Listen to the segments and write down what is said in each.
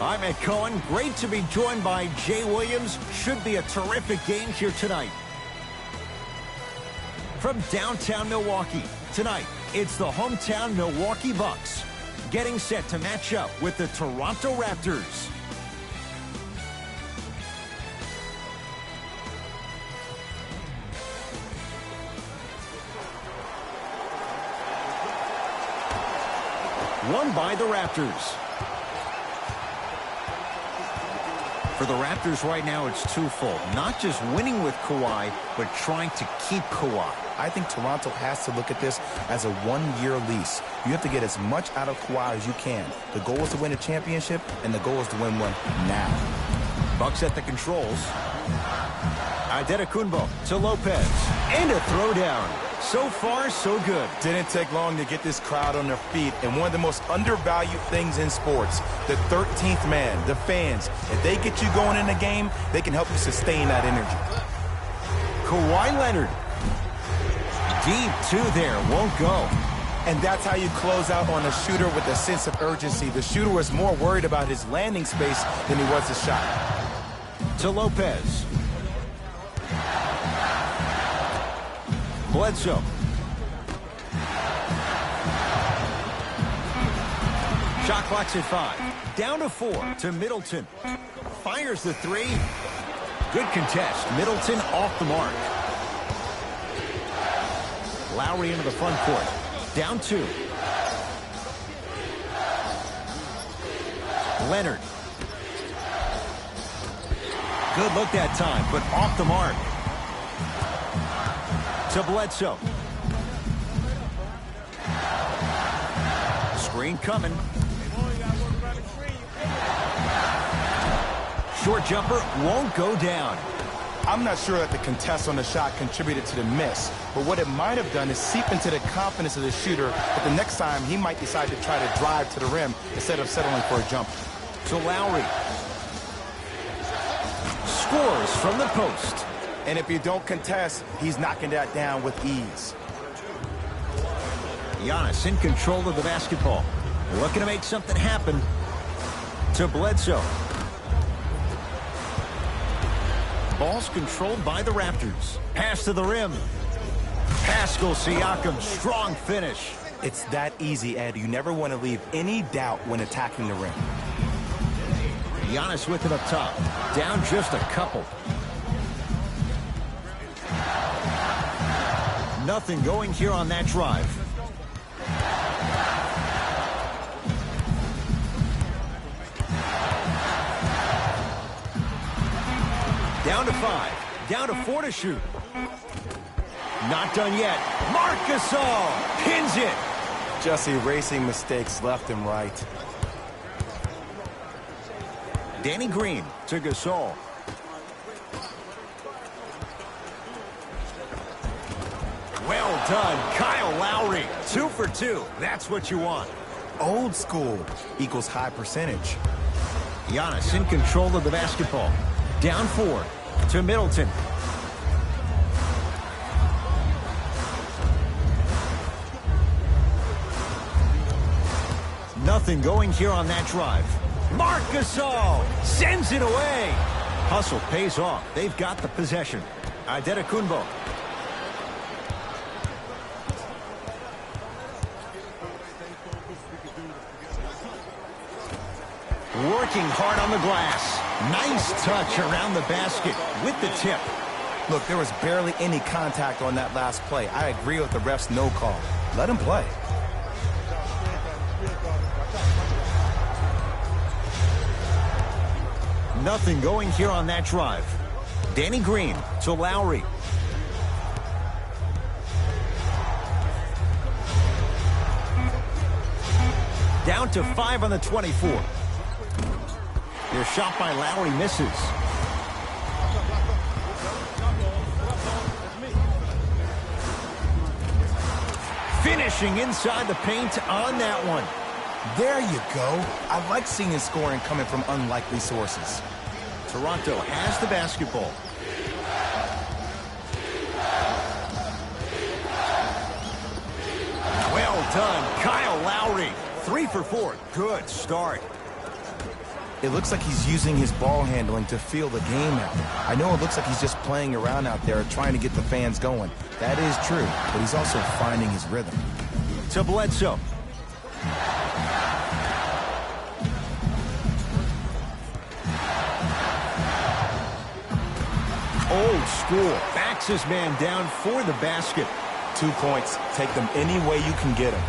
I'm Ed Cohen. Great to be joined by Jay Williams. Should be a terrific game here tonight. From downtown Milwaukee, tonight, it's the hometown Milwaukee Bucks getting set to match up with the Toronto Raptors. Won by the Raptors. For the Raptors right now, it's twofold. Not just winning with Kawhi, but trying to keep Kawhi. I think Toronto has to look at this as a one-year lease. You have to get as much out of Kawhi as you can. The goal is to win a championship, and the goal is to win one now. Bucks at the controls. Antetokounmpo to Lopez. And a throwdown. So far, so good. Didn't take long to get this crowd on their feet. And one of the most undervalued things in sports, the 13th man, the fans. If they get you going in the game, they can help you sustain that energy. Kawhi Leonard. Deep two there, won't go. And that's how you close out on a shooter with a sense of urgency. The shooter was more worried about his landing space than he was his shot. To Lopez. Bledsoe. Shot clock's at 5. Down to 4 to Middleton. Fires the 3. Good contest. Middleton off the mark. Lowry into the front court. Down 2. Leonard. Good look that time, but off the mark. To Bledsoe. Screen coming. Short jumper won't go down. I'm not sure that the contest on the shot contributed to the miss, but what it might have done is seep into the confidence of the shooter, but the next time he might decide to try to drive to the rim instead of settling for a jumper. To Lowry. Scores from the post. And if you don't contest, he's knocking that down with ease. Giannis in control of the basketball. Looking to make something happen. To Bledsoe. Ball's controlled by the Raptors. Pass to the rim. Pascal Siakam, strong finish. It's that easy, Ed. You never want to leave any doubt when attacking the rim. Giannis with it up top. Down just a couple. Nothing going here on that drive. Down to 5. Down to 4 to shoot. Not done yet. Marc Gasol pins it. Just erasing mistakes left and right. Danny Green to Gasol. Well done, Kyle Lowry. 2 for 2. That's what you want. Old school equals high percentage. Giannis in control of the basketball. Down 4 to Middleton. Nothing going here on that drive. Marc Gasol sends it away. Hustle pays off. They've got the possession. Antetokounmpo. Working hard on the glass. Nice touch around the basket with the tip. Look, there was barely any contact on that last play. I agree with the ref's no call. Let him play. Nothing going here on that drive. Danny Green to Lowry. Down to 5 on the 24. Their shot by Lowry misses. Finishing inside the paint on that one. There you go. I like seeing his scoring coming from unlikely sources. Toronto has the basketball. Well done, Kyle Lowry. 3 for 4. Good start. It looks like he's using his ball handling to feel the game out. I know it looks like he's just playing around out there trying to get the fans going. That is true, but he's also finding his rhythm. To Bledsoe. Old school. Backs his man down for the basket. 2 points. Take them any way you can get them.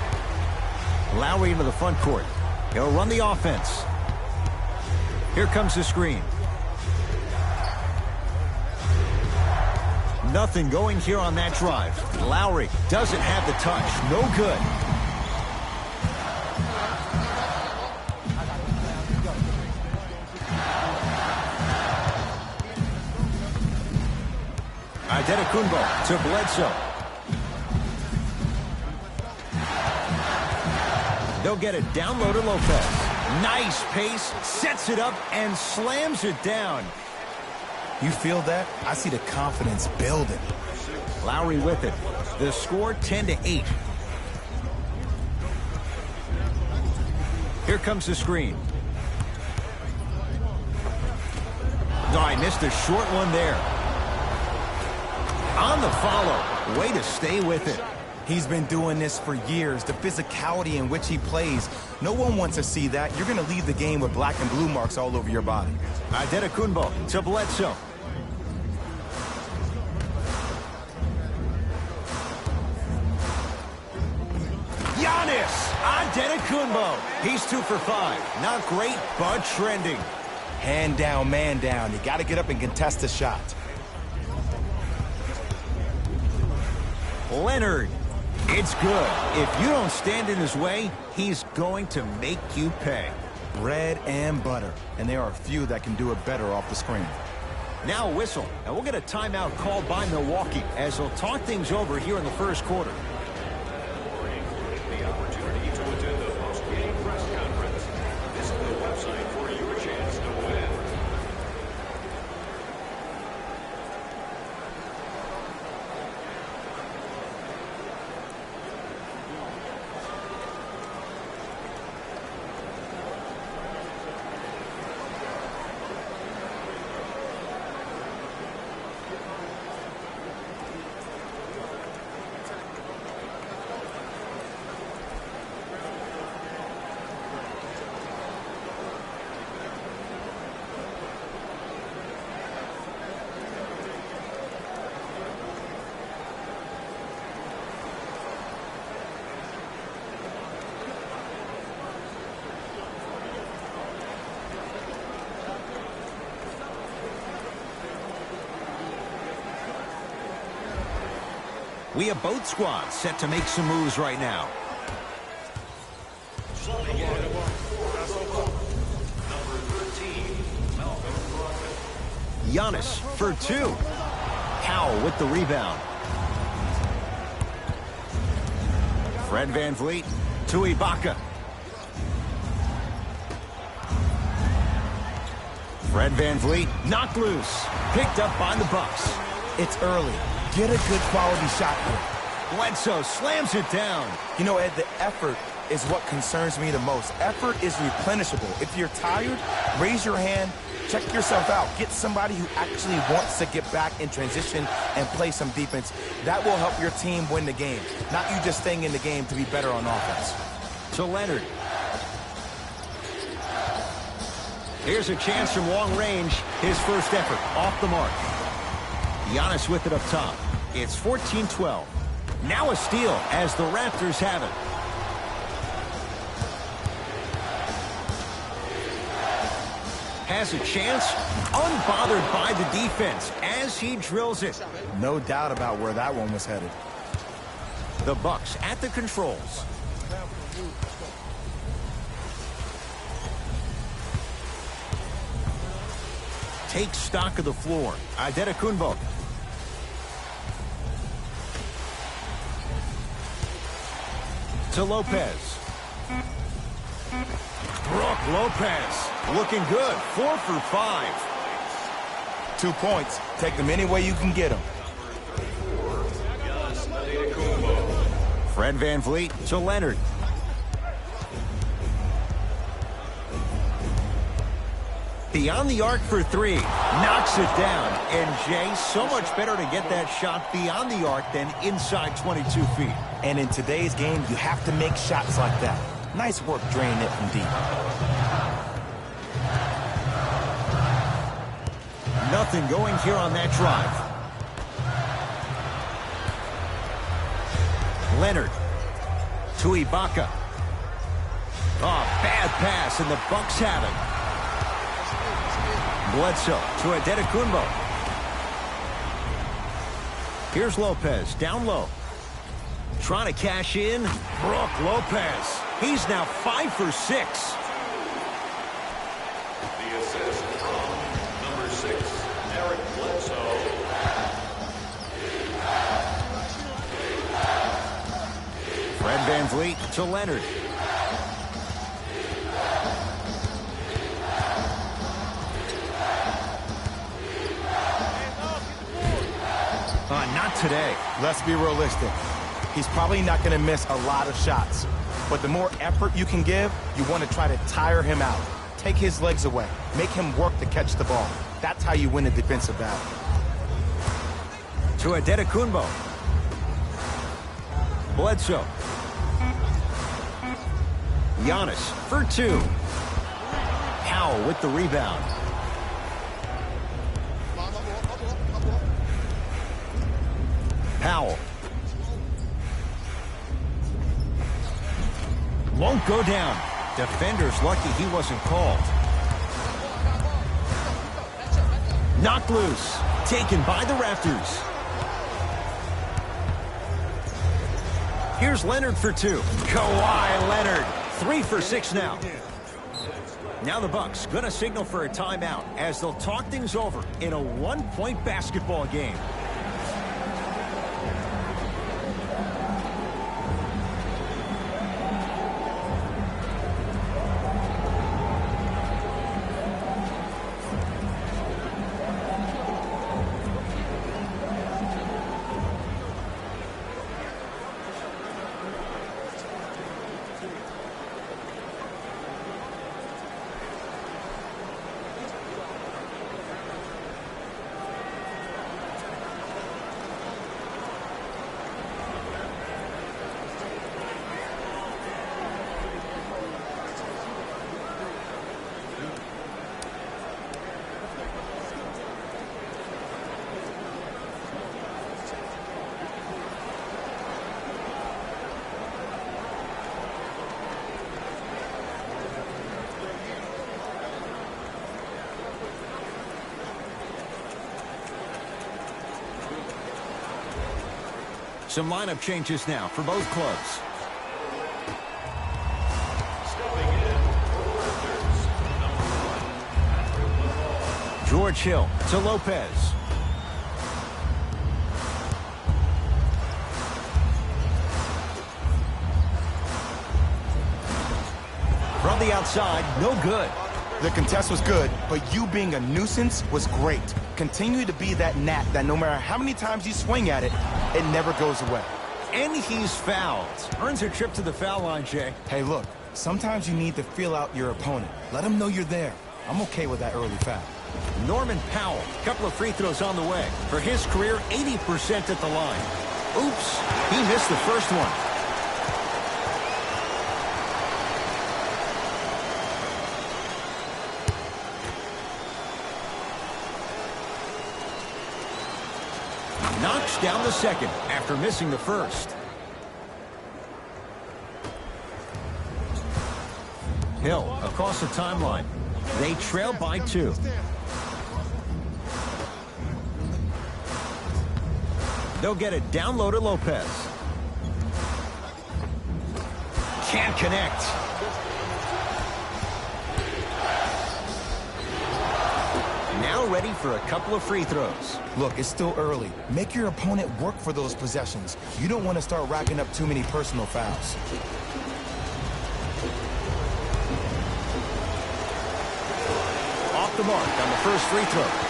Lowry into the front court. He'll run the offense. Here comes the screen. Nothing going here on that drive. Lowry doesn't have the touch. No good. Antetokounmpo to Bledsoe. They'll get it down low to Lopez. Nice pace, sets it up, and slams it down. You feel that? I see the confidence building. Lowry with it. The score 10-8. Here comes the screen. Oh, I missed a short one there. On the follow. Way to stay with it. He's been doing this for years. The physicality in which he plays. No one wants to see that. You're going to leave the game with black and blue marks all over your body. Antetokounmpo to Bledsoe. Giannis Antetokounmpo. He's 2 for 5. Not great, but trending. Hand down, man down. You got to get up and contest the shot. Leonard. It's good. If you don't stand in his way, he's going to make you pay. Bread and butter. And there are a few that can do it better off the screen. Now a whistle. And we'll get a timeout called by Milwaukee as they'll talk things over here in the first quarter. The opportunity to attend the post-game press conference. Visit the website for your chance to win. We have both squads set to make some moves right now. Giannis for 2. Powell with the rebound. Fred VanVleet to Ibaka. Fred VanVleet knocked loose. Picked up by the Bucks. It's early. Get a good quality shot here. Bledsoe slams it down. You know, Ed, the effort is what concerns me the most. Effort is replenishable. If you're tired, raise your hand, check yourself out. Get somebody who actually wants to get back in transition and play some defense. That will help your team win the game, not you just staying in the game to be better on offense. To Leonard. Here's a chance from long range. His first effort off the mark. Giannis with it up top. It's 14-12. Now a steal as the Raptors have it. Has a chance, unbothered by the defense as he drills it. No doubt about where that one was headed. The Bucks at the controls. Take stock of the floor. Antetokounmpo. To Lopez. Brook Lopez looking good. 4 for 5. 2 points. Take them any way you can get them. Fred VanVleet to Leonard. Beyond the arc for three. Knocks it down. And, Jay, so much better to get that shot beyond the arc than inside 22 feet. And in today's game, you have to make shots like that. Nice work draining it from deep. Nothing going here on that drive. Leonard to Ibaka. Oh, bad pass, and the Bucks have it. Bledsoe to Antetokounmpo. Here's Lopez, down low. Trying to cash in. Brook Lopez. He's now 5 for 6. The assist from number 6, Eric Bledsoe. Fred VanVleet to Leonard. Not today. Let's be realistic. He's probably not going to miss a lot of shots. But the more effort you can give, you want to try to tire him out. Take his legs away. Make him work to catch the ball. That's how you win a defensive battle. To Antetokounmpo. Bledsoe. Giannis for 2. Powell with the rebound. Powell. Won't go down. Defender's lucky he wasn't called. Knocked loose. Taken by the Raptors. Here's Leonard for 2. Kawhi Leonard. 3 for 6 now. Now the Bucks going to signal for a timeout as they'll talk things over in a one-point basketball game. Some lineup changes now for both clubs. Stepping in for the Raptors, number 1, George Hill to Lopez. From the outside, no good. The contest was good, but you being a nuisance was great. Continue to be that gnat that no matter how many times you swing at it, it never goes away. And he's fouled. Earns a trip to the foul line, Jay. Hey, look, sometimes you need to feel out your opponent. Let them know you're there. I'm okay with that early foul. Norman Powell, couple of free throws on the way. For his career, 80% at the line. Oops, he missed the first one. Knocks down the second after missing the first. Hill across the timeline. They trail by 2. They'll get it down low to Lopez. Can't connect. Now ready for a couple of free throws. Look, it's still early. Make your opponent work for those possessions. You don't want to start racking up too many personal fouls. Off the mark on the first free throw.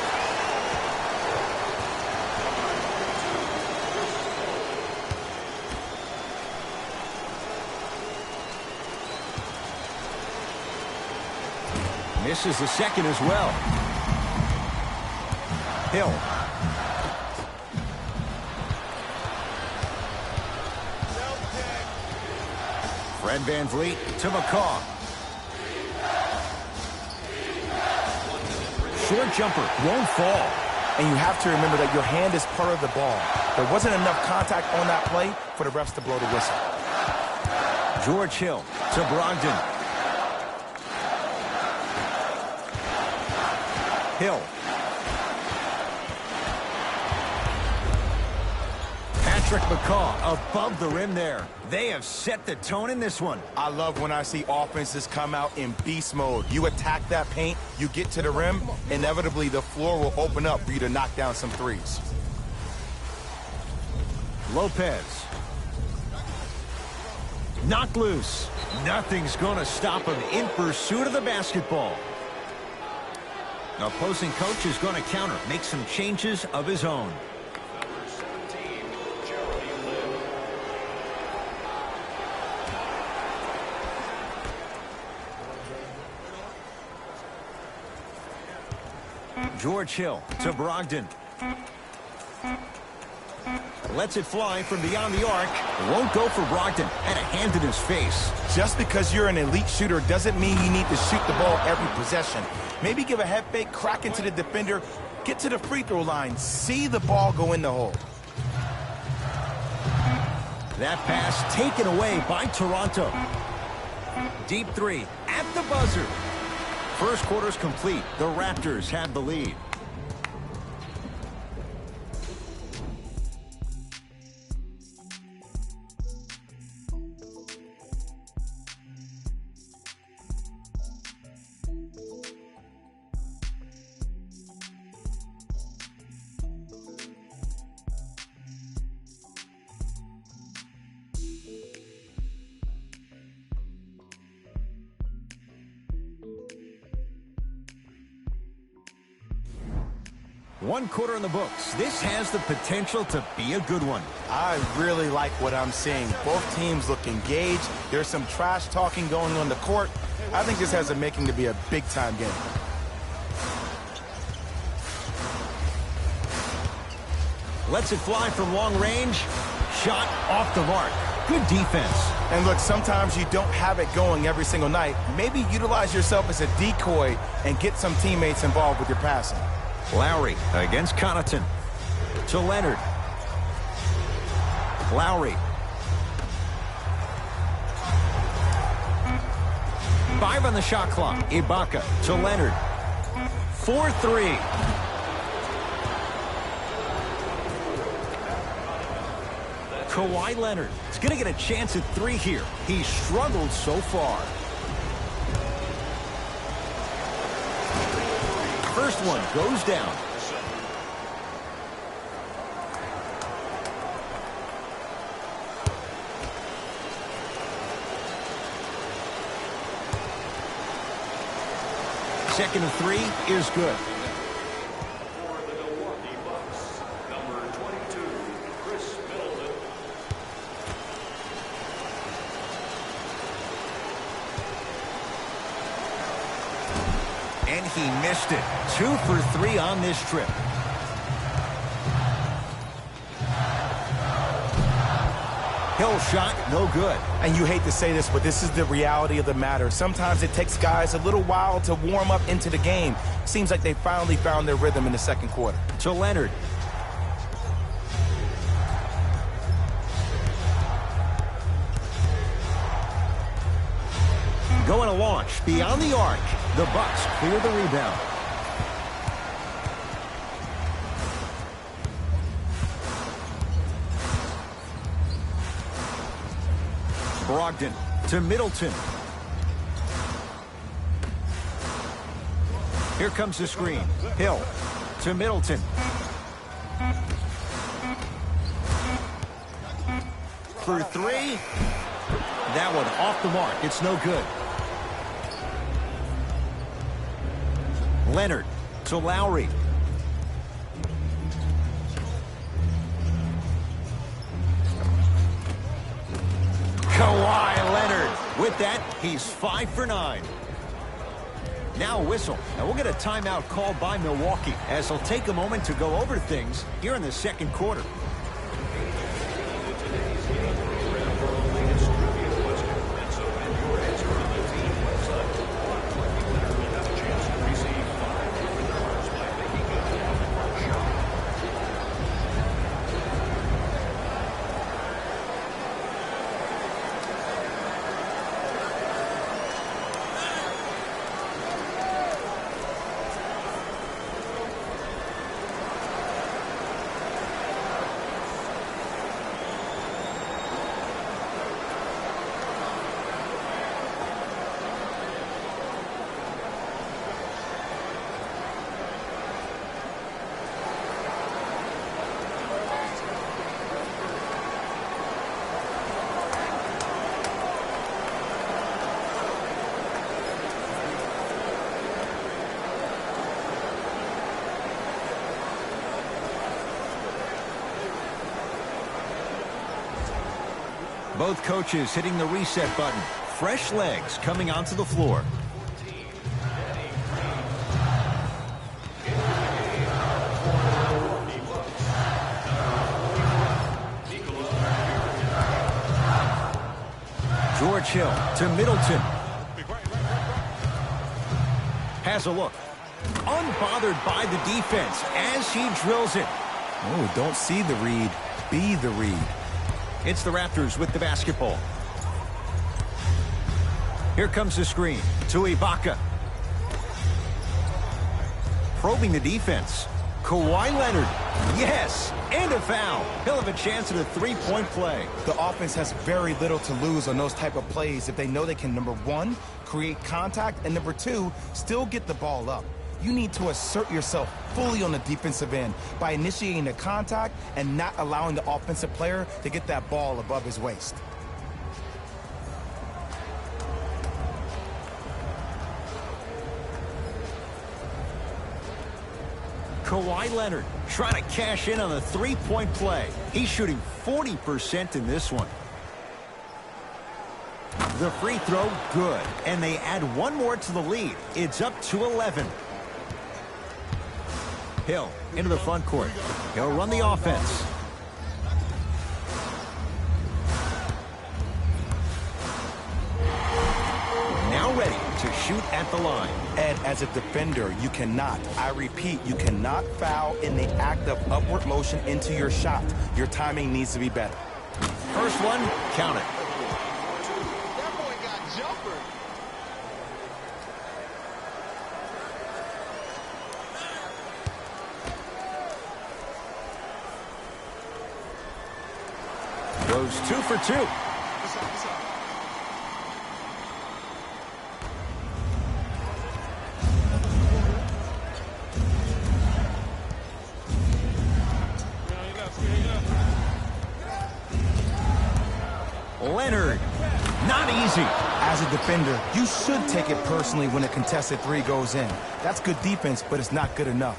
Misses the second as well. Hill. Fred VanVleet to McCaw. Short jumper won't fall. And you have to remember that your hand is part of the ball. There wasn't enough contact on that play for the refs to blow the whistle. George Hill to Brogdon. Hill. Patrick McCaw above the rim there. They have set the tone in this one. I love when I see offenses come out in beast mode. You attack that paint, you get to the rim, inevitably the floor will open up for you to knock down some threes. Lopez. Knocked loose. Nothing's going to stop him in pursuit of the basketball. Opposing coach is going to counter, make some changes of his own. Number 17, Jeremy Lin. George Hill to Brogdon. Lets it fly from beyond the arc. Won't go for Brogdon. Had a hand in his face. Just because you're an elite shooter doesn't mean you need to shoot the ball every possession. Maybe give a head fake, crack into the defender, get to the free throw line, see the ball go in the hole. That pass taken away by Toronto. Deep three at the buzzer. First quarter's complete. The Raptors have the lead. One quarter in the books. This has the potential to be a good one. I really like what I'm seeing. Both teams look engaged. There's some trash talking going on the court. I think this has a making to be a big-time game. Lets it fly from long range. Shot off the mark. Good defense. And look, sometimes you don't have it going every single night. Maybe utilize yourself as a decoy and get some teammates involved with your passing. Lowry against Connaughton. To Leonard. Lowry. 5 on the shot clock. Ibaka to Leonard. 4-3. Kawhi Leonard is going to get a chance at 3 here. He's struggled so far. First one goes down. Second of 3 is good. For the Milwaukee Bucks, number 22, Chris Middleton. And he missed it. 2 for 3 on this trip. Hill shot, no good. And you hate to say this, but this is the reality of the matter. Sometimes it takes guys a little while to warm up into the game. Seems like they finally found their rhythm in the second quarter. To Leonard. Going to launch beyond the arc. The Bucks clear the rebound. Brogdon to Middleton. Here comes the screen. Hill to Middleton. For 3. That one off the mark. It's no good. Leonard to Lowry. Kawhi Leonard. With that, he's 5 for 9. Now a whistle, and we'll get a timeout called by Milwaukee as they'll take a moment to go over things here in the second quarter. Both coaches hitting the reset button. Fresh legs coming onto the floor. George Hill to Middleton. Has a look. Unbothered by the defense as he drills it. Oh, don't see the read. Be the read. It's the Raptors with the basketball. Here comes the screen to Ibaka. Probing the defense. Kawhi Leonard. Yes, and a foul. He'll have a chance at a three-point play. The offense has very little to lose on those type of plays if they know they can, number one, create contact, and number two, still get the ball up. You need to assert yourself fully on the defensive end by initiating the contact and not allowing the offensive player to get that ball above his waist. Kawhi Leonard trying to cash in on a three-point play. He's shooting 40% in this one. The free throw, good. And they add one more to the lead. It's up to 11. Hill into the front court. He'll run the offense. Now ready to shoot at the line. Ed, as a defender, you cannot, I repeat, you cannot foul in the act of upward motion into your shot. Your timing needs to be better. First one, count it. That boy got jumper. Goes 2 for 2. Leonard, not easy. As a defender, you should take it personally when a contested three goes in. That's good defense, but it's not good enough.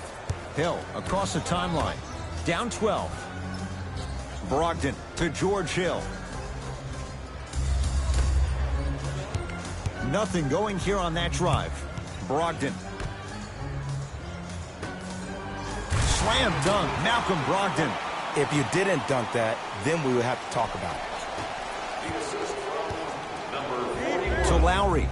Hill across the timeline. Down 12. Brogdon to George Hill. Nothing going here on that drive. Brogdon. Slam dunk, Malcolm Brogdon. If you didn't dunk that, then we would have to talk about it. To Lowry.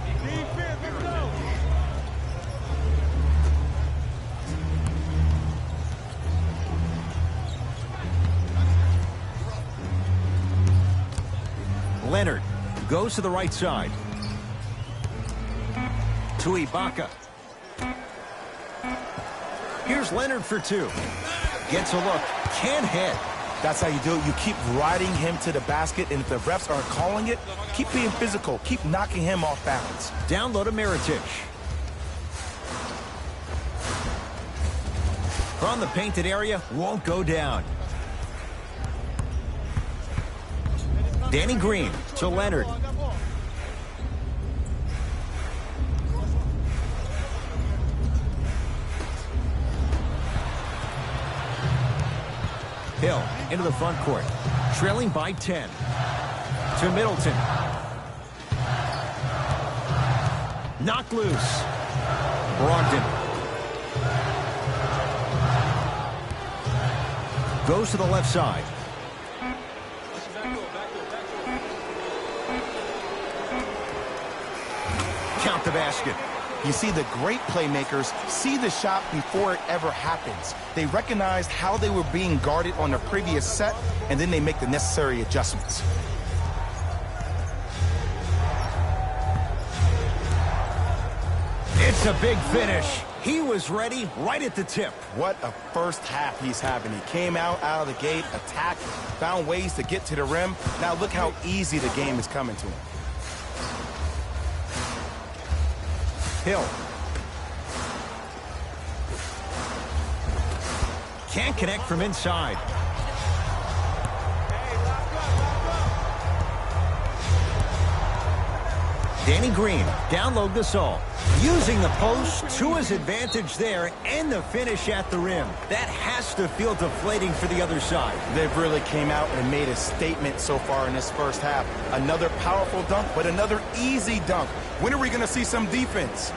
Leonard goes to the right side. To Ibaka. Here's Leonard for two. Gets a look. Can't hit. That's how you do it. You keep riding him to the basket, and if the refs aren't calling it, keep being physical. Keep knocking him off balance. Down low to Mirotic. From the painted area, won't go down. Danny Green to Leonard. Hill into the front court, trailing by 10. To Middleton. Knocked loose. Brogdon. Goes to the left side. Count the basket. You see, the great playmakers see the shot before it ever happens. They recognized how they were being guarded on the previous set, and then they make the necessary adjustments. It's a big finish. He was ready right at the tip. What a first half he's having. He came out of the gate, attacked, found ways to get to the rim. Now look how easy the game is coming to him. Hill. Can't connect from inside. Danny Green, down low Gasol. Using the post to his advantage there, and the finish at the rim. That has to feel deflating for the other side. They've really came out and made a statement so far in this first half. Another powerful dunk, but another easy dunk. When are we going to see some defense?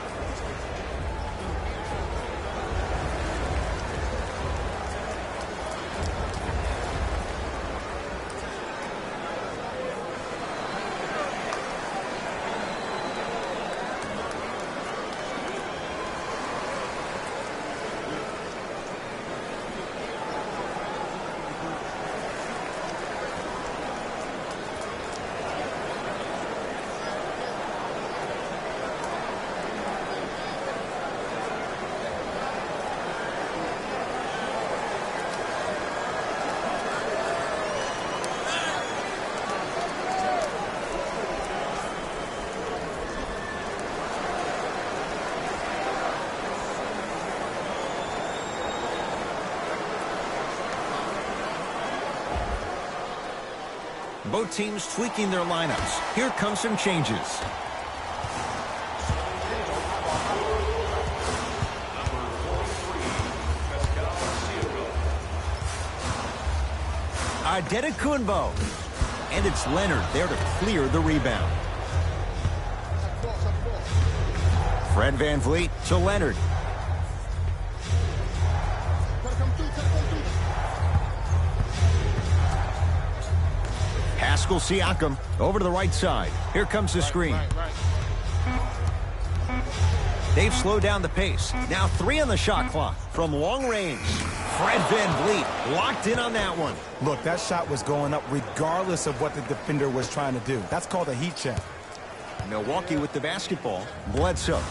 Both teams tweaking their lineups. Here come some changes. Adetokunbo. And it's Leonard there to clear the rebound. Fred VanVleet to Leonard. Pascal Siakam over to the right side. Here comes the screen. They've slowed down the pace. Now 3 on the shot clock from long range. Fred VanVleet locked in on that one. Look, that shot was going up regardless of what the defender was trying to do. That's called a heat check. Milwaukee with the basketball. Bledsoe.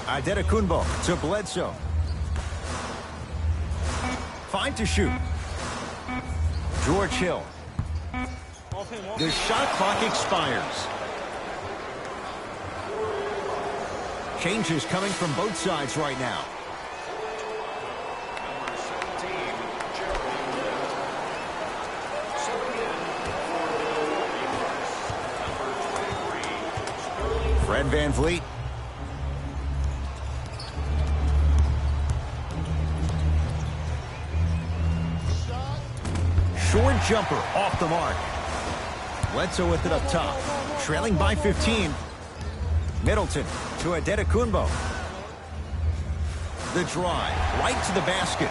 Adetokunbo to Bledsoe. 5 to shoot. George Hill. The shot clock expires. Changes coming from both sides right now. Fred VanVleet. Short jumper off the mark. Bledsoe with it up top. Trailing by 15. Middleton to Adetokunbo. The drive right to the basket.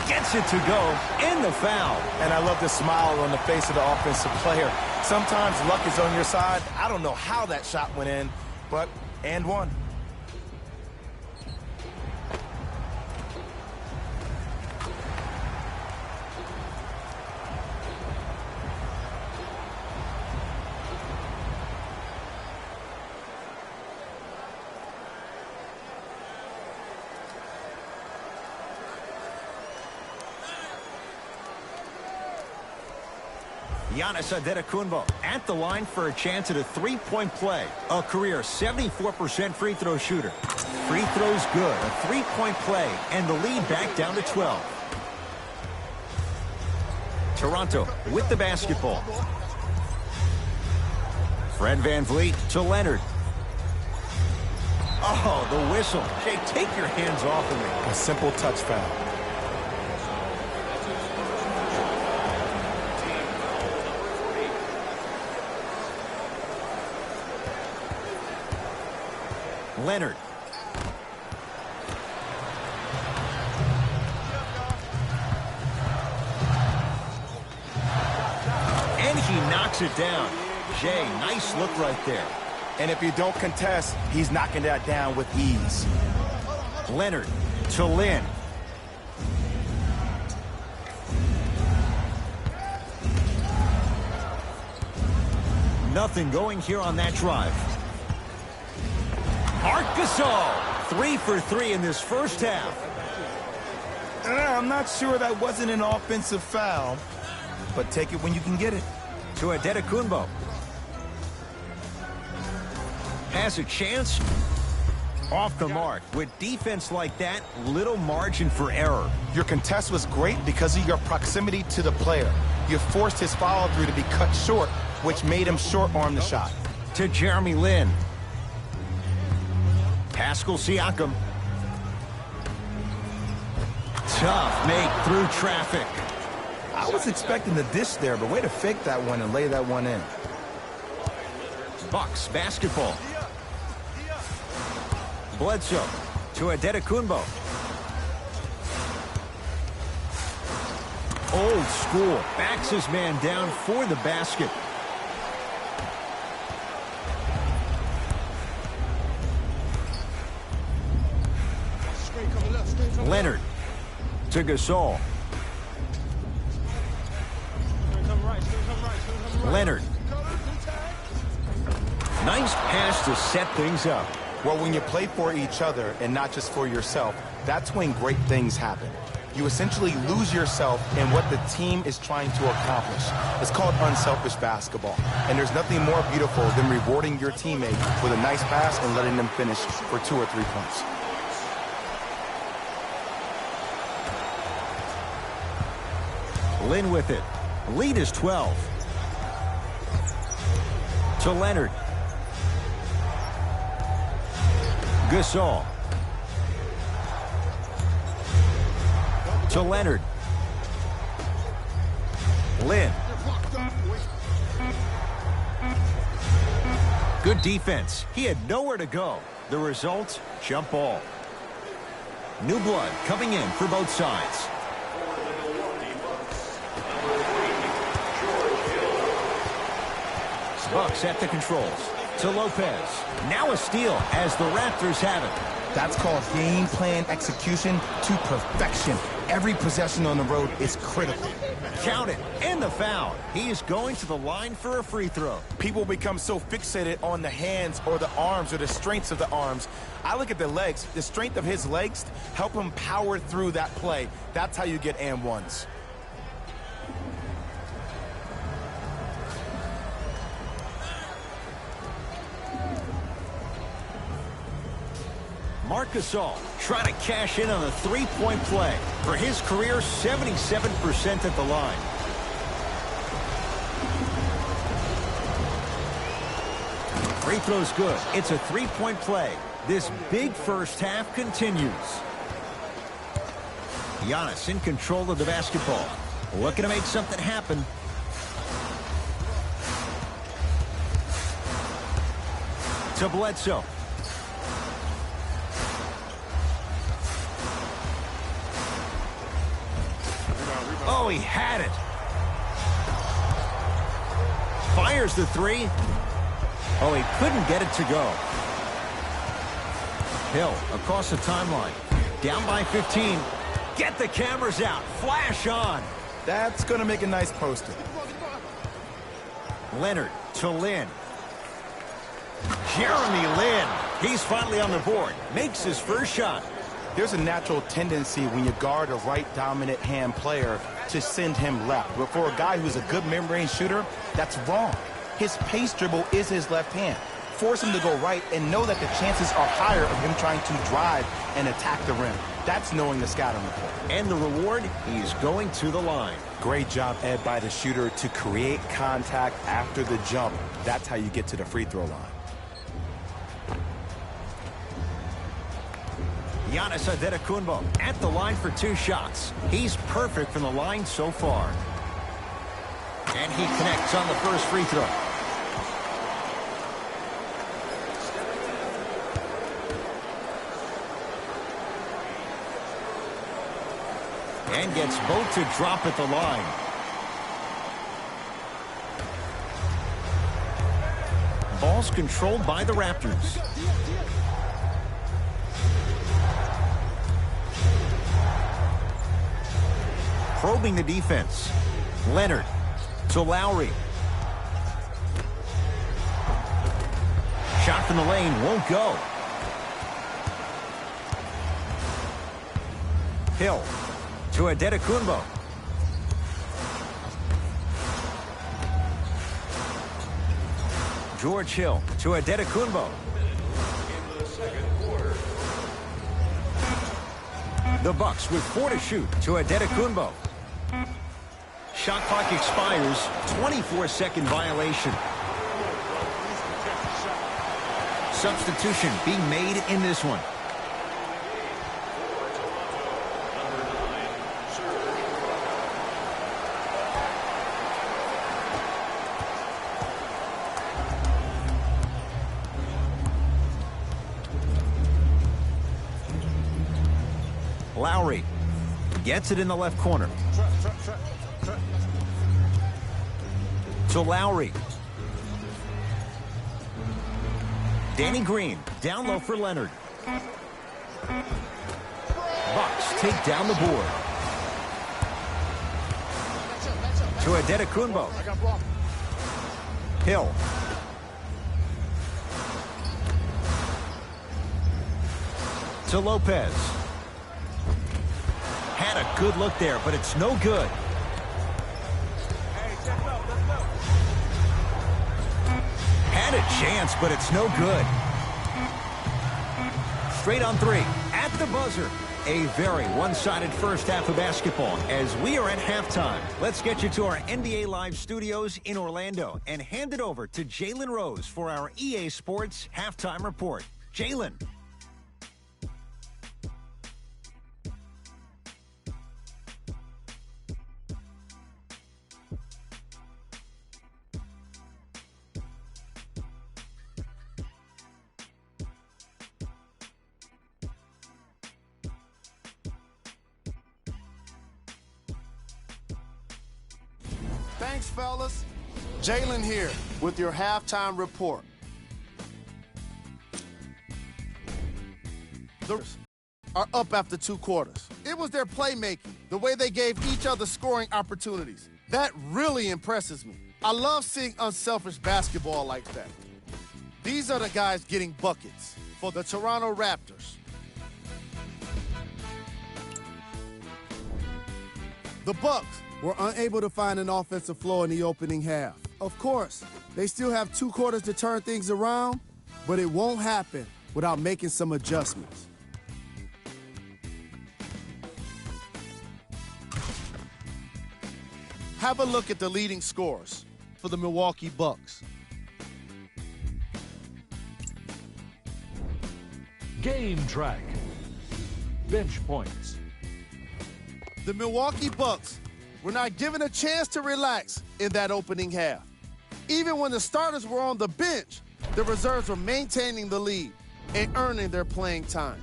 Gets it to go. And the foul. And I love the smile on the face of the offensive player. Sometimes luck is on your side. I don't know how that shot went in, but and one. Giannis Adetokunbo at the line for a chance at a three-point play. A career 74% free throw shooter. Free throws good. A three-point play. And the lead back down to 12. Toronto with the basketball. Fred VanVleet to Leonard. Oh, the whistle. Jay, take your hands off of me. A simple touch foul. Leonard. And he knocks it down. Jay, nice look right there. And if you don't contest, he's knocking that down with ease. Leonard to Lynn. Nothing going here on that drive. Marc Gasol, 3 for 3 in this first half. I'm not sure that wasn't an offensive foul, but take it when you can get it. To Antetokounmpo. Has a chance. Off the mark. With defense like that, little margin for error. Your contest was great because of your proximity to the player. You forced his follow-through to be cut short, which made him short-arm the shot. To Jeremy Lin. Pascal Siakam. Tough make through traffic. I was expecting the dish there, but way to fake that one and lay that one in. Bucks basketball. Bledsoe to Antetokounmpo. Old school. Backs his man down for the basket. Leonard to Gasol. Leonard. Nice pass to set things up. Well, when you play for each other and not just for yourself, that's when great things happen. You essentially lose yourself in what the team is trying to accomplish. It's called unselfish basketball. And there's nothing more beautiful than rewarding your teammate with a nice pass and letting them finish for 2 or 3 points. Lynn with it. Lead is 12. To Leonard. Gasol. To Leonard. Lynn. Good defense. He had nowhere to go. The result, jump ball. New blood coming in for both sides. Bucks at the controls. To Lopez. Now a steal as the Raptors have it. That's called game plan execution to perfection. Every possession on the road is critical. Count it. And the foul. He is going to the line for a free throw. People become so fixated on the hands or the arms or the strengths of the arms. I look at the legs. The strength of his legs help him power through that play. That's how you get and ones. Marc Gasol trying to cash in on a three-point play. For his career, 77% at the line. Free throw's good. It's a three-point play. This big first half continues. Giannis in control of the basketball. Looking to make something happen. To Bledsoe. Oh, he had it. Fires the three. Oh, he couldn't get it to go. Hill across the timeline. Down by 15. Get the cameras out. Flash on. That's going to make a nice poster. Leonard to Lynn. Jeremy Lin. He's finally on the board. Makes his first shot. There's a natural tendency when you guard a right dominant hand player to send him left. But for a guy who's a good mid-range shooter, that's wrong. His pace dribble is his left hand. Force him to go right and know that the chances are higher of him trying to drive and attack the rim. That's knowing the scouting report. And the reward, he's going to the line. Great job, Ed, by the shooter to create contact after the jump. That's how you get to the free throw line. Giannis Antetokounmpo at the line for 2 shots. He's perfect from the line so far. And he connects on the first free throw. And gets both to drop at the line. Ball's controlled by the Raptors. Probing the defense. Leonard to Lowry. Shot from the lane won't go. Hill to Adetokunbo. George Hill to Adetokunbo. In the second quarter. The Bucks with 4 to shoot to Adetokunbo. Shot clock expires. 24-second violation. Substitution being made in this one. Lowry gets it in the left corner. To Lowry. Danny Green down low for Leonard. Bucks take down the board. To Adetokunbo. Hill. To Lopez. Had a good look there, but it's no good. Had a chance, but it's no good. Straight on 3 at the buzzer. A very one-sided first half of basketball as we are at halftime. Let's get you to our NBA Live studios in Orlando and hand it over to Jalen Rose for our EA Sports Halftime Report. Jalen. Thanks, fellas. Jalen here with your halftime report. The Raptors are up after 2 quarters. It was their playmaking, the way they gave each other scoring opportunities. That really impresses me. I love seeing unselfish basketball like that. These are the guys getting buckets for the Toronto Raptors. The Bucks were unable to find an offensive flow in the opening half. Of course, they still have 2 quarters to turn things around, but it won't happen without making some adjustments. Have a look at the leading scorers for the Milwaukee Bucks. Game track. Bench points. The Milwaukee Bucks were not given a chance to relax in that opening half. Even when the starters were on the bench, the reserves were maintaining the lead and earning their playing time.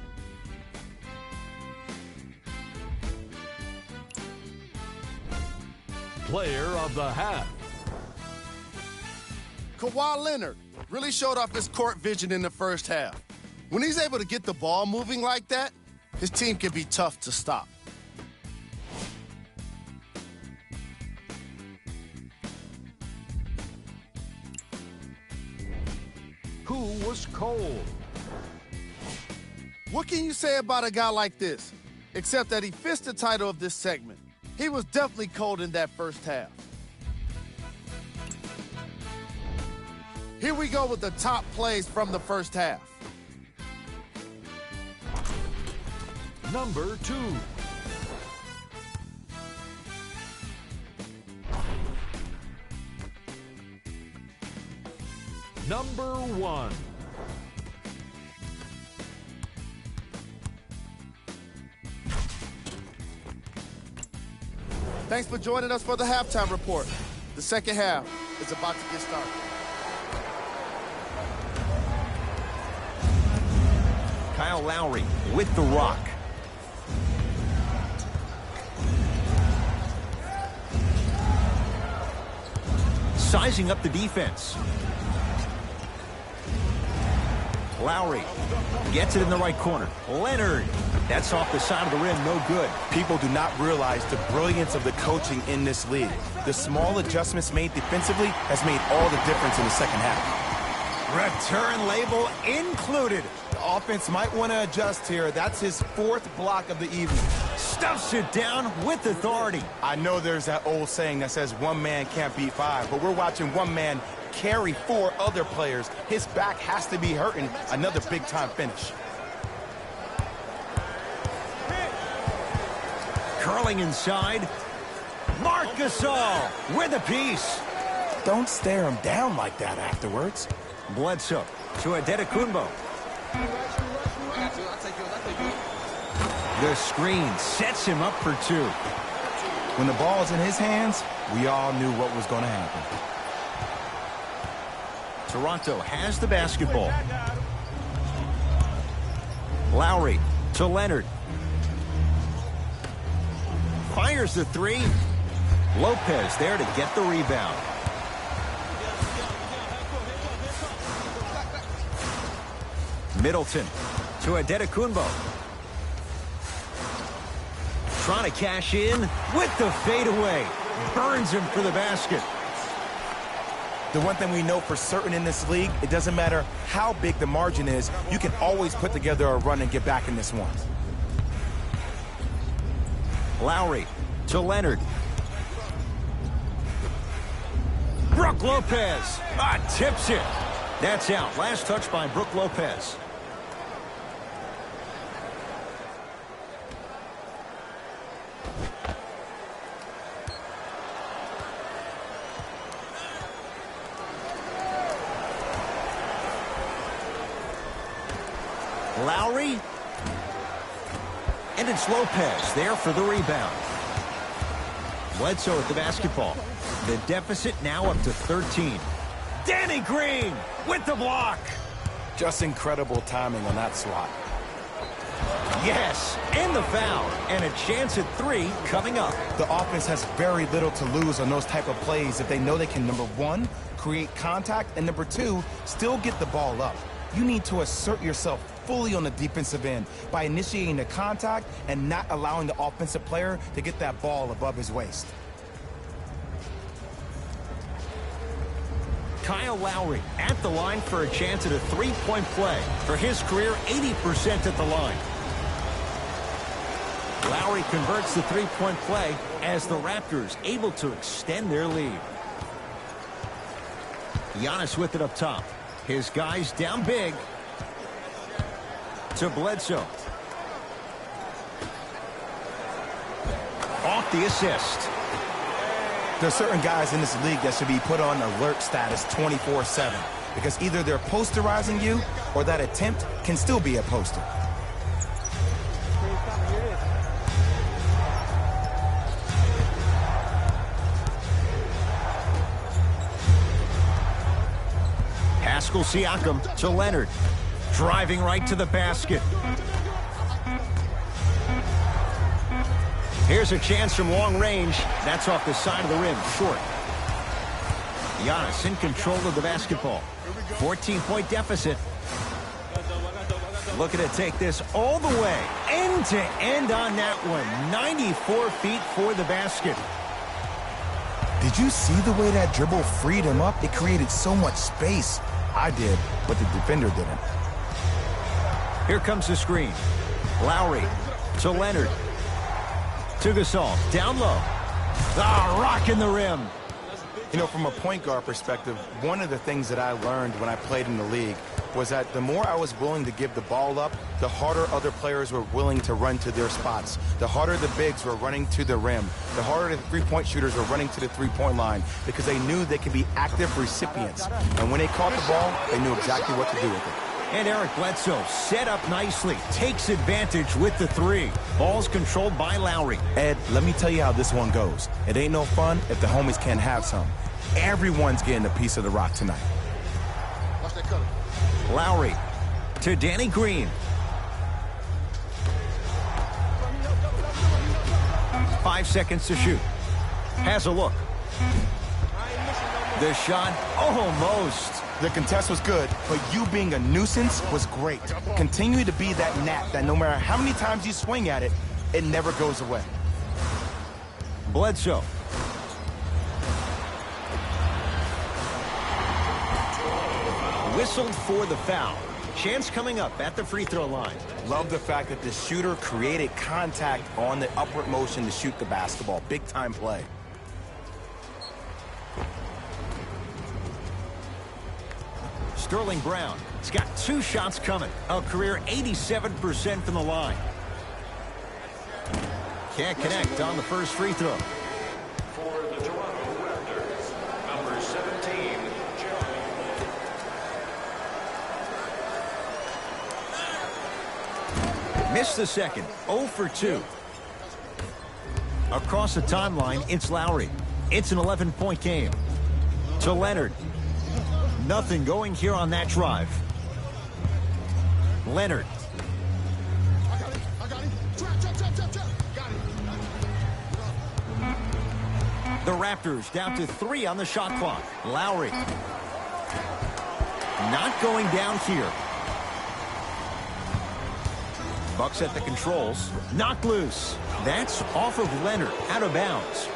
Player of the half. Kawhi Leonard really showed off his court vision in the first half. When he's able to get the ball moving like that, his team can be tough to stop. Who was cold? What can you say about a guy like this, except that he fits the title of this segment? He was definitely cold in that first half. Here we go with the top plays from the first half. Number 2. Number 1. Thanks for joining us for the halftime report. The second half is about to get started. Kyle Lowry with the rock. sizing up the defense. Lowry gets it in the right corner. Leonard, that's off the side of the rim, no good. People do not realize the brilliance of the coaching in this league. The small adjustments made defensively has made all the difference in the second half. Return label included. The offense might want to adjust here. That's his 4th block of the evening. Stuffs it down with authority. I know there's that old saying that says one man can't beat 5, but we're watching one man carry 4 other players. His back has to be hurting. Another big-time finish. Curling inside. Marc Gasol with a piece. Don't stare him down like that afterwards. Bledsoe to Adetokunbo. The screen sets him up for 2. When the ball's in his hands, we all knew what was going to happen. Toronto has the basketball. Lowry to Leonard. Fires the 3. Lopez there to get the rebound. Middleton to Adetokunbo. Trying to cash in with the fadeaway. Burns him for the basket. The one thing we know for certain in this league, it doesn't matter how big the margin is, you can always put together a run and get back in this one. Lowry to Leonard. Brook Lopez tips it. That's out. Last touch by Brook Lopez. Lowry. And it's Lopez there for the rebound. Bledsoe with the basketball. The deficit now up to 13. Danny Green with the block. Just incredible timing on that swat. Yes, and the foul. And a chance at 3 coming up. The offense has very little to lose on those type of plays if they know they can, number 1, create contact, and number 2, still get the ball up. You need to assert yourself fully on the defensive end by initiating the contact and not allowing the offensive player to get that ball above his waist. Kyle Lowry at the line for a chance at a 3-point play. For his career, 80% at the line. Lowry converts the 3-point play as the Raptors able to extend their lead. Giannis with it up top. His guys down big. To Bledsoe. Off the assist. There are certain guys in this league that should be put on alert status 24/7 because either they're posterizing you or that attempt can still be a poster. Pascal Siakam to Leonard. Driving right to the basket. Here's a chance from long range. That's off the side of the rim, short. Giannis in control of the basketball. 14-point deficit. Looking to take this all the way. End to end on that one. 94 feet for the basket. Did you see the way that dribble freed him up? It created so much space. I did, but the defender didn't. Here comes the screen. Lowry to Leonard. To Gasol. Down low. Rocking the rim. You know, from a point guard perspective, one of the things that I learned when I played in the league was that the more I was willing to give the ball up, the harder other players were willing to run to their spots. The harder the bigs were running to the rim. The harder the three-point shooters were running to the three-point line because they knew they could be active recipients. And when they caught the ball, they knew exactly what to do with it. And Eric Bledsoe set up nicely. Takes advantage with the 3. Ball's controlled by Lowry. Ed, let me tell you how this one goes. It ain't no fun if the homies can't have some. Everyone's getting a piece of the rock tonight. Watch that cutter. Lowry to Danny Green. 5 seconds to shoot. Has a look. The shot, almost. The contest was good, but you being a nuisance was great. Continue to be that gnat that no matter how many times you swing at it, it never goes away. Bledsoe. Whistled for the foul. Chance coming up at the free throw line. Love the fact that the shooter created contact on the upward motion to shoot the basketball. Big time play. Sterling Brown. He's got 2 shots coming. A career 87% from the line. Can't connect on the first free throw. For the Toronto Raptors, number 17, Jeremy. Missed the second. 0 for 2. Across the timeline, it's Lowry. It's an 11-point game. To Leonard. Nothing going here on that drive. Leonard. I got him. Trap. Got him. The Raptors down to 3 on the shot clock. Lowry. Not going down here. Bucks at the controls. Knocked loose. That's off of Leonard. Out of bounds.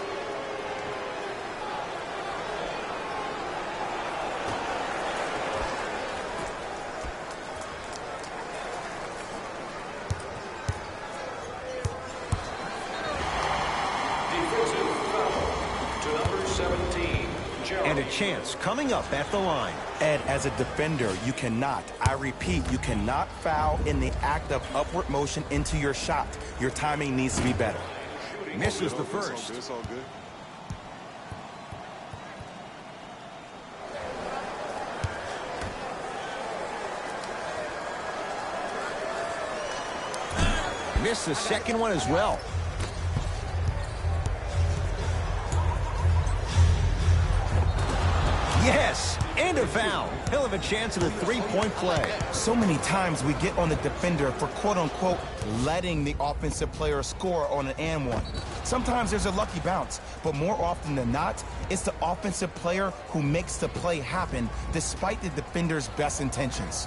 Defensive foul to number 17, Jeremy. And a chance coming up at the line. Ed, as a defender, you cannot, I repeat, you cannot foul in the act of upward motion into your shot. Your timing needs to be better. Misses the first. It's all good. Missed the second one as well. Yes, and a foul. He'll have a chance at a 3-point play. So many times we get on the defender for quote-unquote letting the offensive player score on an and one. Sometimes there's a lucky bounce, but more often than not, it's the offensive player who makes the play happen despite the defender's best intentions.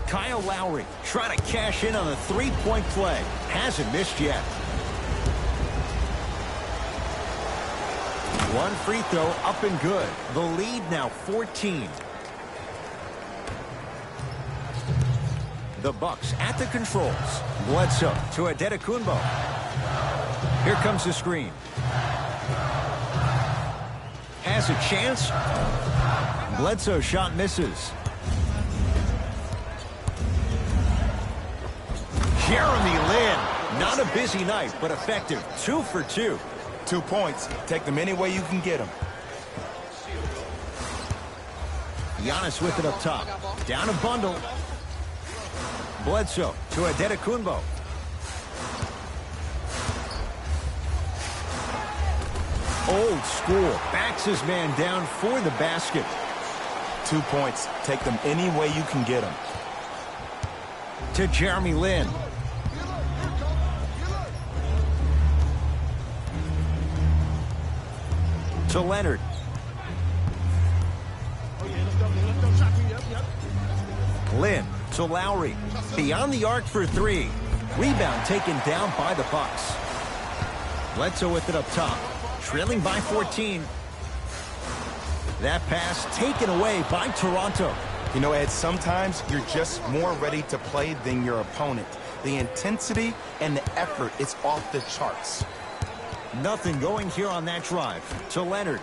Kyle Lowry trying to cash in on a 3-point play. Hasn't missed yet. One free throw up and good. The lead now 14. The Bucks at the controls. Bledsoe to Adetokunbo. Here comes the screen. Has a chance. Bledsoe shot misses. Jeremy Lin. Not a busy night, but effective. 2 for 2. 2 points. Take them any way you can get them. Giannis with it up top. Down a bundle. Bledsoe to Adetokunbo. Old school. Backs his man down for the basket. 2 points. Take them any way you can get them. To Jeremy Lin. To Leonard. Lin to Lowry. Beyond the arc for 3. Rebound taken down by the Bucks. Bledsoe with it up top. Trailing by 14. That pass taken away by Toronto. You know, Ed, sometimes you're just more ready to play than your opponent. The intensity and the effort is off the charts. Nothing going here on that drive. To Leonard.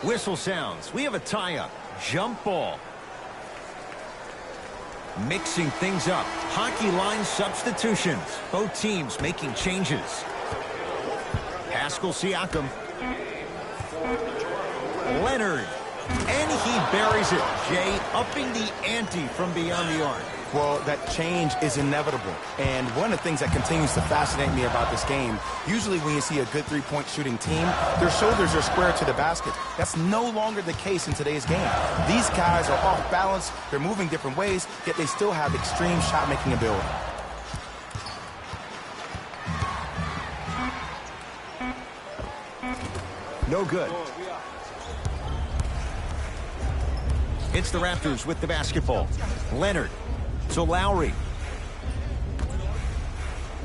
Whistle sounds. We have a tie-up. Jump ball. Mixing things up. Hockey line substitutions. Both teams making changes. Pascal Siakam. Leonard. And he buries it. Jay upping the ante from beyond the arc. Well, that change is inevitable. And one of the things that continues to fascinate me about this game, usually when you see a good three-point shooting team, their shoulders are square to the basket. That's no longer the case in today's game. These guys are off balance, they're moving different ways, yet they still have extreme shot-making ability. No good. It's the Raptors with the basketball. Leonard to Lowry.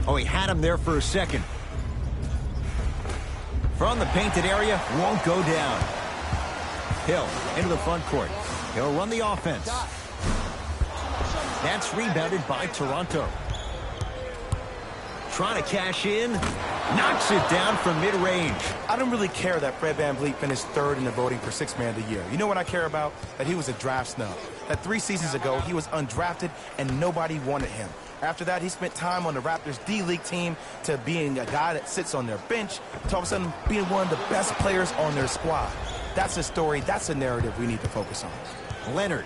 Oh, he had him there for a second. From the painted area, won't go down. Hill into the front court. He'll run the offense. That's rebounded by Toronto. Trying to cash in. Knocks it down from mid-range. I don't really care that Fred VanVleet finished third in the voting for Sixth Man of the Year. You know what I care about? That he was a draft snub. That 3 seasons ago, he was undrafted and nobody wanted him. After that, he spent time on the Raptors D-League team to being a guy that sits on their bench to all of a sudden being one of the best players on their squad. That's a story, that's a narrative we need to focus on. Leonard.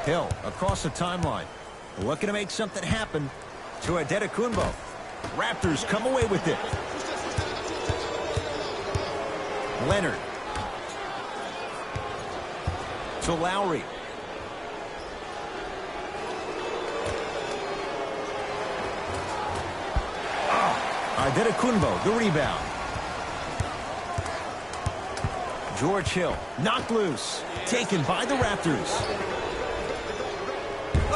Hill across the timeline. Looking to make something happen to Antetokounmpo. Raptors come away with it. Leonard. To Lowry. Antetokounmpo, the rebound. George Hill, knocked loose. Taken by the Raptors.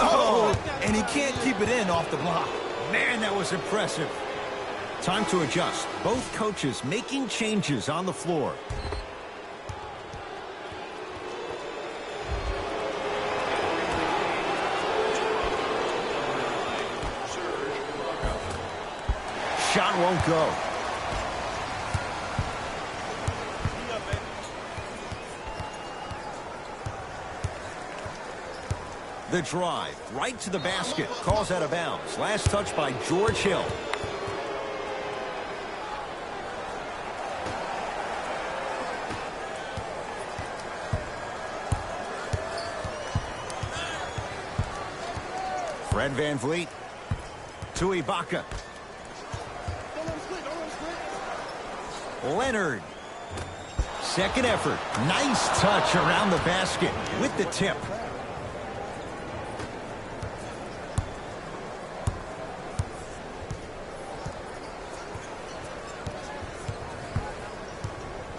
Oh, and he can't keep it in off the block. Man, that was impressive. Time to adjust. Both coaches making changes on the floor. Shot won't go. The drive, right to the basket, calls out of bounds. Last touch by George Hill. Fred VanVleet to Ibaka. Leonard. Second effort. Nice touch around the basket with the tip.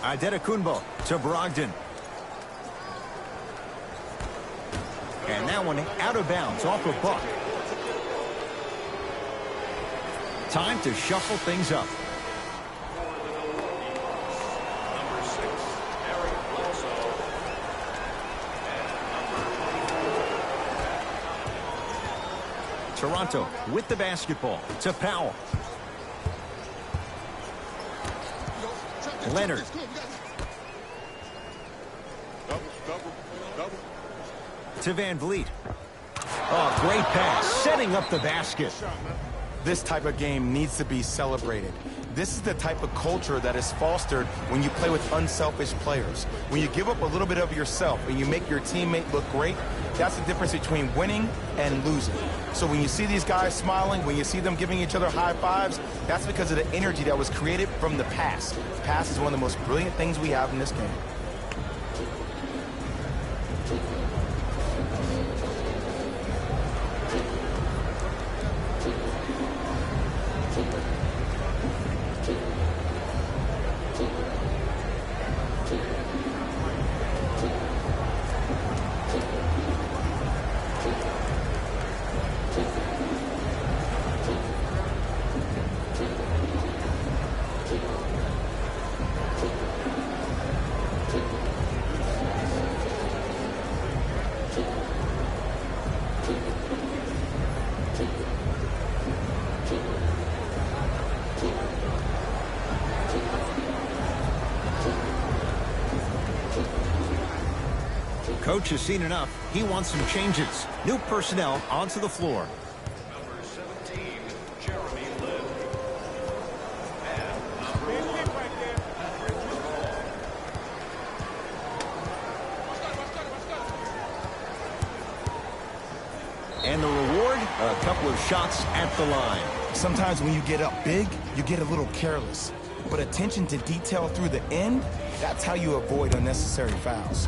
Antetokounmpo to Brogdon. And that one out of bounds off of Buck. Time to shuffle things up. Toronto with the basketball to Powell. Leonard. To VanVleet. Oh, great pass. Setting up the basket. This type of game needs to be celebrated. This is the type of culture that is fostered when you play with unselfish players. When you give up a little bit of yourself and you make your teammate look great, that's the difference between winning and losing. So when you see these guys smiling, when you see them giving each other high fives, that's because of the energy that was created from the pass. The pass is one of the most brilliant things we have in this game. Coach has seen enough. He wants some changes. New personnel onto the floor. Number 17, Jeremy Lin. And number 1, And the reward, a couple of shots at the line. Sometimes when you get up big, you get a little careless. But attention to detail through the end, that's how you avoid unnecessary fouls.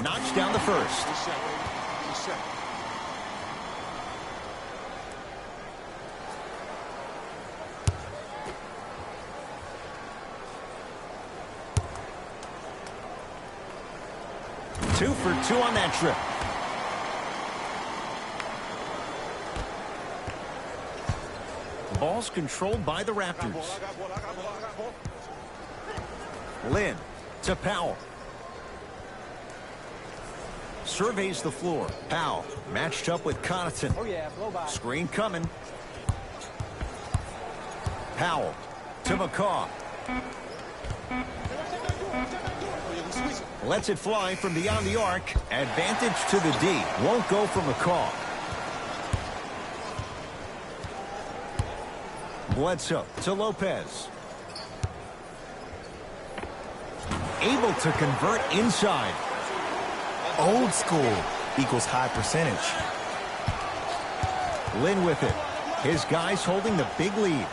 Knocks down the first. check. 2 for 2 on that trip. Ball's controlled by the Raptors. Lynn to Powell. Surveys the floor. Powell matched up with Connaughton. Screen coming. Powell to McCaw. Lets it fly from beyond the arc. Advantage to the D. Won't go for McCaw. Bledsoe to Lopez. Able to convert inside. Old school equals high percentage. Lynn with it. His guys holding the big lead.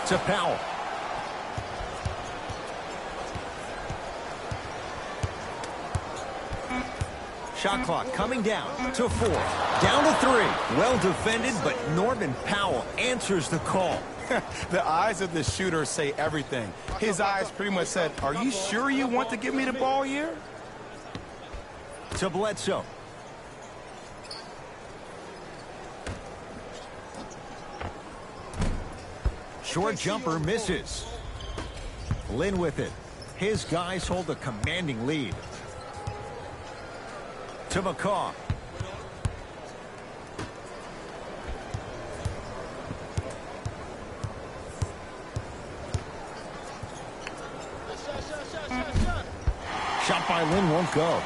To Powell. Shot clock coming down to 4. Down to 3. Well defended, but Norman Powell answers the call. The eyes of the shooter say everything. His eyes pretty much said, "Are you sure you want to give me the ball here?" To Bledsoe. Short jumper misses. Lynn with it. His guys hold a commanding lead. To McCaw. Shot by Lynn won't go.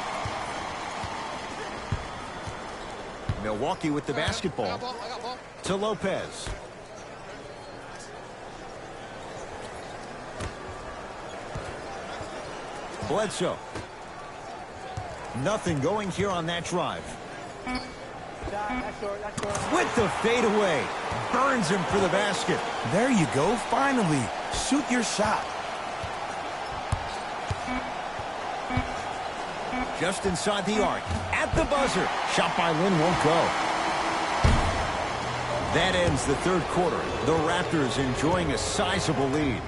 Milwaukee with the basketball. To Lopez. Bledsoe. Nothing going here on that drive. With the fadeaway. Burns him for the basket. There you go. Finally, shoot your shot. Just inside the arc. At the buzzer. Shot by Lynn won't go. That ends the third quarter. The Raptors enjoying a sizable lead.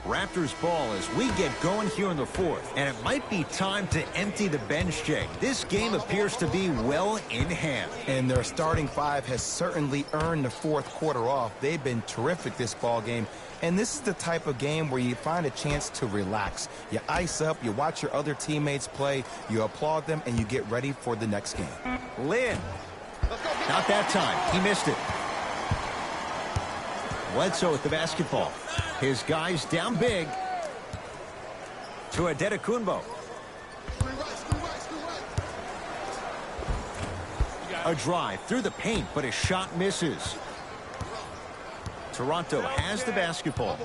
Raptors ball as we get going here in the fourth. And it might be time to empty the bench, Jay. This game appears to be well in hand. And their starting five has certainly earned the fourth quarter off. They've been terrific this ball game. And this is the type of game where you find a chance to relax. You ice up, you watch your other teammates play, you applaud them, and you get ready for the next game. Lynn. Not that time. He missed it. Bledsoe with the basketball. His guys down big. To Adetokunbo. A drive through the paint, but his shot misses. Toronto has the basketball.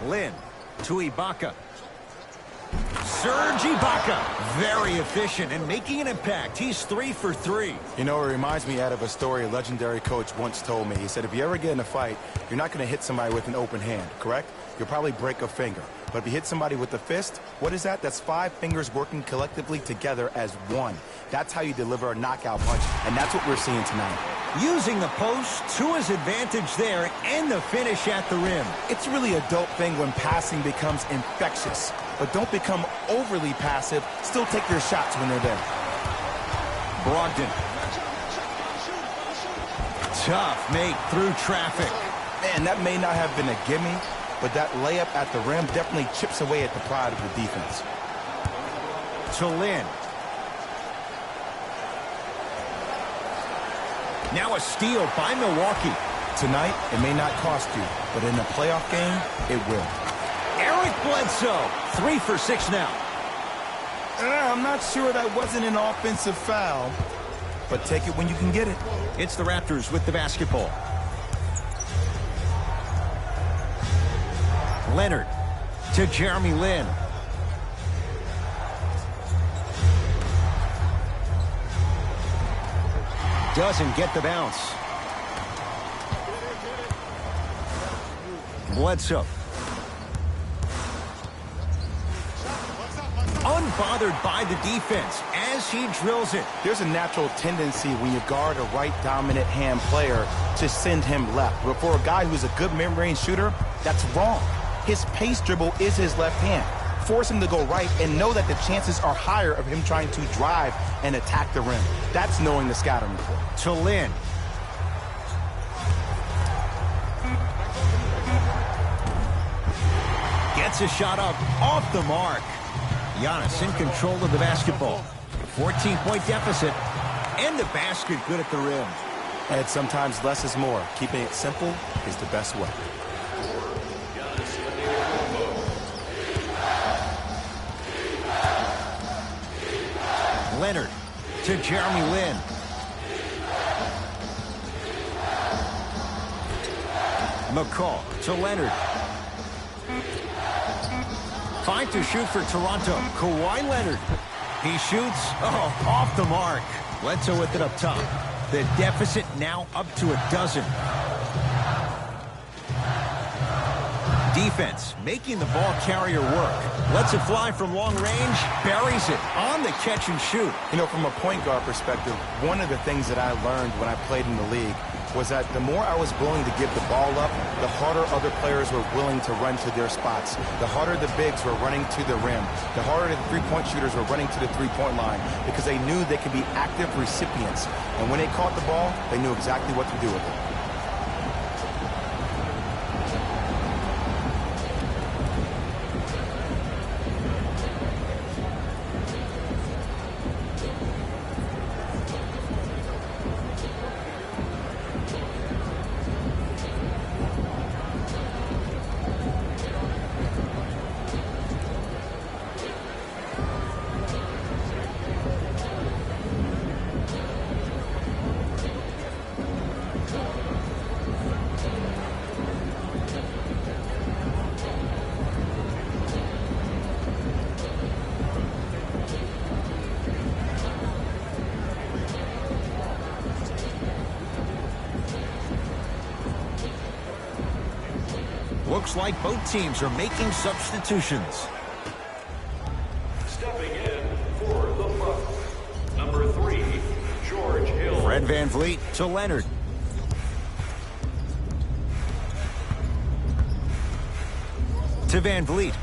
Lynn to Ibaka. Serge Ibaka, very efficient and making an impact. He's 3 for 3. You know, it reminds me out of a story a legendary coach once told me. He said, if you ever get in a fight, you're not going to hit somebody with an open hand, correct? You'll probably break a finger. But if you hit somebody with a fist, what is that? That's 5 fingers working collectively together as one. That's how you deliver a knockout punch, and that's what we're seeing tonight. Using the post to his advantage there and the finish at the rim. It's really a dope thing when passing becomes infectious. But don't become overly passive. Still take your shots when they're there. Brogdon. Tough make through traffic. Man, that may not have been a gimme, but that layup at the rim definitely chips away at the pride of the defense. To Lynn. Now a steal by Milwaukee. Tonight, it may not cost you, but in a playoff game, it will. Eric Bledsoe, 3 for 6 now. I'm not sure that wasn't an offensive foul, but take it when you can get it. It's the Raptors with the basketball. Leonard to Jeremy Lin. Doesn't get the bounce. Bledsoe. Unbothered by the defense as he drills it. There's a natural tendency when you guard a right dominant hand player to send him left. But for a guy who's a good mid-range shooter, that's wrong. His pace dribble is his left hand. Force him to go right and know that the chances are higher of him trying to drive and attack the rim. That's knowing the scattering report. To Lin. Gets a shot up off the mark. Giannis in control of the basketball. 14-point deficit. And the basket good at the rim. And sometimes less is more. Keeping it simple is the best way. Leonard to Jeremy Lin. McCall to Leonard. 5 to shoot for Toronto. Kawhi Leonard. He shoots. Oh, off the mark. Bledsoe with it up top. The deficit now up to 12. Defense making the ball carrier work. Lets it fly from long range. Buries it on the catch and shoot. You know, from a point guard perspective, one of the things that I learned when I played in the league was that the more I was willing to give the ball up, the harder other players were willing to run to their spots. The harder the bigs were running to the rim. The harder the three-point shooters were running to the three-point line because they knew they could be active recipients. And when they caught the ball, they knew exactly what to do with it. Looks like both teams are making substitutions. Stepping in for the Bucks, number 3, George Hill. Fred VanVleet to Leonard. To VanVleet.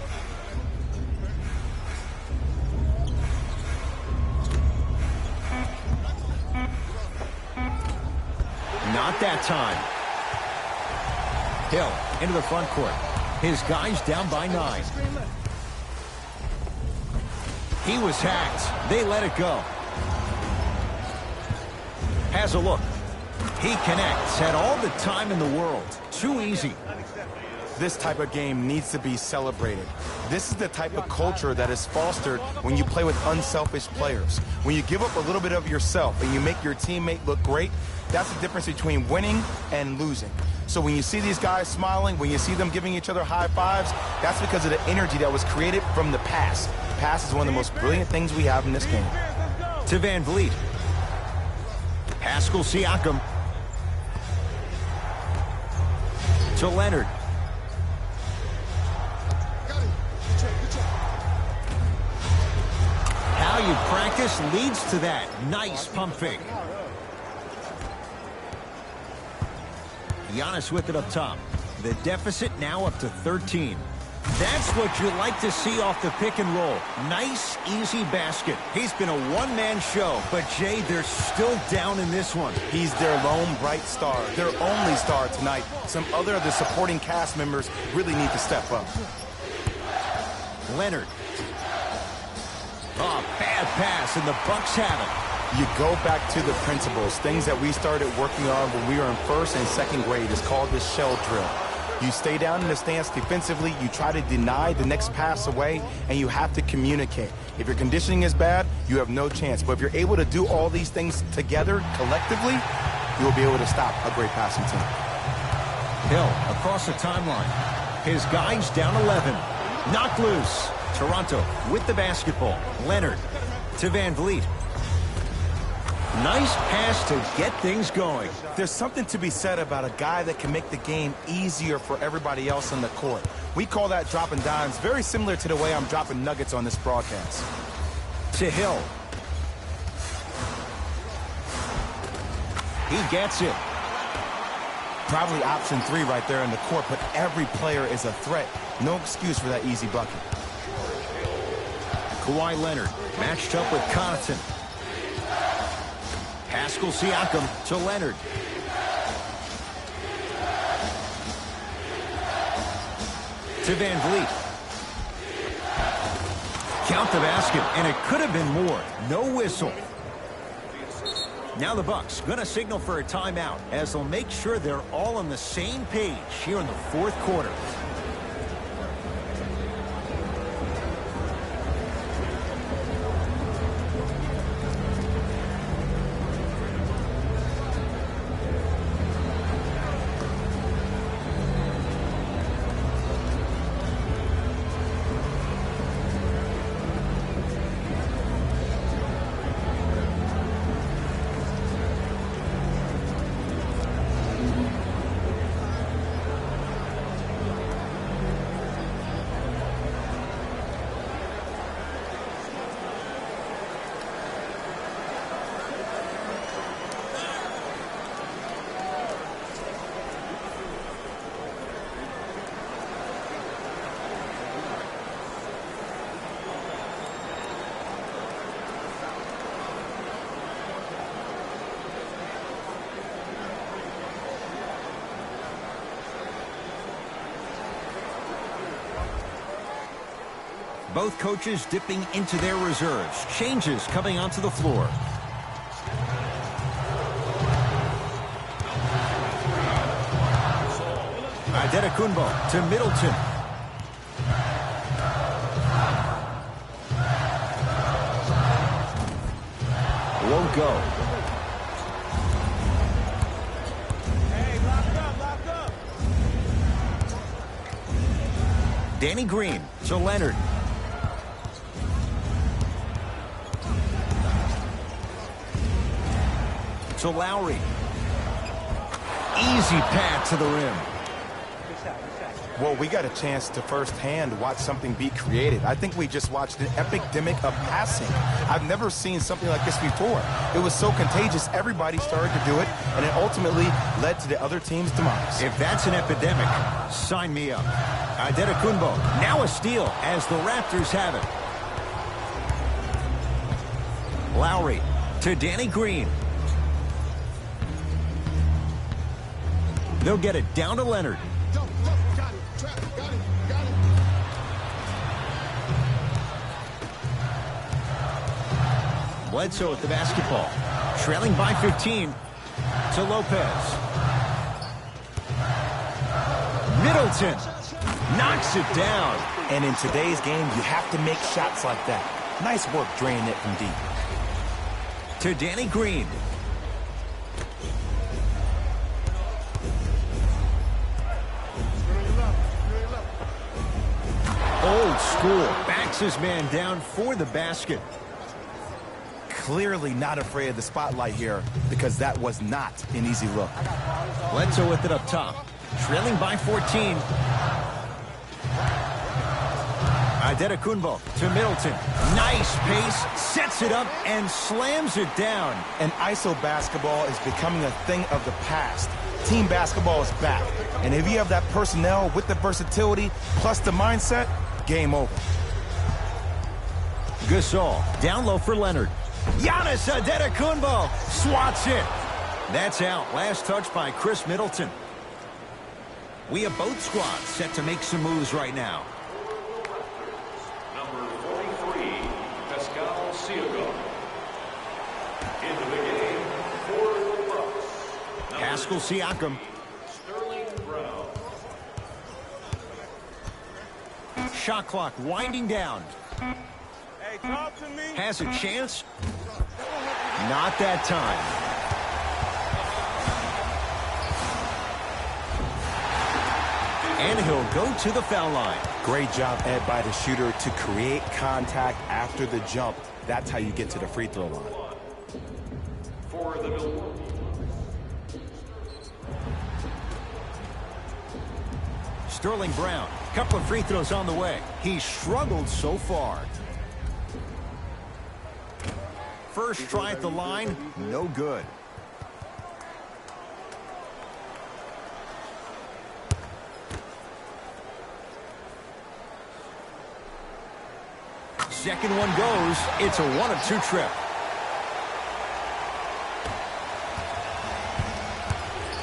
Not that time. Hill into the front court. His guys down by 9. He was hacked. They let it go. Has a look. He connects. Had all the time in the world. Too easy. This type of game needs to be celebrated. This is the type of culture that is fostered when you play with unselfish players. When you give up a little bit of yourself and you make your teammate look great, that's the difference between winning and losing. So when you see these guys smiling, when you see them giving each other high fives, that's because of the energy that was created from the pass. Pass is one of the most brilliant things we have in this game. To VanVleet. Pascal Siakam. To Leonard. How you practice leads to that. Nice pump fake. Giannis with it up top. The deficit now up to 13. That's what you like to see off the pick and roll. Nice, easy basket. He's been a one-man show, but Jay, they're still down in this one. He's their lone bright star, their only star tonight. Some other of the supporting cast members really need to step up. Leonard. Oh, bad pass, and the Bucks have it. You go back to the principles, things that we started working on when we were in first and second grade. It's called the shell drill. You stay down in the stance defensively, you try to deny the next pass away, and you have to communicate. If your conditioning is bad, you have no chance. But if you're able to do all these things together, collectively, you will be able to stop a great passing team. Hill across the timeline. His guys down 11. Knocked loose. Toronto with the basketball. Leonard to Van Vliet. Nice pass to get things going. There's something to be said about a guy that can make the game easier for everybody else on the court. We call that dropping dimes, very similar to the way I'm dropping nuggets on this broadcast. To Hill. He gets it. Probably option 3 right there in the court, but every player is a threat. No excuse for that easy bucket. Kawhi Leonard matched up with Connaughton. Pascal Siakam to Leonard. To Van Vliet. Count the basket, and it could have been more. No whistle. Now the Bucks going to signal for a timeout as they'll make sure they're all on the same page here in the fourth quarter. Both coaches dipping into their reserves. Changes coming onto the floor. Adetokunbo to Middleton. Won't go. Danny Green to Leonard. To Lowry. Easy pad to the rim. Well, we got a chance to firsthand watch something be created. I think we just watched an epidemic of passing. I've never seen something like this before. It was so contagious, everybody started to do it, and it ultimately led to the other team's demise. If that's an epidemic, sign me up. Adetokunbo, now a steal as the Raptors have it. Lowry to Danny Green. They'll get it down to Leonard. Go, got it. Trap, got it. Bledsoe with the basketball. Trailing by 15 to Lopez. Middleton knocks it down. And in today's game, you have to make shots like that. Nice work draining it from deep. To Danny Green. Old school. Backs his man down for the basket. Clearly not afraid of the spotlight here because that was not an easy look. Bledsoe with it up top. Trailing by 14. Adetokunbo to Middleton. Nice pace. Sets it up and slams it down. And ISO basketball is becoming a thing of the past. Team basketball is back. And if you have that personnel with the versatility plus the mindset, game over. Gasol down low for Leonard. Giannis Adetokunbo swats it. That's out. Last touch by Chris Middleton. We have both squads set to make some moves right now. Number 43, Pascal Siakam. Into the game for the Bucks. Pascal Siakam. Sterling Brown. Shot clock winding down. Hey, talk to me. Has a chance. Not that time. And he'll go to the foul line. Great job, Ed, by the shooter to create contact after the jump. That's how you get to the free throw line. For the Milwaukee. Sterling Brown, couple of free throws on the way. He's struggled so far. First try at the line, no good. Second one goes. It's a 1-of-2 trip.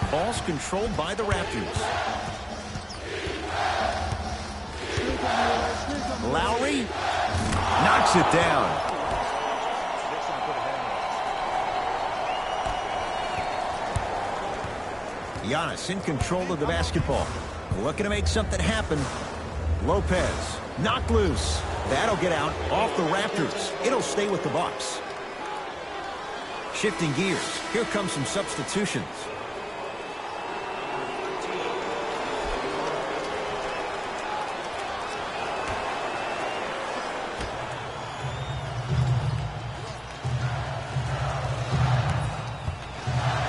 Ball's controlled by the Raptors. Lowry knocks it down. Giannis in control of the basketball. Looking to make something happen. Lopez knocked loose. That'll get out off the Raptors. It'll stay with the Bucks. Shifting gears. Here come some substitutions.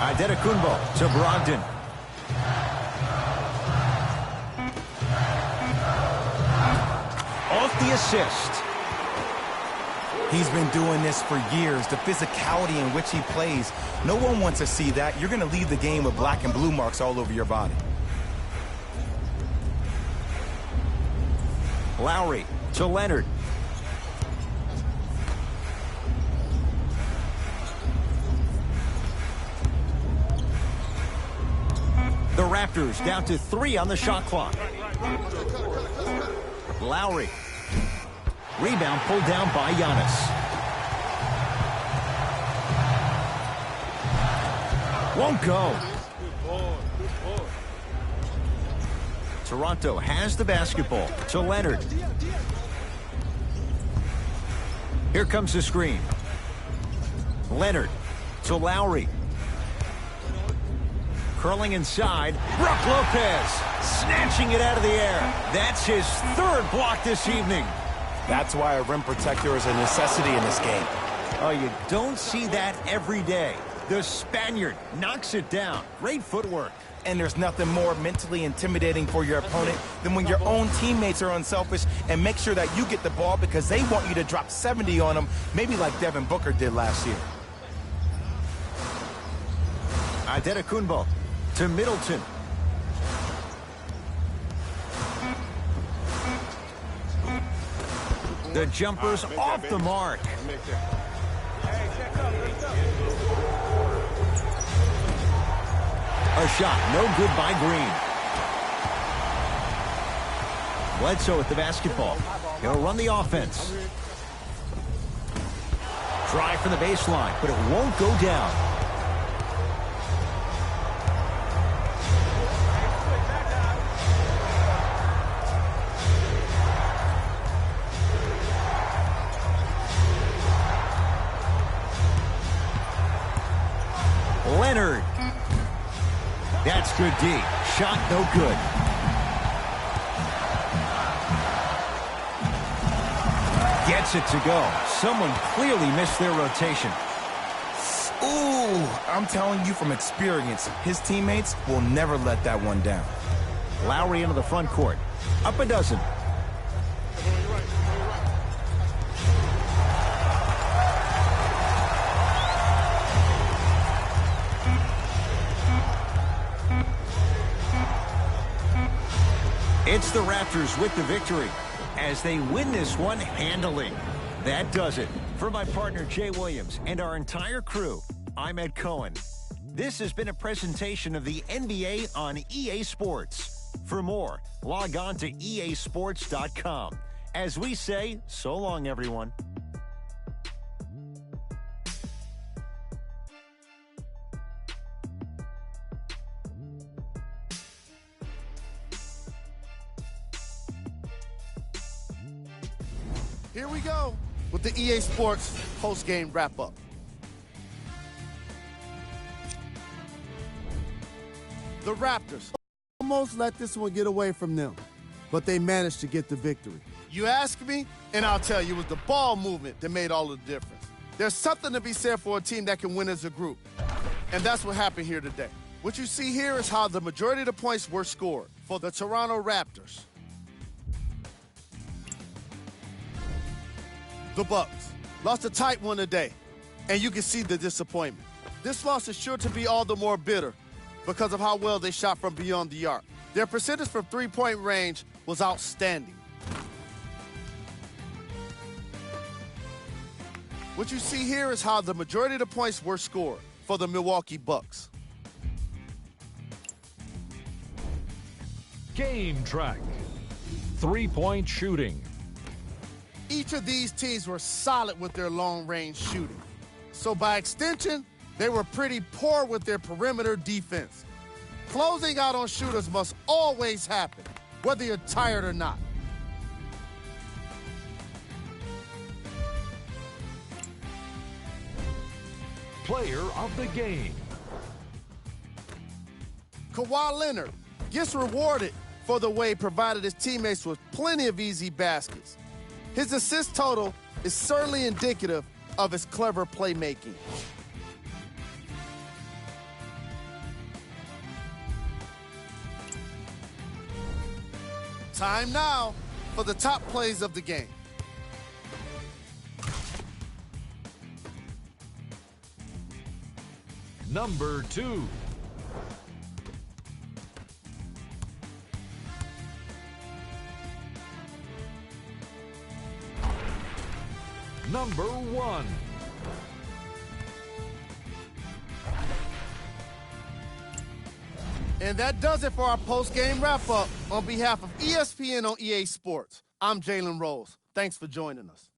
Antetokounmpo to Brogdon. Off the assist. He's been doing this for years. The physicality in which he plays. No one wants to see that. You're going to leave the game with black and blue marks all over your body. Lowry to Leonard. The Raptors down to 3 on the shot clock. Lowry. Rebound pulled down by Giannis. Won't go. Toronto has the basketball to Leonard. Here comes the screen. Leonard to Lowry. Curling inside. Brook Lopez snatching it out of the air. That's his third block this evening. That's why a rim protector is a necessity in this game. Oh, you don't see that every day. The Spaniard knocks it down. Great footwork. And there's nothing more mentally intimidating for your opponent than when your own teammates are unselfish and make sure that you get the ball because they want you to drop 70 on them, maybe like Devin Booker did last year. Antetokounmpo to Middleton. The jumper's off the mark. A shot, no good by Green. Bledsoe with the basketball. He'll run the offense. Drive from the baseline, but it won't go down. Leonard. That's good D. Shot no good. Gets it to go. Someone clearly missed their rotation. Ooh, I'm telling you from experience, his teammates will never let that one down. Lowry into the front court. Up a dozen. It's the Raptors with the victory as they win this one handily. That does it. For my partner Jay Williams and our entire crew, I'm Ed Cohen. This has been a presentation of the NBA on EA Sports. For more, log on to easports.com. As we say, so long, everyone. Here we go with the EA Sports post-game wrap-up. The Raptors almost let this one get away from them, but they managed to get the victory. You ask me, and I'll tell you, it was the ball movement that made all the difference. There's something to be said for a team that can win as a group, and that's what happened here today. What you see here is how the majority of the points were scored for the Toronto Raptors. The Bucks lost a tight one today, and you can see the disappointment. This loss is sure to be all the more bitter because of how well they shot from beyond the arc. Their percentage from three-point range was outstanding. What you see here is how the majority of the points were scored for the Milwaukee Bucks. Game track. Three-point shooting. Each of these teams were solid with their long-range shooting. So by extension, they were pretty poor with their perimeter defense. Closing out on shooters must always happen, whether you're tired or not. Player of the game. Kawhi Leonard gets rewarded for the way he provided his teammates with plenty of easy baskets. His assist total is certainly indicative of his clever playmaking. Time now for the top plays of the game. Number 2. Number 1. And that does it for our post-game wrap-up. On behalf of ESPN on EA Sports, I'm Jalen Rose. Thanks for joining us.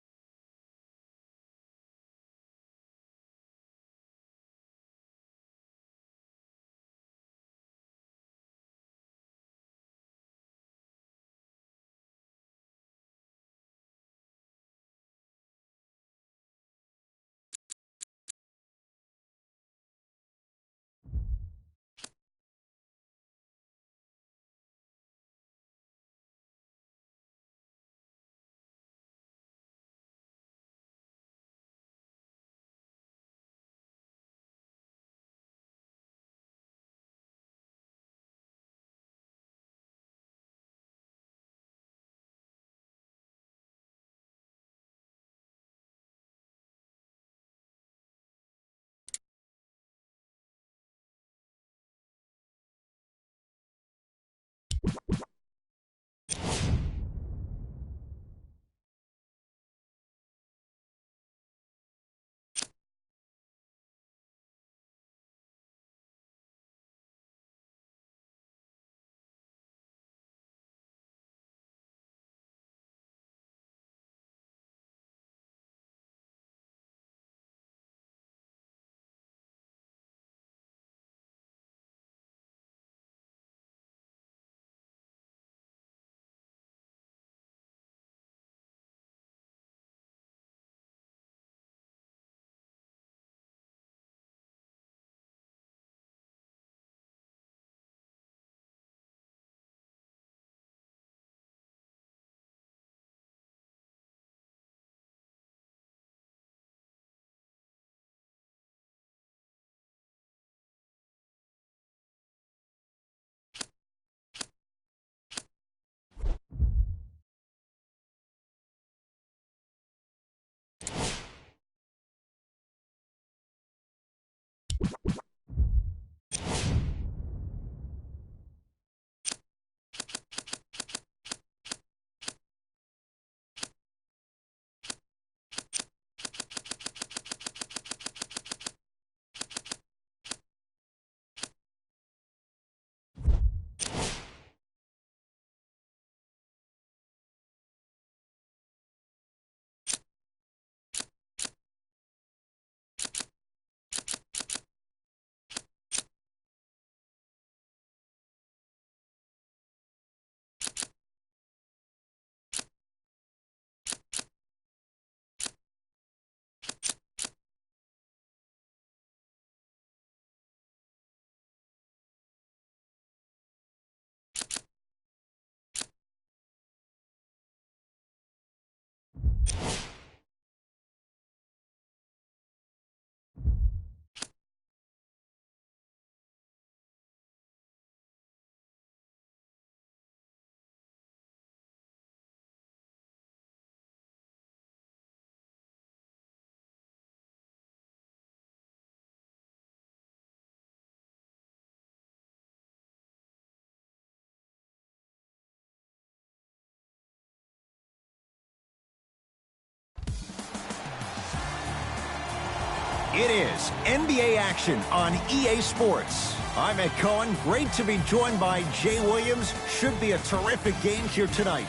It is NBA action on EA Sports. I'm Ed Cohen. Great to be joined by Jay Williams. Should be a terrific game here tonight.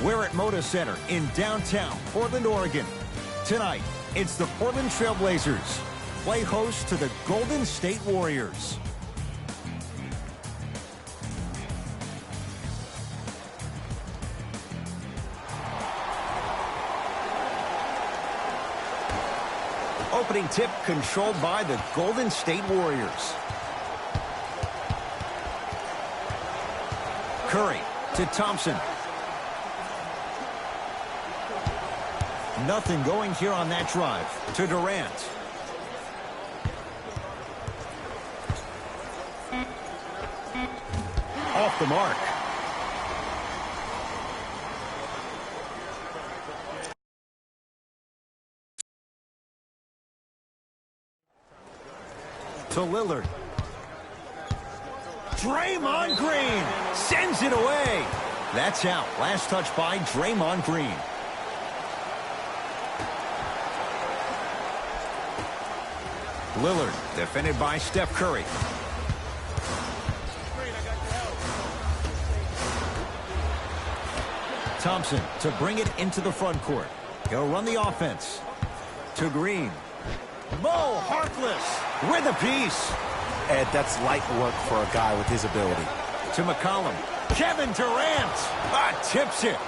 We're at Moda Center in downtown Portland, Oregon. Tonight, it's the Portland Trail Blazers. Play host to the Golden State Warriors. Opening tip controlled by the Golden State Warriors. Curry to Thompson. Nothing going here on that drive. To Durant. Off the mark. To Lillard. Draymond Green sends it away. That's out. Last touch by Draymond Green. Lillard defended by Steph Curry. Thompson to bring it into the front court. He'll run the offense. To Green. Mo Harkless with a piece. Ed, that's light work for a guy with his ability. To McCollum. Kevin Durant. Tips it.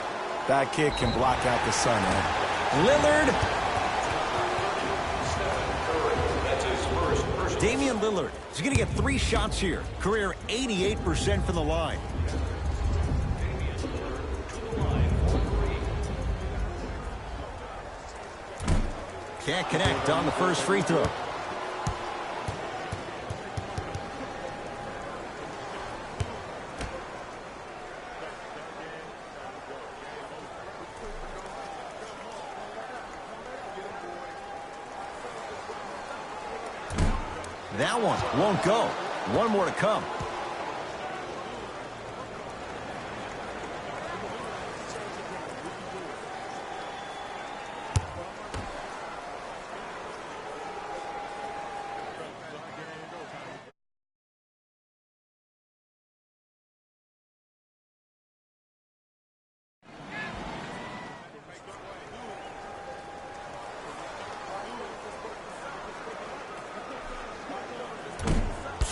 That kid can block out the sun, Ed. Lillard. Damian Lillard is going to get 3 shots here. Career 88% from the line. Can't connect on the first free throw. That one won't go. One more to come.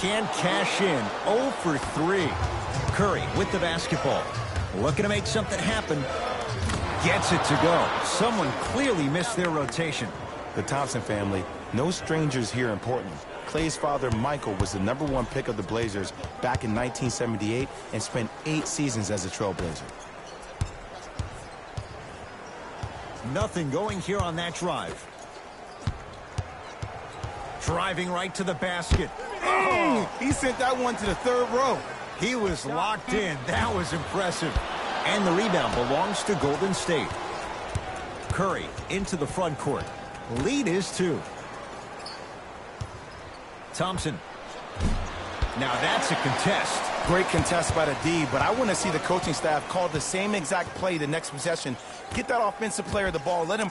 Can't cash in. 0 for 3. Curry with the basketball. Looking to make something happen. Gets it to go. Someone clearly missed their rotation. The Thompson family, no strangers here in Portland. Clay's father, Michael, was the #1 pick of the Blazers back in 1978 and spent 8 seasons as a Trailblazer. Nothing going here on that drive. Driving right to the basket. Oh, he sent that one to the 3rd row. He was locked in. That was impressive. And the rebound belongs to Golden State. Curry into the front court. Lead is 2. Thompson. Now that's a contest. Great contest by the D, but I want to see the coaching staff call the same exact play the next possession. Get that offensive player the ball. Let him.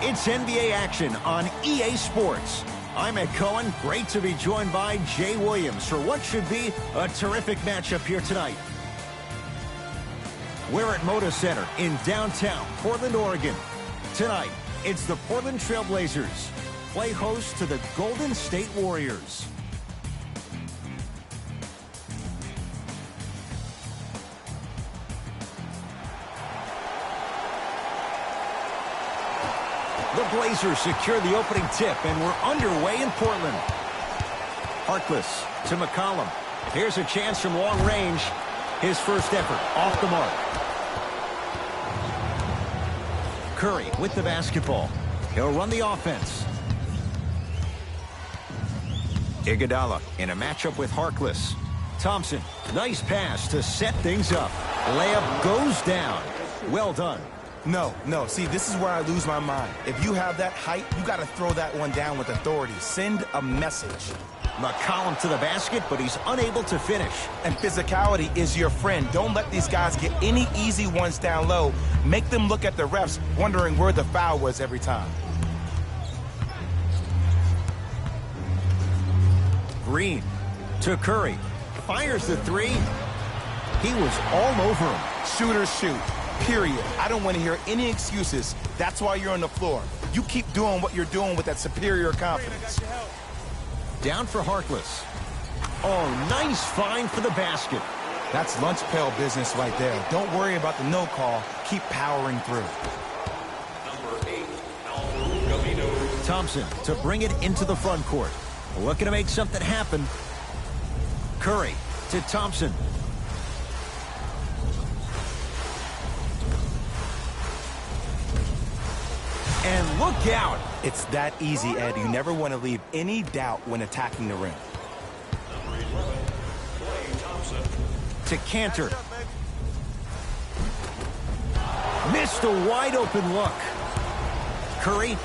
It's NBA action on EA Sports. I'm Ed Cohen. Great to be joined by Jay Williams for what should be a terrific matchup here tonight. We're at Moda Center in downtown Portland, Oregon. Tonight, it's the Portland Trail Blazers play host to the Golden State Warriors. The Blazers secure the opening tip, and we're underway in Portland. Harkless to McCollum. Here's a chance from long range. His first effort off the mark. Curry with the basketball. He'll run the offense. Iguodala in a matchup with Harkless. Thompson, nice pass to set things up. Layup goes down. Well done. No. See, this is where I lose my mind. If you have that height, you got to throw that one down with authority. Send a message. McCollum to the basket, but he's unable to finish. And physicality is your friend. Don't let these guys get any easy ones down low. Make them look at the refs, wondering where the foul was every time. Green to Curry. Fires the three. He was all over him. Shooters shoot. Period. I don't want to hear any excuses. That's why you're on the floor. You keep doing what you're doing with that superior confidence. Down for Harkless. Oh, nice find for the basket. That's lunch pail business right there. Don't worry about the no call. Keep powering through. Number 8, Al Camino. Thompson to bring it into the front court. Looking to make something happen. Curry to Thompson. And look out. It's that easy, Ed. You never want to leave any doubt when attacking the rim. Number 11, Klay Thompson. To Cantor. Missed a wide open look. Curry.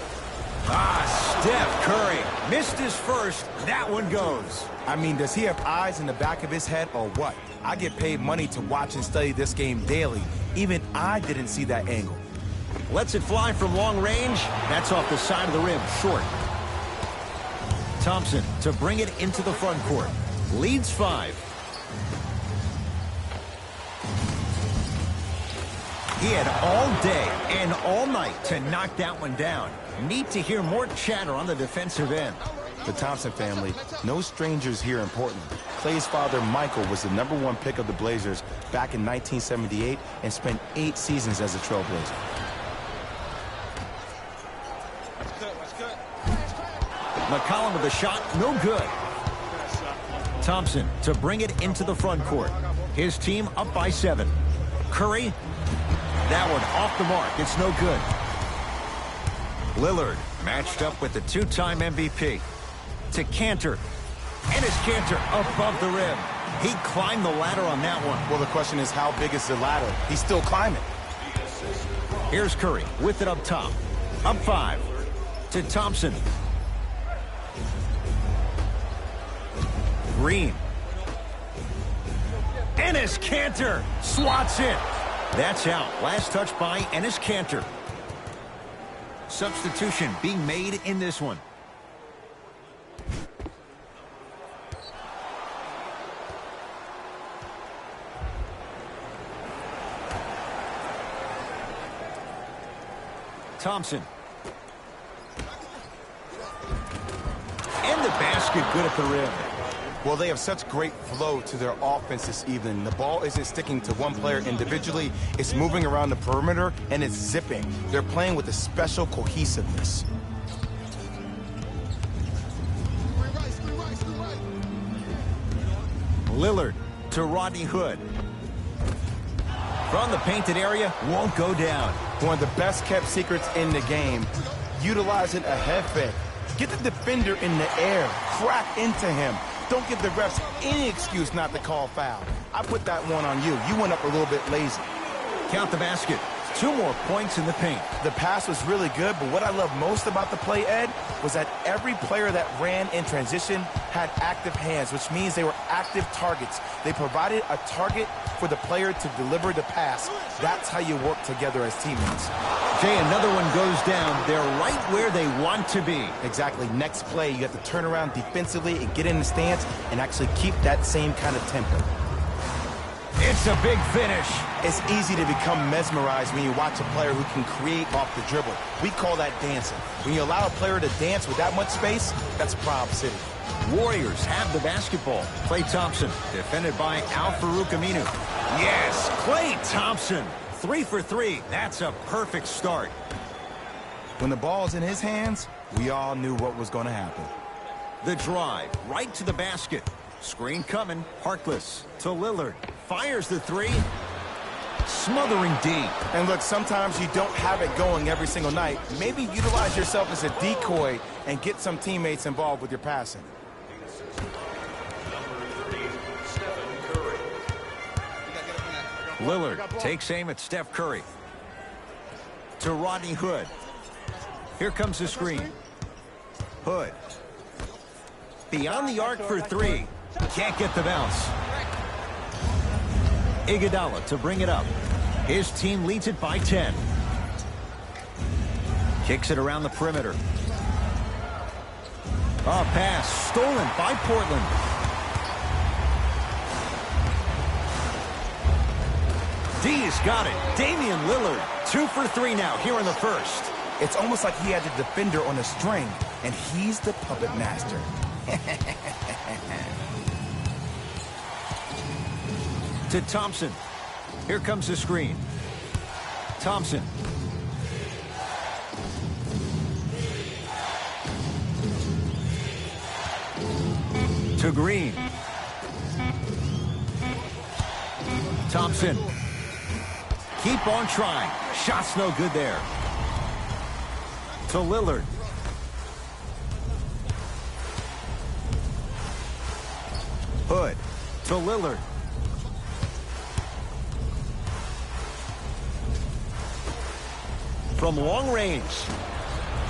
Steph Curry. Missed his first. That one goes. I mean, does he have eyes in the back of his head or what? I get paid money to watch and study this game daily. Even I didn't see that angle. Lets it fly from long range. That's off the side of the rim, short. Thompson to bring it into the front court. Leads 5. He had all day and all night to knock that one down. Need to hear more chatter on the defensive end. The Thompson family, no strangers here in Portland. Klay's father, Michael, was the #1 pick of the Blazers back in 1978 and spent 8 seasons as a Trailblazer. McCollum with a shot, no good. Thompson to bring it into the front court. His team up by 7. Curry, that one off the mark. It's no good. Lillard matched up with the 2-time MVP. To Cantor. And it's Cantor above the rim. He climbed the ladder on that one. Well, the question is, how big is the ladder? He's still climbing. Here's Curry with it up top. Up 5. To Thompson. Green. Enes Kanter swats it. That's out. Last touch by Enes Kanter. Substitution being made in this one. Thompson. And the basket good at the rim. Well, they have such great flow to their offense this evening. The ball isn't sticking to one player individually. It's moving around the perimeter, and it's zipping. They're playing with a special cohesiveness. Lillard to Rodney Hood. From the painted area, won't go down. One of the best-kept secrets in the game, utilizing a head fake. Get the defender in the air. Crack into him. Don't give the refs any excuse not to call foul. I put that one on you. You went up a little bit lazy. Count the basket. 2 more points in the paint. The pass was really good, but what I love most about the play, Ed, was that every player that ran in transition had active hands, which means they were active targets. They provided a target for the player to deliver the pass. That's how you work together as teammates. Jay, another one goes down. They're right where they want to be. Exactly. Next play, you have to turn around defensively and get in the stance and actually keep that same kind of tempo. It's a big finish. It's easy to become mesmerized when you watch a player who can create off the dribble. We call that dancing. When you allow a player to dance with that much space, that's Prob City. Warriors have the basketball. Klay Thompson, defended by Al-Farouq Aminu. Yes, Klay Thompson. 3 for 3. That's a perfect start. When the ball's in his hands, we all knew what was going to happen. The drive, right to the basket. Screen coming, Harkless to Lillard. Fires the three. Smothering deep. And look, sometimes you don't have it going every single night. Maybe utilize yourself as a decoy and get some teammates involved with your passing. Lillard takes aim at Steph Curry. To Rodney Hood. Here comes the screen. Hood. Beyond the arc for three. Can't get the bounce. Iguodala to bring it up. His team leads it by 10. Kicks it around the perimeter. A pass stolen by Portland. D's got it. Damian Lillard, 2 for 3 now here in the first. It's almost like he had the defender on a string, and he's the puppet master. To Thompson. Here comes the screen. Thompson. To Green. Thompson. Keep on trying. Shot's no good there. To Lillard. Hood. To Lillard. From long range.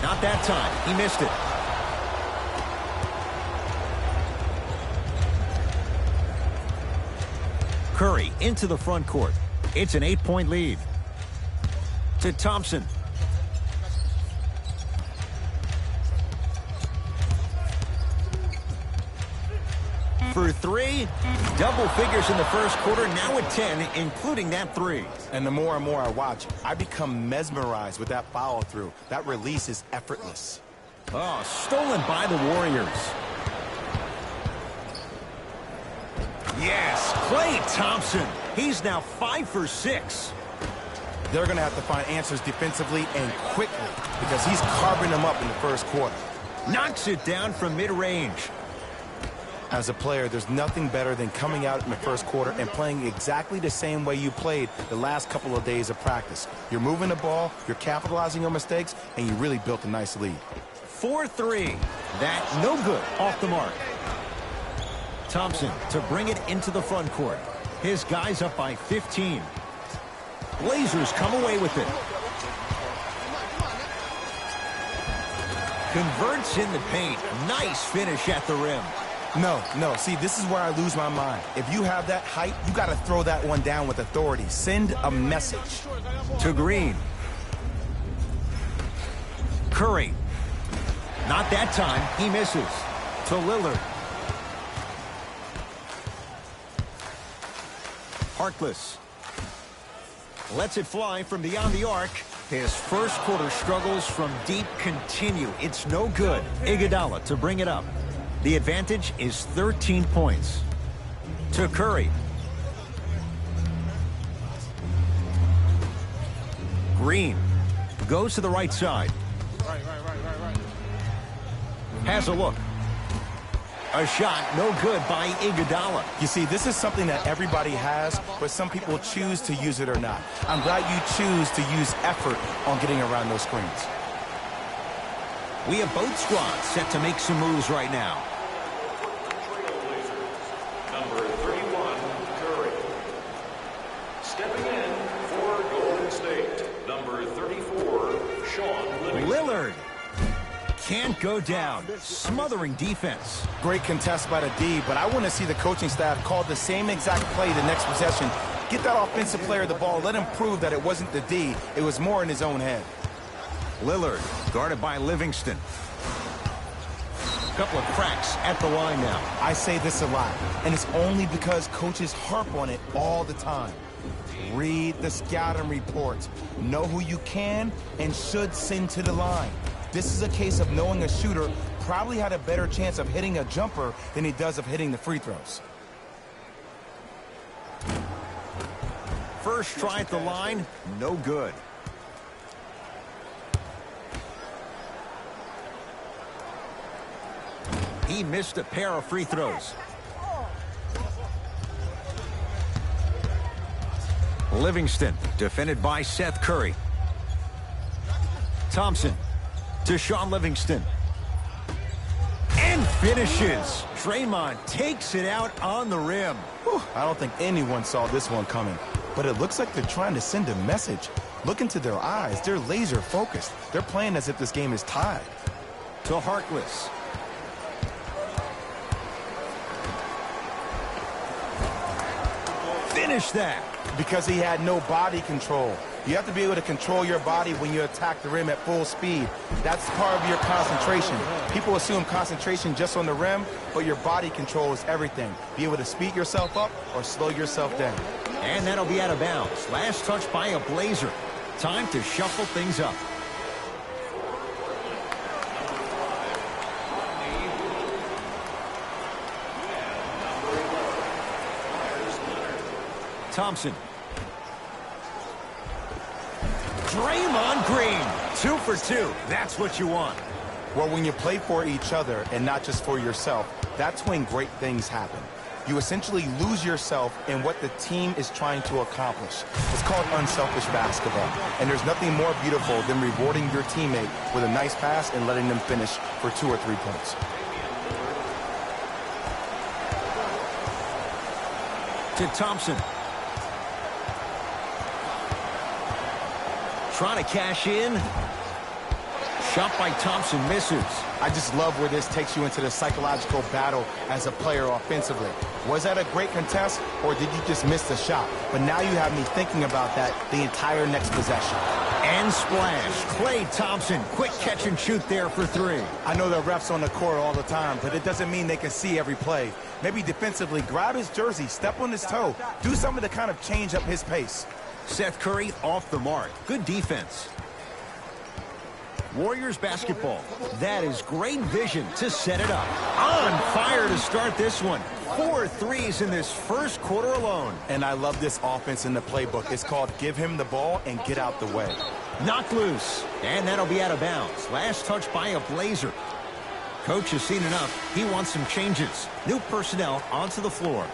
Not that time. He missed it. Curry into the front court. It's an 8-point lead. To Thompson. For three, double figures in the first quarter, now at 10, including that three. And the more and more I watch, I become mesmerized with that follow-through. That release is effortless. Oh, stolen by the Warriors. Yes, Klay Thompson. He's now 5 for 6. They're going to have to find answers defensively and quickly because he's carving them up in the first quarter. Knocks it down from mid-range. As a player, there's nothing better than coming out in the first quarter and playing exactly the same way you played the last couple of days of practice. You're moving the ball, you're capitalizing on mistakes, and you really built a nice lead. 4-3. That no good off the mark. Thompson to bring it into the front court. His guys up by 15. Blazers come away with it. Converts in the paint. Nice finish at the rim. No. See, this is where I lose my mind. If you have that height, you got to throw that one down with authority. Send a message. To Green. Curry. Not that time. He misses. To Lillard. Harkless. Lets it fly from beyond the arc. His first quarter struggles from deep continue. It's no good. Iguodala to bring it up. The advantage is 13 points. To Curry. Green goes to the right side. Has a look. A shot no good by Iguodala. You see, this is something that everybody has, but some people choose to use it or not. I'm glad you choose to use effort on getting around those screens. We have both squads set to make some moves right now. Number 31, Curry. Stepping in for Golden State, number 34, Sean Livingston. Lillard can't go down. Smothering defense. Great contest by the D, but I want to see the coaching staff call the same exact play the next possession. Get that offensive player the ball. Let him prove that it wasn't the D. It was more in his own head. Lillard, guarded by Livingston. Couple of cracks at the line now. I say this a lot, and it's only because coaches harp on it all the time. Read the scouting reports. Know who you can and should send to the line. This is a case of knowing a shooter probably had a better chance of hitting a jumper than he does of hitting the free throws. First try at the line, no good. He missed a pair of free throws. Livingston, defended by Seth Curry. Thompson to Sean Livingston. And finishes. Draymond takes it out on the rim. Whew, I don't think anyone saw this one coming, but it looks like they're trying to send a message. Look into their eyes. They're laser focused. They're playing as if this game is tied. To Harkless. Finish that. Because he had no body control. You have to be able to control your body when you attack the rim at full speed. That's part of your concentration. People assume concentration just on the rim, but your body control is everything. Be able to speed yourself up or slow yourself down. And that'll be out of bounds. Last touch by a Blazer. Time to shuffle things up. Thompson. Draymond Green, 2 for 2. That's what you want. Well, when you play for each other and not just for yourself, that's when great things happen. You essentially lose yourself in what the team is trying to accomplish. It's called unselfish basketball. And there's nothing more beautiful than rewarding your teammate with a nice pass and letting them finish for 2 or 3 points. To Thompson. Trying to cash in. Shot by Thompson misses. I just love where this takes you into the psychological battle as a player offensively. Was that a great contest, or did you just miss the shot? But now you have me thinking about that the entire next possession. And splash. Klay Thompson, quick catch and shoot there for 3. I know the refs on the court all the time, but it doesn't mean they can see every play. Maybe defensively, grab his jersey, step on his toe, do something to kind of change up his pace. Seth Curry off the mark. Good defense. Warriors basketball. That is great vision to set it up. On fire to start this one. 4 threes in this first quarter alone. And I love this offense in the playbook. It's called give him the ball and get out the way. Knocked loose. And that'll be out of bounds. Last touch by a Blazer. Coach has seen enough. He wants some changes. New personnel onto the floor.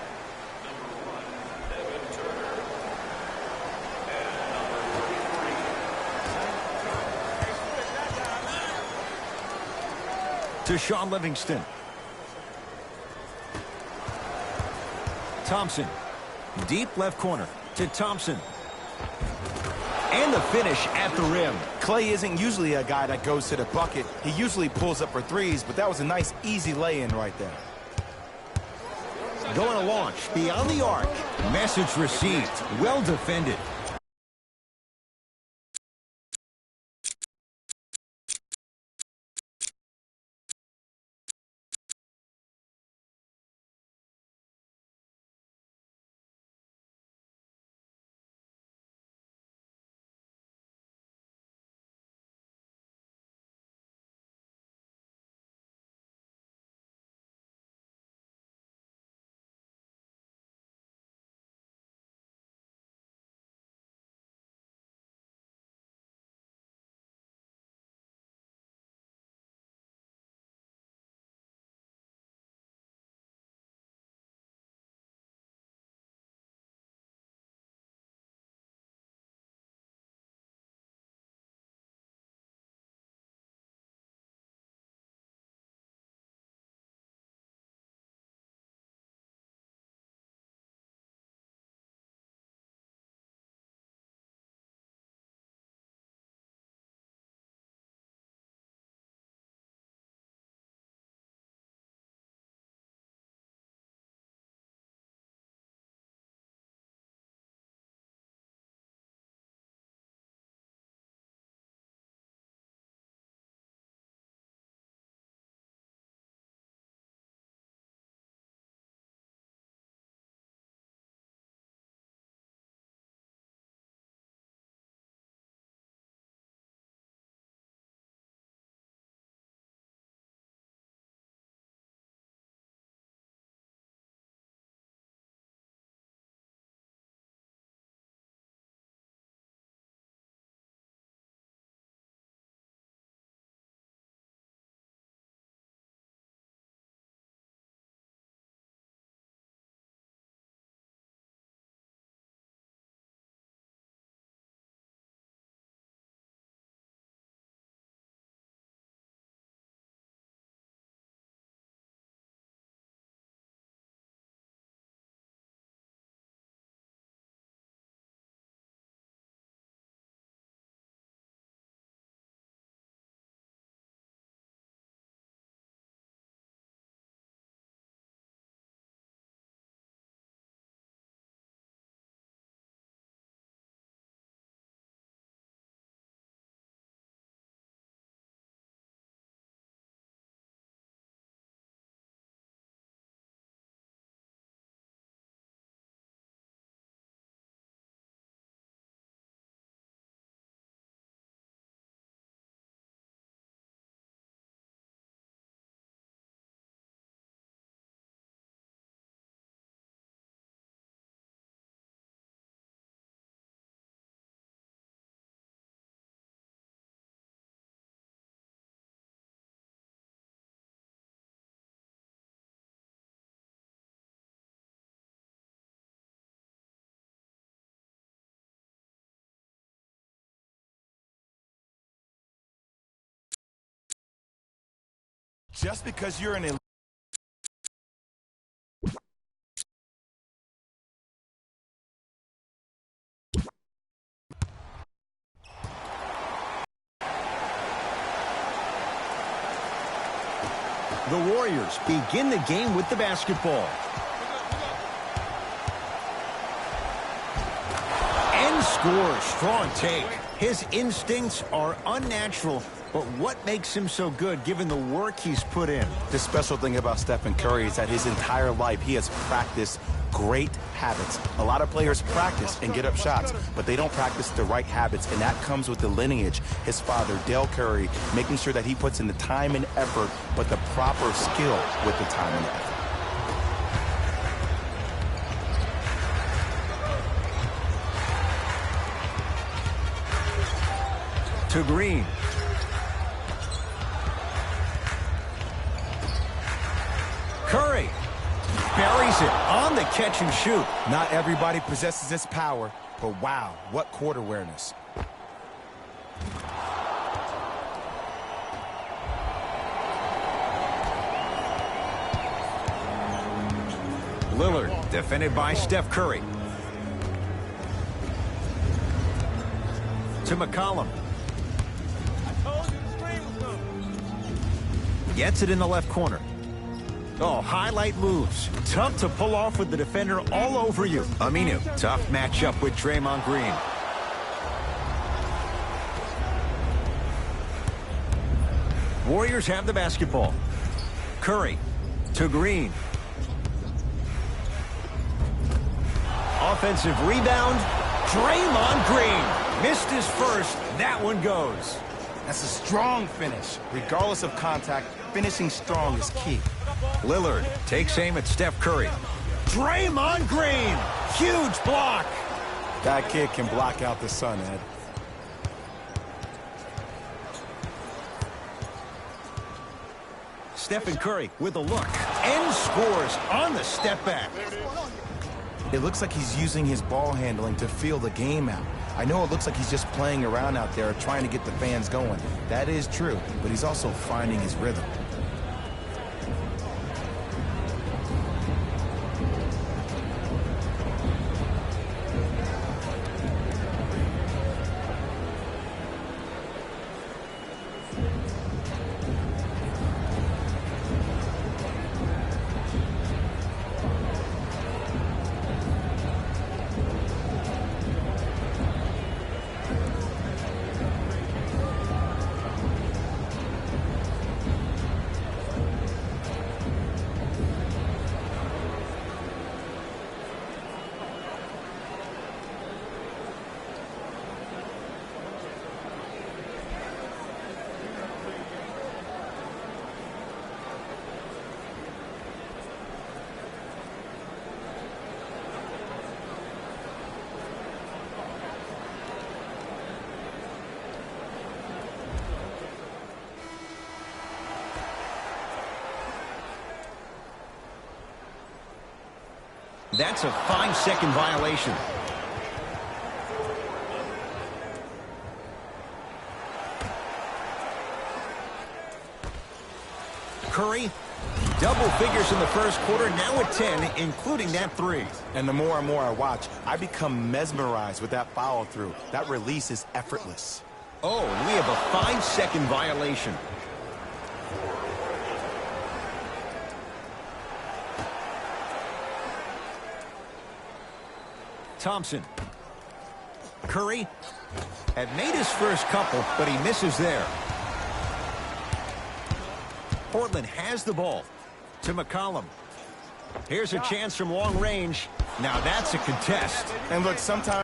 To Sean Livingston. Thompson. Deep left corner to Thompson. And the finish at the rim. Klay isn't usually a guy that goes to the bucket. He usually pulls up for threes, but that was a nice, easy lay-in right there. Going to launch beyond the arc. Message received. Well defended. Just because you're an elite. The Warriors begin the game with the basketball. And scores. Strong take. His instincts are unnatural, but what makes him so good given the work he's put in? The special thing about Stephen Curry is that his entire life he has practiced great habits. A lot of players practice and get up shots, but they don't practice the right habits, and that comes with the lineage. His father, Dale Curry, making sure that he puts in the time and effort, but the proper skill with the time and effort. To Green. Curry buries it on the catch and shoot. Not everybody possesses this power, but wow, what court awareness. Lillard defended by Steph Curry. To McCollum. Gets it in the left corner. Oh, highlight moves. Tough to pull off with the defender all over you. Aminu, tough matchup with Draymond Green. Warriors have the basketball. Curry to Green. Offensive rebound. Draymond Green missed his first. That one goes. That's a strong finish. Regardless of contact, finishing strong is key. Lillard takes aim at Steph Curry. Draymond Green, huge block. That kid can block out the sun, Ed. Stephen Curry with a look and scores on the step back. It looks like he's using his ball handling to feel the game out. I know it looks like he's just playing around out there trying to get the fans going. That is true, but he's also finding his rhythm. That's a 5-second violation. Curry, double figures in the first quarter, now at 10, including that three. And the more and more I watch, I become mesmerized with that follow-through. That release is effortless. Oh, and we have a 5-second violation. Thompson. Curry had made his first couple, but he misses there. Portland has the ball. To McCollum. Here's a chance from long range. Now that's a contest. And look, sometimes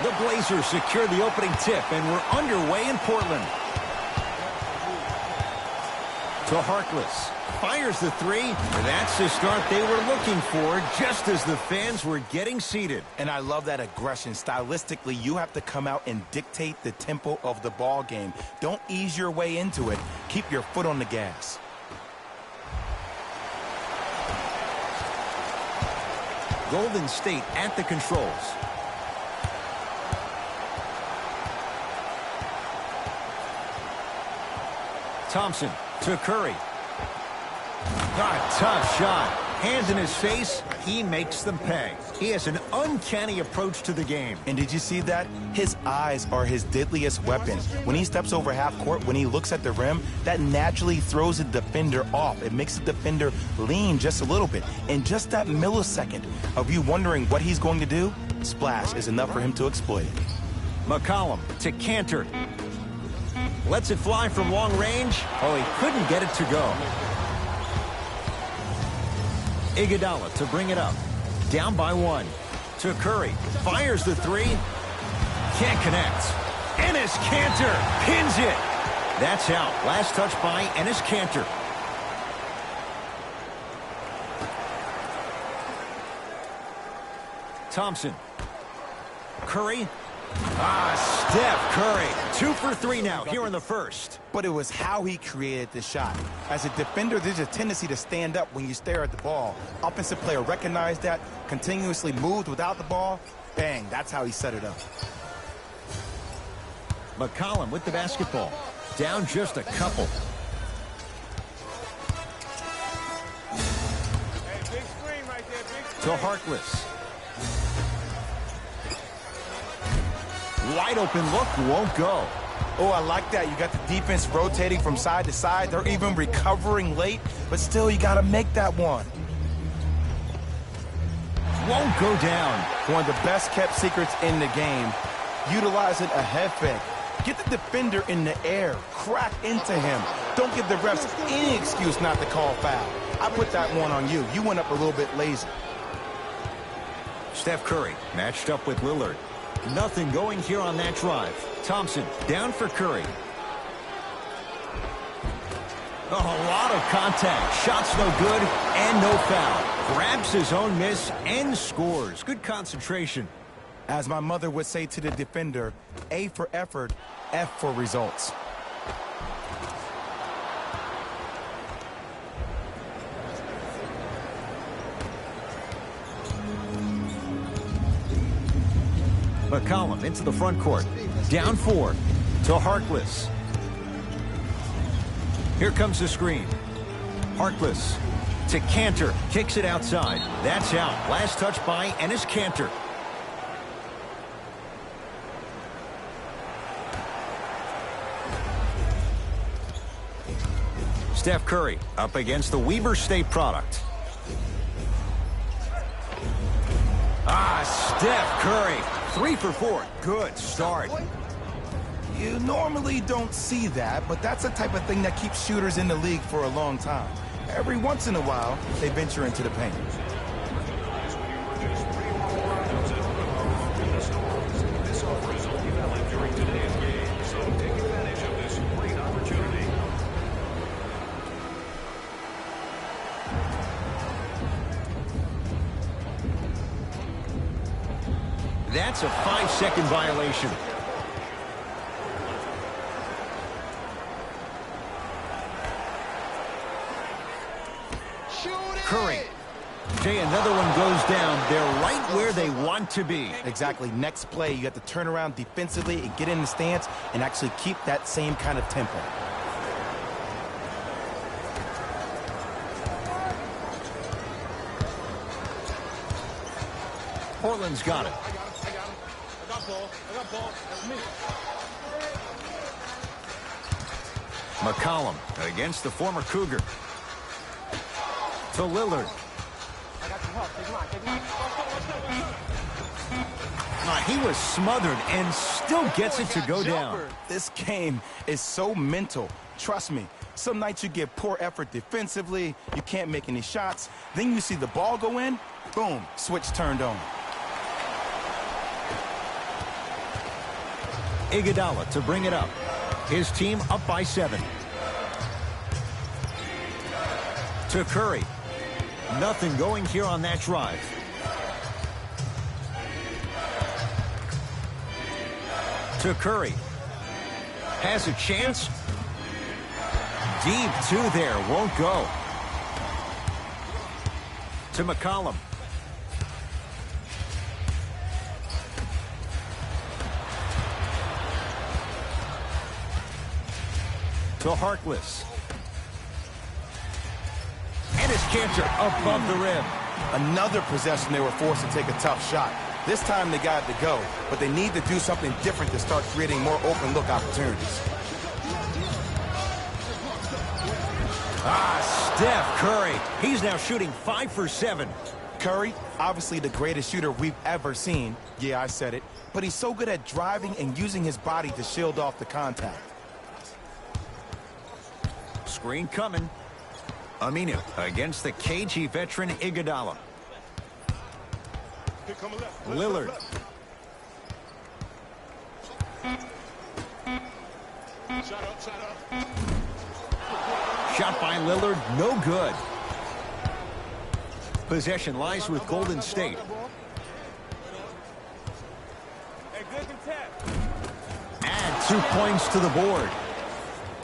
The Blazers secure the opening tip, and we're underway in Portland. To Harkless. Fires the three. That's the start they were looking for, just as the fans were getting seated. And I love that aggression. Stylistically, you have to come out and dictate the tempo of the ball game. Don't ease your way into it. Keep your foot on the gas. Golden State at the controls. Thompson to Curry. A tough shot. Hands in his face. He makes them pay. He has an uncanny approach to the game. And did you see that? His eyes are his deadliest weapon. When he steps over half court, when he looks at the rim, that naturally throws the defender off. It makes the defender lean just a little bit. And just that millisecond of you wondering what he's going to do, splash is enough for him to exploit it. McCollum to Cantor. Lets it fly from long range. Oh, he couldn't get it to go. Iguodala to bring it up. Down by one. To Curry. Fires the three. Can't connect. Enes Kanter pins it. That's out. Last touch by Enes Kanter. Thompson. Curry. Steph Curry. 2 for 3 now here in the first. But it was how he created the shot. As a defender, there's a tendency to stand up when you stare at the ball. Offensive player recognized that, continuously moved without the ball. Bang, that's how he set it up. McCollum with the basketball. Down just a couple. To Harkless. Wide open look, won't go. Oh, I like that. You got the defense rotating from side to side. They're even recovering late, but still you got to make that one. Won't go down. One of the best kept secrets in the game. Utilizing a head fake. Get the defender in the air. Crack into him. Don't give the refs any excuse not to call foul. I put that one on you. You went up a little bit lazy. Steph Curry matched up with Lillard. Nothing going here on that drive. Thompson down for Curry. A lot of contact. Shots no good and no foul. Grabs his own miss and scores. Good concentration. As my mother would say to the defender, A for effort, F for results. McCollum into the front court. Down 4 to Harkless. Here comes the screen. Harkless to Kanter. Kicks it outside. That's out. Last touch by Enes Kanter. Steph Curry up against the Weber State product. Steph Curry. 3 for 4. Good start. You normally don't see that, but that's the type of thing that keeps shooters in the league for a long time. Every once in a while, they venture into the paint. This offer is only valid during today's game, so take advantage of this great opportunity. That's a 5-second violation. Curry. Jay, another one goes down. They're right where they want to be. Exactly. Next play, you have to turn around defensively and get in the stance and actually keep that same kind of tempo. Portland's got it. I got ball. That's me. McCollum against the former Cougar. To Lillard. He was smothered and still gets it to go down. This game is so mental. Trust me, some nights you get poor effort defensively, you can't make any shots, then you see the ball go in, boom, switch turned on. Iguodala to bring it up. His team up by 7. To Curry. Nothing going here on that drive. To Curry. Has a chance. Deep 2 there. Won't go. To McCollum. To Harkless. And his Cantor above the rim. Another possession they were forced to take a tough shot. This time they got it to go, but they need to do something different to start creating more open look opportunities. Steph Curry. He's now shooting 5 for 7. Curry, obviously the greatest shooter we've ever seen. Yeah, I said it. But he's so good at driving and using his body to shield off the contact. Screen coming. Aminu against the KG veteran Iguodala. Lillard. Shot by Lillard, no good. Possession lies with Golden State. Add 2 points to the board.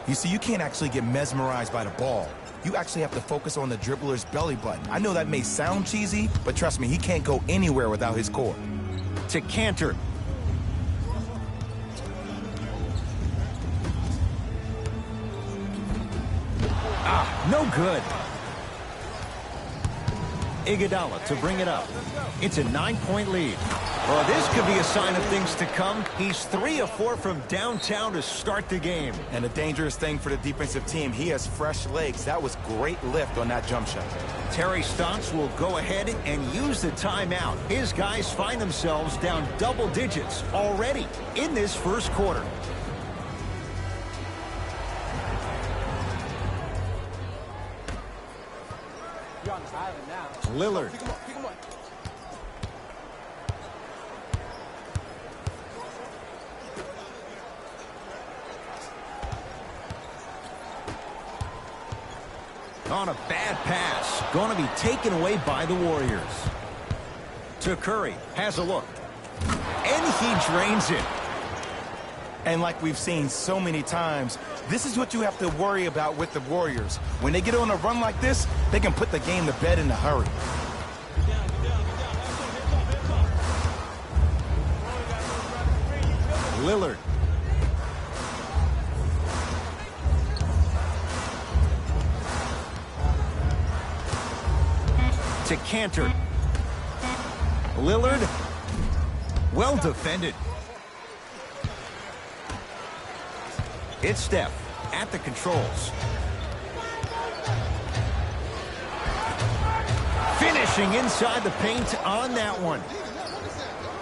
You see, you can't actually get mesmerized by the ball. You actually have to focus on the dribbler's belly button. I know that may sound cheesy, but trust me, he can't go anywhere without his core. To Cantor. No good. Iguodala to bring it up. It's a 9-point lead. Well, this could be a sign of things to come. He's 3 of 4 from downtown to start the game. And a dangerous thing for the defensive team, he has fresh legs. That was great lift on that jump shot. Terry Stotts will go ahead and use the timeout. His guys find themselves down double digits already in this first quarter. Lillard. On a bad pass. Going to be taken away by the Warriors. To Curry. Has a look. And he drains it. And like we've seen so many times, this is what you have to worry about with the Warriors. When they get on a run like this, they can put the game to bed in a hurry. Lillard. To Cantor. Lillard. Well defended. It's Steph at the controls. Finishing inside the paint on that one.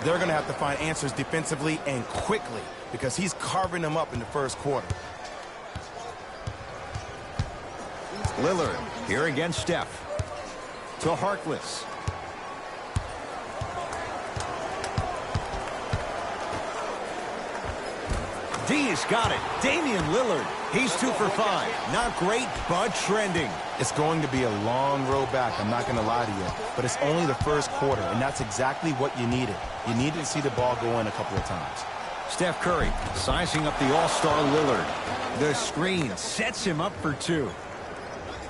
They're going to have to find answers defensively and quickly because he's carving them up in the first quarter. Lillard here against Steph. To Harkless. D's got it. Damian Lillard. He's 2 for 5. Not great, but trending. It's going to be a long road back, I'm not going to lie to you. But it's only the first quarter, and that's exactly what you needed. You needed to see the ball go in a couple of times. Steph Curry sizing up the all-star Lillard. The screen sets him up for 2.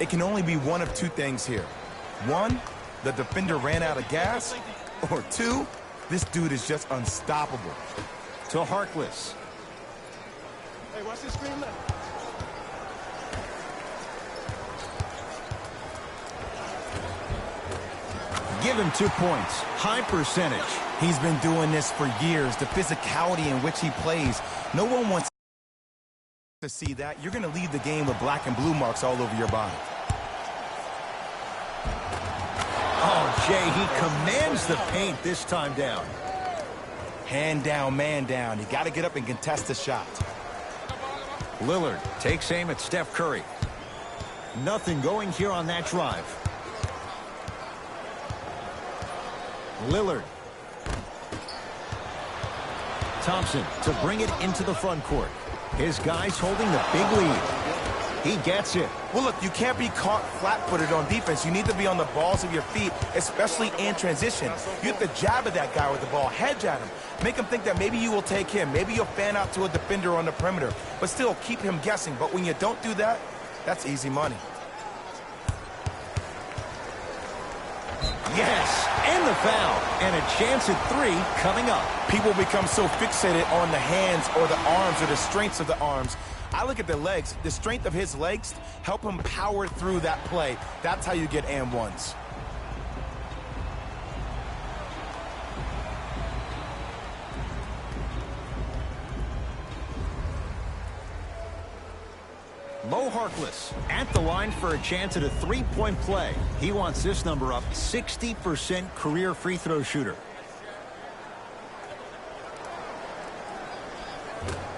It can only be one of 2 things here. 1, the defender ran out of gas. Or 2, this dude is just unstoppable. To Harkless. Hey, watch this screen left. Give him 2 points. High percentage. He's been doing this for years. The physicality in which he plays. No one wants to see that. You're going to leave the game with black and blue marks all over your body. Oh, Jay, he commands the paint this time down. Hand down, man down. You got to get up and contest the shot. Lillard takes aim at Steph Curry. Nothing going here on that drive. Lillard. To Thompson to bring it into the front court. His guys holding the big lead. He gets it. Well, look, you can't be caught flat-footed on defense. You need to be on the balls of your feet, especially in transition. You have to jab at that guy with the ball, hedge at him. Make him think that maybe you will take him. Maybe you'll fan out to a defender on the perimeter, but still keep him guessing. But when you don't do that, that's easy money. Yes, and the foul. And a chance at 3 coming up. People become so fixated on the hands or the arms or the strengths of the arms. I look at the legs. The strength of his legs help him power through that play. That's how you get and ones. Mo Harkless at the line for a chance at a 3-point play. He wants this number up. 60% career free throw shooter.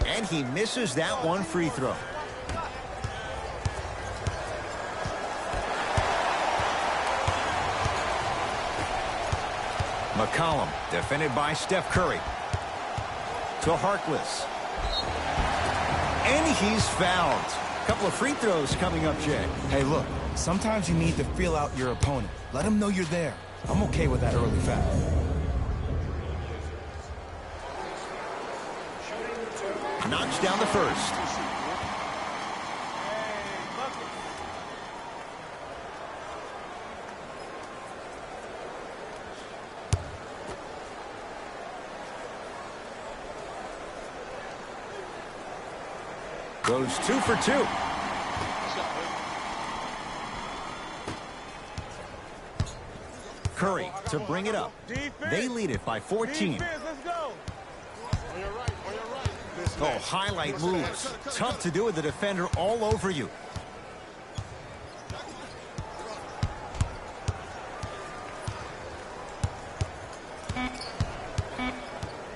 And he misses that one free throw. McCollum, defended by Steph Curry. To Harkless. And he's fouled. Couple of free throws coming up, Jay. Hey, look, sometimes you need to feel out your opponent. Let him know you're there. I'm okay with that early foul. Knocks down the first. Goes 2 for 2. Curry to bring it up. They lead it by 14. Let's go. On your right, on your right. Oh, highlight moves. Tough to do with the defender all over you.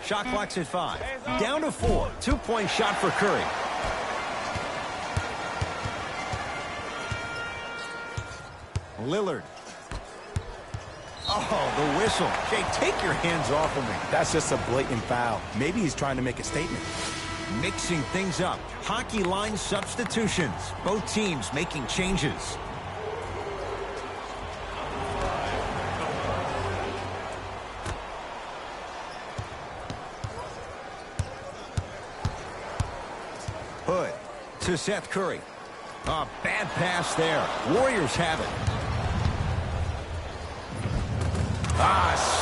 Shot clock's at 5. Down to 4. 2-point shot for Curry. Lillard. Oh, the whistle. Jay, take your hands off of me. That's just a blatant foul. Maybe he's trying to make a statement. Mixing things up. Hockey line substitutions. Both teams making changes. Hood to Seth Curry. A bad pass there. Warriors have it.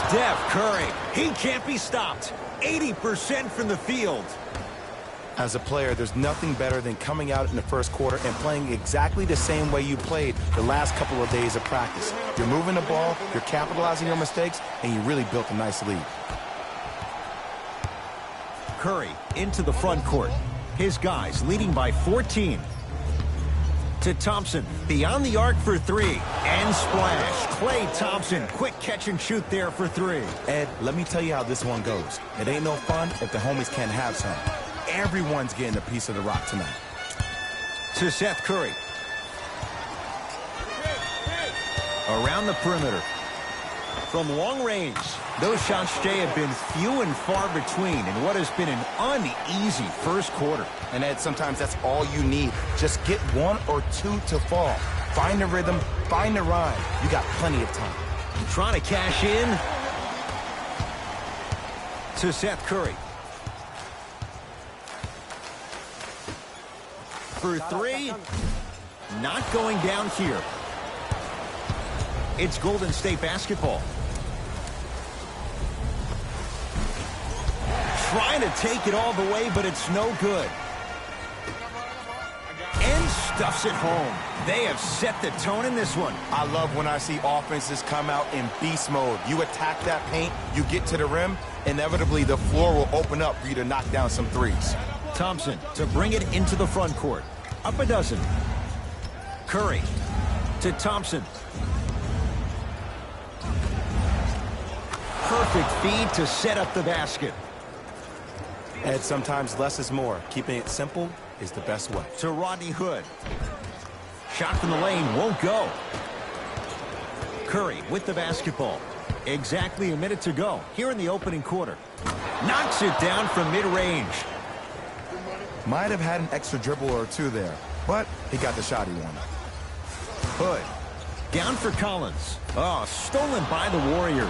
Steph Curry. He can't be stopped. 80% from the field. As a player, there's nothing better than coming out in the first quarter and playing exactly the same way you played the last couple of days of practice. You're moving the ball, you're capitalizing your mistakes, and you really built a nice lead. Curry into the front court. His guys leading by 14. To Thompson, beyond the arc for 3, and splash. Klay Thompson, quick catch and shoot there for 3. Ed, let me tell you how this one goes. It ain't no fun if the homies can't have some. Everyone's getting a piece of the rock tonight. To Seth Curry. Around the perimeter. From long range, those shots, Jay, have been few and far between in what has been an uneasy first quarter. And Ed, sometimes that's all you need. Just get 1 or 2 to fall. Find the rhythm, find the rhyme. You got plenty of time. Trying to cash in. To Seth Curry. For 3. Not going down here. It's Golden State basketball. Trying to take it all the way, but it's no good. And stuffs it home. They have set the tone in this one. I love when I see offenses come out in beast mode. You attack that paint, you get to the rim, inevitably the floor will open up for you to knock down some threes. Thompson to bring it into the front court. Up a dozen. Curry to Thompson. Perfect feed to set up the basket. Ed, sometimes less is more. Keeping it simple is the best way. To Rodney Hood. Shot from the lane won't go. Curry with the basketball. Exactly a minute to go here in the opening quarter. Knocks it down from mid-range. Might have had an extra dribble or two there, but he got the shot he wanted. Hood. Down for Collins. Oh, stolen by the Warriors.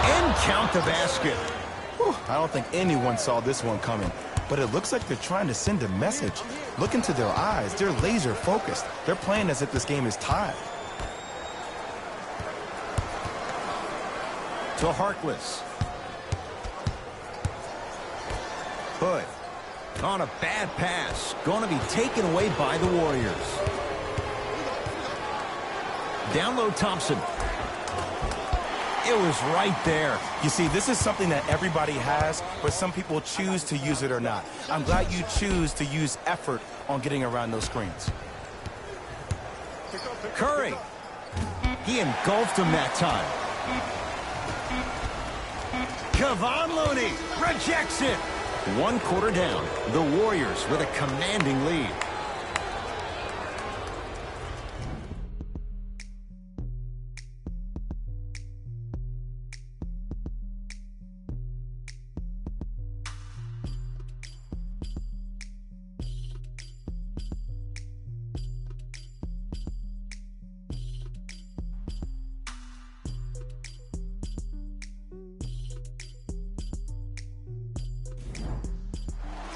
And count the basket. Whew, I don't think anyone saw this one coming, but it looks like they're trying to send a message. Look into their eyes. They're laser focused. They're playing as if this game is tied. To Harkless. Hood. On a bad pass. Going to be taken away by the Warriors. Down low Thompson. It was right there. You see, this is something that everybody has, but some people choose to use it or not. I'm glad you choose to use effort on getting around those screens. Curry. He engulfed him that time. Kevon Looney rejects it. 1 quarter down. The Warriors with a commanding lead.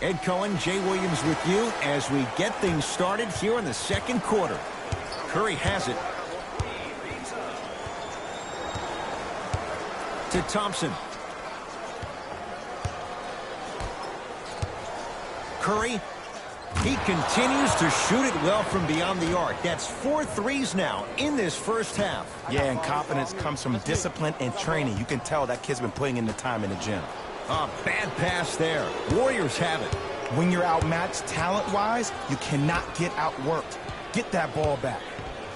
Ed Cohen, Jay Williams with you as we get things started here in the second quarter. Curry has it. To Thompson. Curry. He continues to shoot it well from beyond the arc. That's 4 threes now in this first half. Yeah, and confidence comes from discipline and training. You can tell that kid's been putting in the time in the gym. A bad pass there. Warriors have it. When you're outmatched talent-wise, you cannot get outworked. Get that ball back.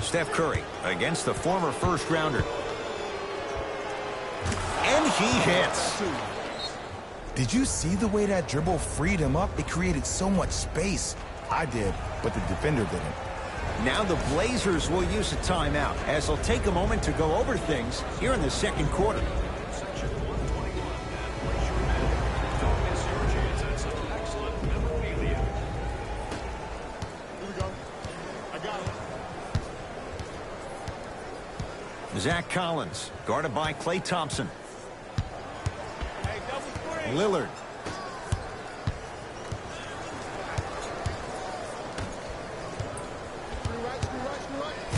Steph Curry against the former first-rounder. And he hits. Did you see the way that dribble freed him up? It created so much space. I did, but the defender didn't. Now the Blazers will use a timeout as they'll take a moment to go over things here in the second quarter. Zach Collins, guarded by Klay Thompson. Lillard.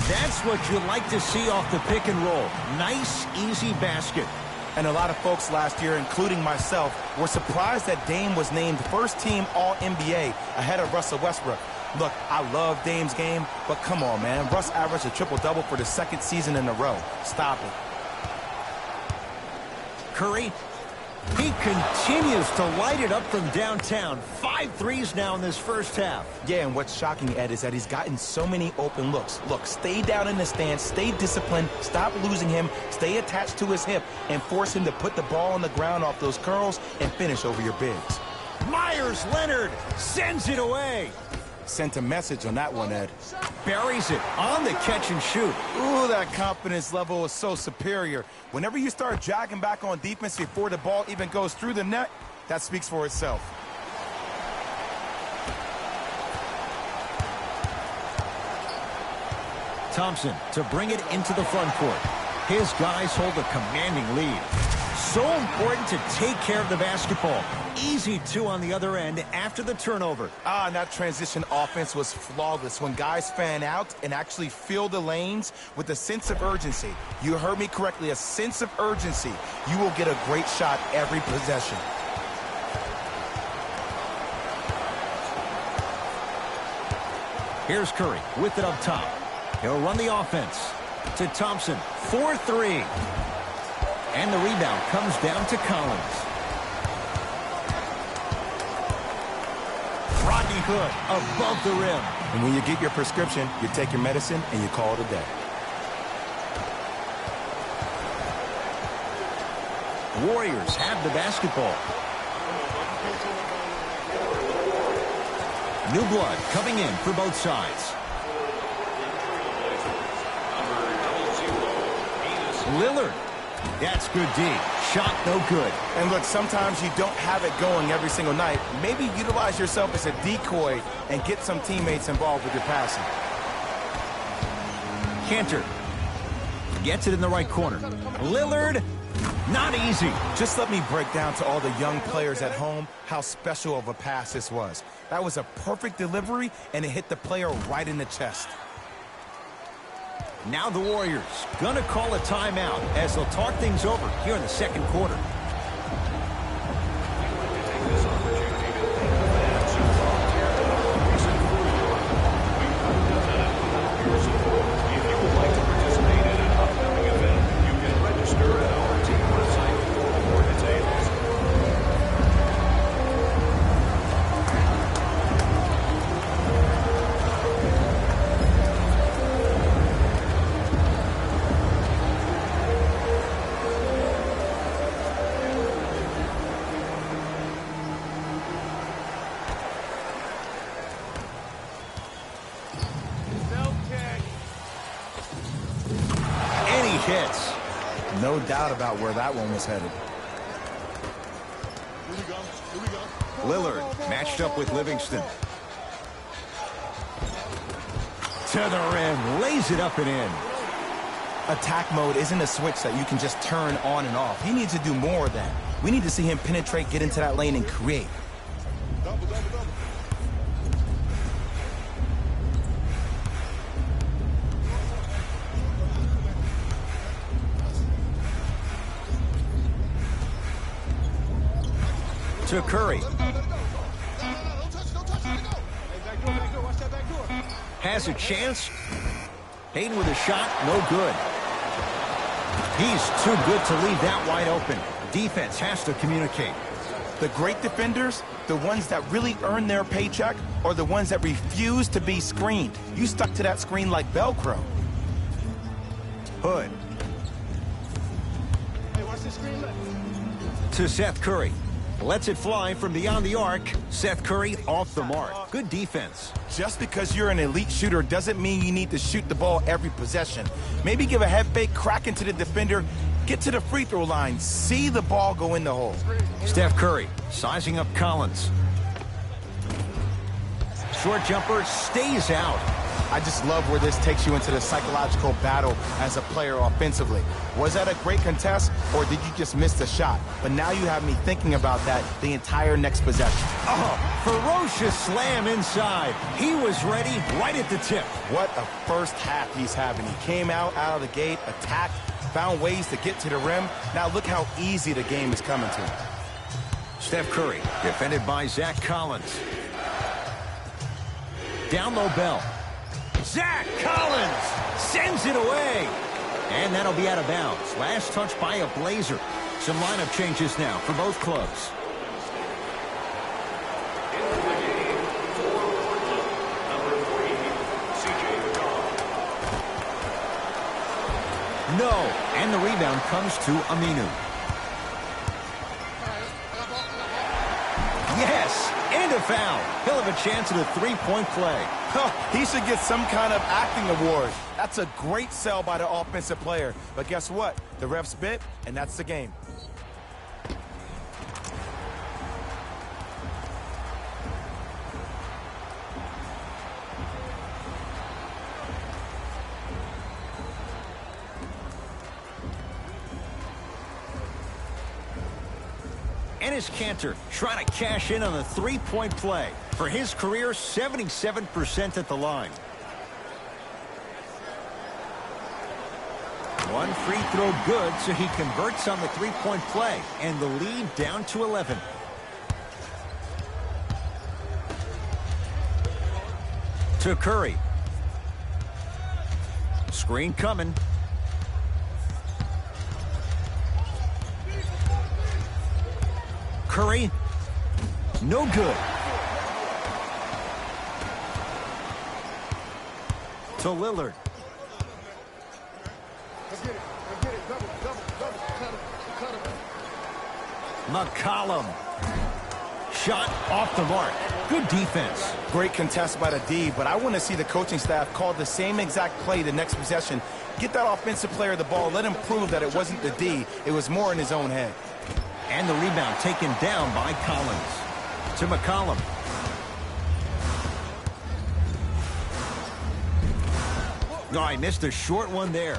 That's what you like to see off the pick and roll. Nice, easy basket. And a lot of folks last year, including myself, were surprised that Dame was named first-team All-NBA ahead of Russell Westbrook. Look, I love Dame's game, but come on, man. Russ averaged a triple-double for the second season in a row. Stop it. Curry, he continues to light it up from downtown. 5 threes now in this first half. Yeah, and what's shocking, Ed, is that he's gotten so many open looks. Look, stay down in the stance, stay disciplined, stop losing him, stay attached to his hip, and force him to put the ball on the ground off those curls and finish over your bigs. Myers Leonard sends it away. Sent a message on that one, Ed. Buries it on the catch and shoot. Ooh, that confidence level is so superior. Whenever you start jogging back on defense before the ball even goes through the net, that speaks for itself. Thompson to bring it into the front court. His guys hold a commanding lead. So important to take care of the basketball. Easy 2 on the other end after the turnover. And that transition offense was flawless when guys fan out and actually fill the lanes with a sense of urgency. You heard me correctly, a sense of urgency. You will get a great shot every possession. Here's Curry with it up top. He'll run the offense to Thompson. 4-3. And the rebound comes down to Collins. Rodney Hood above the rim. And when you get your prescription, you take your medicine and you call it a day. Warriors have the basketball. New blood coming in for both sides. Lillard. That's good D. Shot no good. And look, sometimes you don't have it going every single night. Maybe utilize yourself as a decoy and get some teammates involved with your passing. Cantor gets it in the right corner. Lillard, not easy. Just let me break down to all the young players at home how special of a pass this was. That was a perfect delivery, and it hit the player right in the chest. Now the Warriors gonna call a timeout as they'll talk things over here in the second quarter. Hits. No doubt about where that one was headed. Lillard matched up with Livingston. To the rim, lays it up and in. Attack mode isn't a switch that you can just turn on and off. He needs to do more of that. We need to see him penetrate, get into that lane, and create. To Curry. Has a chance. Hayden with a shot, no good. He's too good to leave that wide open. Defense has to communicate. The great defenders, the ones that really earn their paycheck, are the ones that refuse to be screened. You stuck to that screen like Velcro. Hood. To Seth Curry. Lets it fly from beyond the arc. Seth Curry off the mark. Good defense. Just because you're an elite shooter doesn't mean you need to shoot the ball every possession. Maybe give a head fake, crack into the defender, get to the free throw line, see the ball go in the hole. Steph Curry sizing up Collins. Short jumper stays out. I just love where this takes you into the psychological battle as a player offensively. Was that a great contest, or did you just miss the shot? But now you have me thinking about that the entire next possession. Oh, ferocious slam inside. He was ready right at the tip. What a first half he's having. He came out of the gate, attacked, found ways to get to the rim. Now look how easy the game is coming to him. Steph Curry, defended by Zach Collins. Down low Bell. Zach Collins sends it away. And that'll be out of bounds. Last touch by a Blazer. Some lineup changes now for both clubs. Into the game for Portland, number 3, C.J. McCollum. No. And the rebound comes to Aminu. Yes. And a foul. He'll have a chance at a three-point play. He should get some kind of acting award. That's a great sell by the offensive player. But guess what? The refs bit, and that's the game. Enes Kanter trying to cash in on a three-point play. For his career, 77% at the line. One free throw good, so he converts on the three-point play. And the lead down to 11. To Curry. Screen coming. Curry, no good. To Lillard. McCollum. Shot off the mark. Good defense. Great contest by the D, but I want to see the coaching staff call the same exact play the next possession Get that offensive player the ball. Let him prove that it wasn't the D. It was more in his own head. And the rebound taken down by Collins. To McCollum. No, I missed a short one there.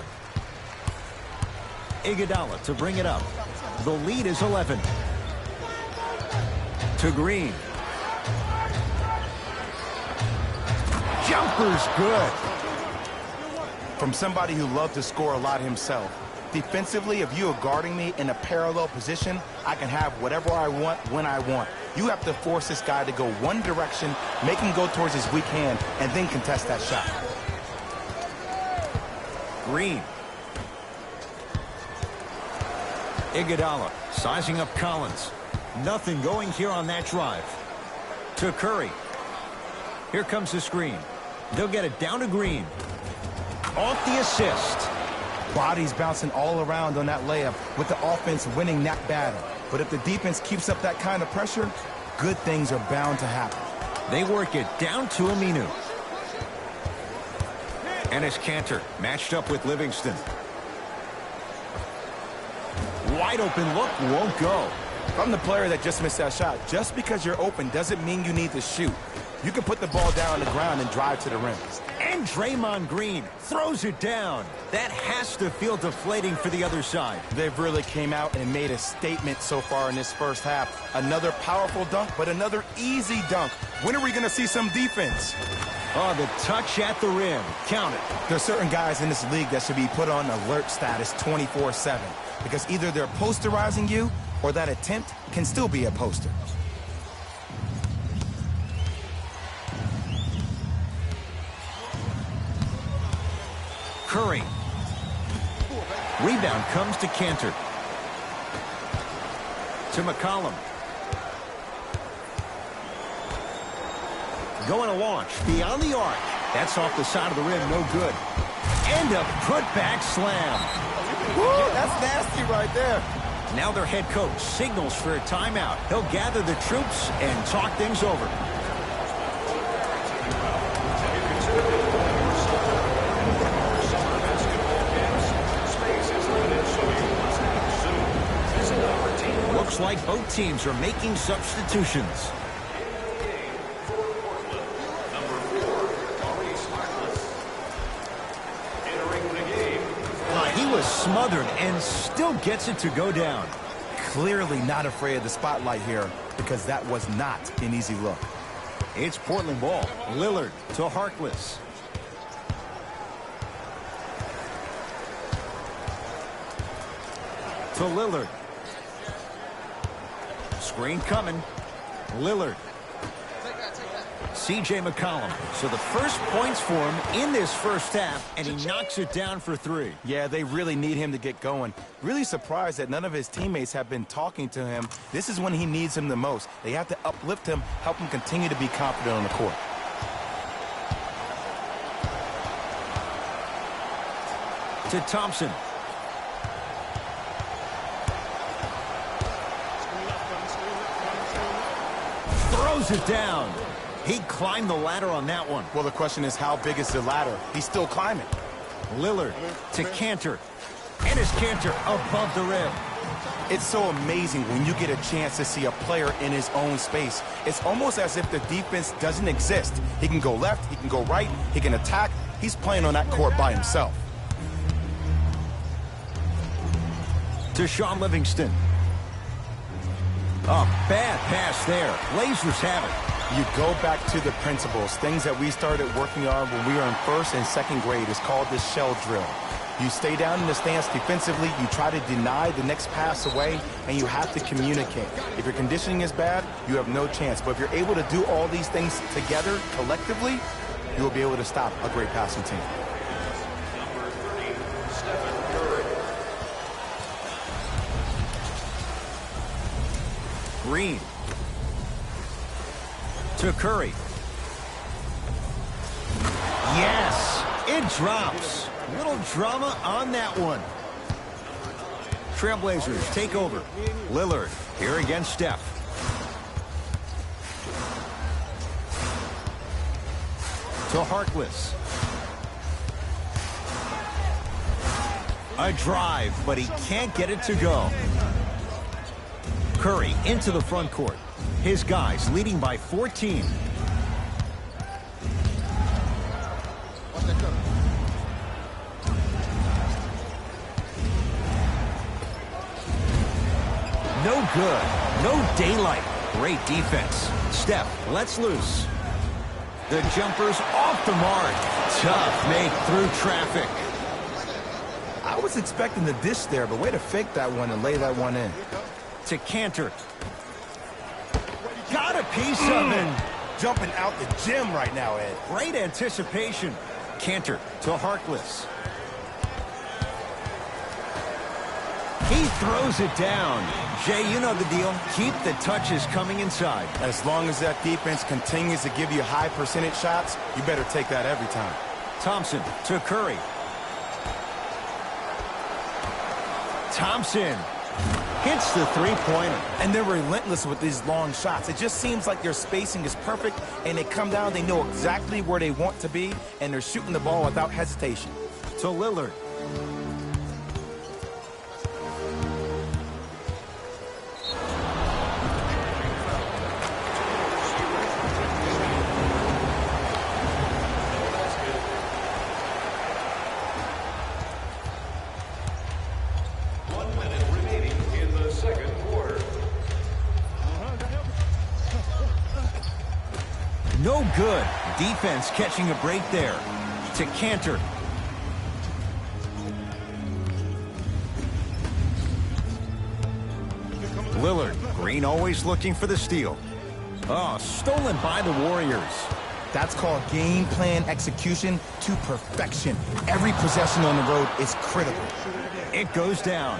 Iguodala to bring it up. The lead is 11. To Green. Jumper's good. From somebody who loved to score a lot himself. Defensively, if you are guarding me in a parallel position, I can have whatever I want when I want. You have to force this guy to go one direction, make him go towards his weak hand, and then contest that shot. Green. Iguodala sizing up Collins. Nothing going here on that drive. To Curry. Here comes the screen. They'll get it down to Green. Off the assist. Bodies bouncing all around on that layup with the offense winning that battle. But if the defense keeps up that kind of pressure, good things are bound to happen. They work it down to Aminu. And it's Cantor matched up with Livingston. Wide open look won't go. I'm the player that just missed that shot. Just because you're open doesn't mean you need to shoot. You can put the ball down on the ground and drive to the rim. And Draymond Green throws it down. That has to feel deflating for the other side. They've really came out and made a statement so far in this first half. Another powerful dunk, but another easy dunk. When are we going to see some defense? Oh, the touch at the rim. Count it. There's certain guys in this league that should be put on alert status 24/7 because either they're posterizing you or that attempt can still be a poster. Curry. Rebound comes to Cantor. To McCollum. Going to launch beyond the arc. That's off the side of the rim, no good. And a putback slam. Woo, that's nasty right there. Now their head coach signals for a timeout. He'll gather the troops and talk things over. Looks like both teams are making substitutions. He was smothered and still gets it to go down. Clearly not afraid of the spotlight here because that was not an easy look. It's Portland ball. Lillard to Harkless. To Lillard. Screen coming. Lillard. C.J. McCollum. So the first points for him in this first half, and he knocks it down for three. Yeah, they really need him to get going. Really surprised that none of his teammates have been talking to him. This is when he needs him the most. They have to uplift him, help him continue to be confident on the court. To Thompson. Throws it down. He climbed the ladder on that one. Well, the question is, how big is the ladder? He's still climbing. Lillard to Cantor. And it's Cantor above the rim. It's so amazing when you get a chance to see a player in his own space. It's almost as if the defense doesn't exist. He can go left, he can go right, he can attack. He's playing on that court by himself. To Sean Livingston. A bad pass there. Blazers have it. You go back to the principles, things that we started working on when we were in first and second grade. Is called the shell drill. You stay down in the stance defensively, you try to deny the next pass away, and you have to communicate. If your conditioning is bad, you have no chance. But if you're able to do all these things together, collectively, you will be able to stop a great passing team. Green. To Curry. Yes, it drops. Little drama on that one. Trailblazers take over. Lillard here against Steph. To Harkless. A drive, but he can't get it to go. Curry into the front court. His guys leading by 14. No good. No daylight. Great defense. Steph lets loose. The jumper's off the mark. Tough make through traffic. I was expecting the dish there, but way to fake that one and lay that one in. To Cantor. Got a piece of it. Jumping out the gym right now, Ed. Great anticipation. Cantor to Harkless. He throws it down. Jay, you know the deal. Keep the touches coming inside. As long as that defense continues to give you high percentage shots, you better take that every time. Thompson to Curry. Thompson hits the three-pointer. And they're relentless with these long shots. It just seems like their spacing is perfect, and they come down, they know exactly where they want to be, and they're shooting the ball without hesitation. To Lillard. No good. Defense catching a break there. To Cantor. Lillard. Green always looking for the steal. Oh, stolen by the Warriors. That's called game plan execution to perfection. Every possession on the road is critical. It goes down.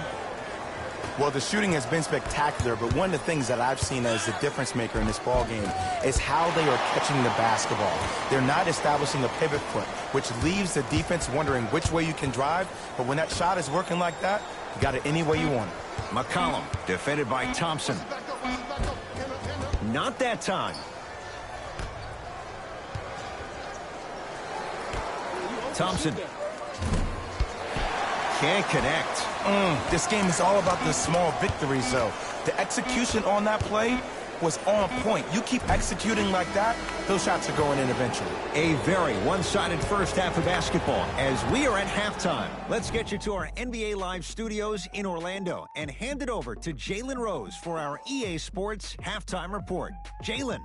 Well, the shooting has been spectacular, but one of the things that I've seen as the difference maker in this ball game is how they are catching the basketball. They're not establishing a pivot foot, which leaves the defense wondering which way you can drive. But when that shot is working like that, you got it any way you want it. McCollum defended by Thompson. Not that time. Thompson. Can't connect. This game is all about the small victories, though. The execution on that play was on point. You keep executing like that, those shots are going in eventually. A very one-sided first half of basketball as we are at halftime. Let's get you to our NBA Live studios in Orlando and hand it over to Jalen Rose for our EA Sports Halftime Report. Jalen.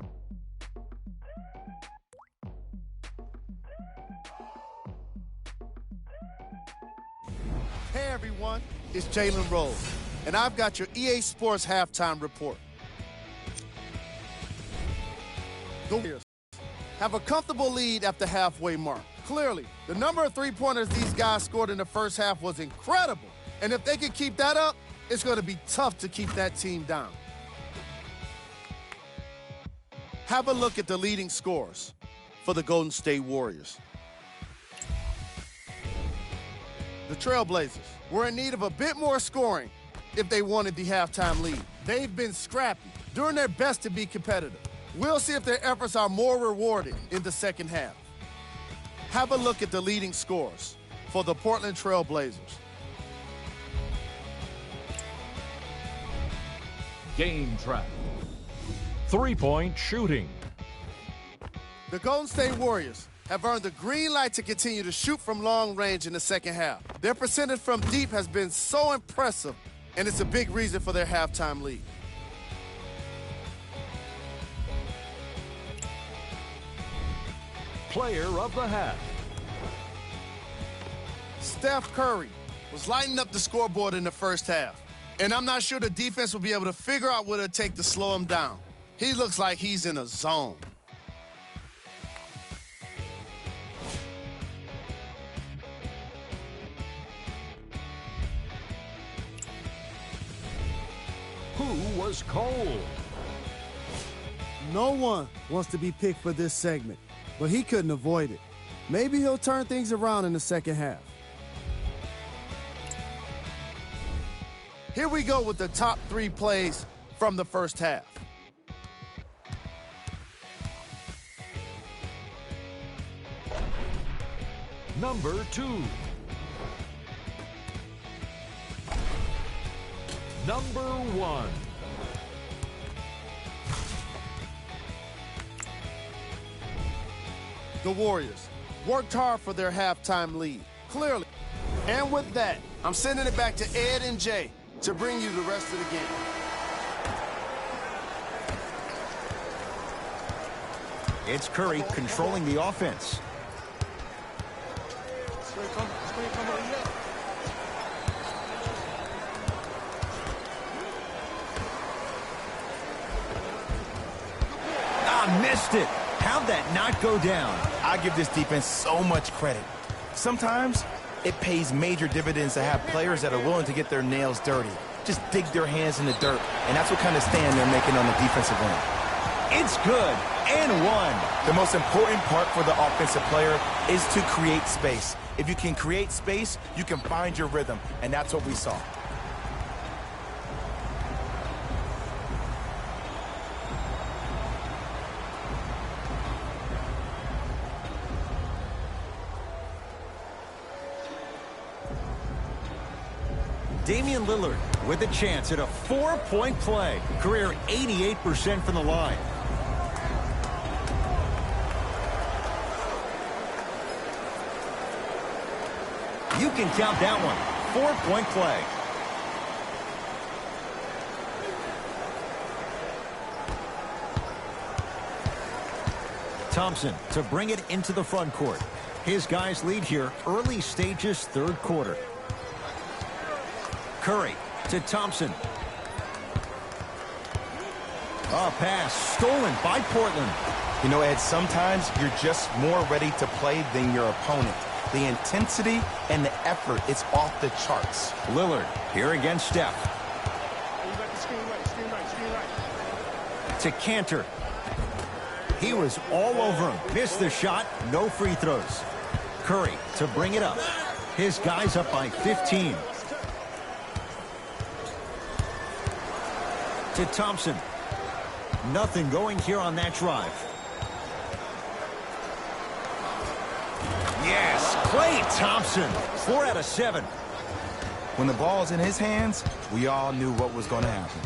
Hey everyone, it's Jalen Rose, and I've got your EA Sports Halftime Report. The Warriors have a comfortable lead at the halfway mark. Clearly, the number of three-pointers these guys scored in the first half was incredible, and if they can keep that up, it's going to be tough to keep that team down. Have a look at the leading scorers for the Golden State Warriors. The Trailblazers were in need of a bit more scoring if they wanted the halftime lead. They've been scrappy, doing their best to be competitive. We'll see if their efforts are more rewarded in the second half. Have a look at the leading scorers for the Portland Trailblazers. Game track. Three-point shooting. The Golden State Warriors have earned the green light to continue to shoot from long range in the second half. Their percentage from deep has been so impressive, and it's a big reason for their halftime lead. Player of the half. Steph Curry was lighting up the scoreboard in the first half, and I'm not sure the defense will be able to figure out what it'll take to slow him down. He looks like he's in a zone. Who was cold? No one wants to be picked for this segment, but he couldn't avoid it. Maybe he'll turn things around in the second half. Here we go with the top 3 plays from the first half. Number 2. number 1. The Warriors worked hard for their halftime lead, clearly. And with that, I'm sending it back to Ed and Jay to bring you the rest of the game. It's Curry controlling the offense. Missed it. How'd that not go down? I give this defense so much credit. Sometimes it pays major dividends to have players that are willing to get their nails dirty. Just dig their hands in the dirt, and that's what kind of stand they're making on the defensive end. It's good, and one. The most important part for the offensive player is to create space. If you can create space, you can find your rhythm, and that's what we saw. Damian Lillard with a chance at a 4-point play. Career 88% from the line. You can count that one. 4-point play. Thompson to bring it into the front court. His guys lead here early stages, third quarter. Curry to Thompson. A pass stolen by Portland. You know, Ed, sometimes you're just more ready to play than your opponent. The intensity and the effort is off the charts. Lillard here against Steph. To Cantor. He was all over him. Missed the shot. No free throws. Curry to bring it up. His guys up by 15. To Thompson. Nothing going here on that drive. Yes, Klay Thompson. 4 out of 7. When the ball's in his hands, we all knew what was going to happen.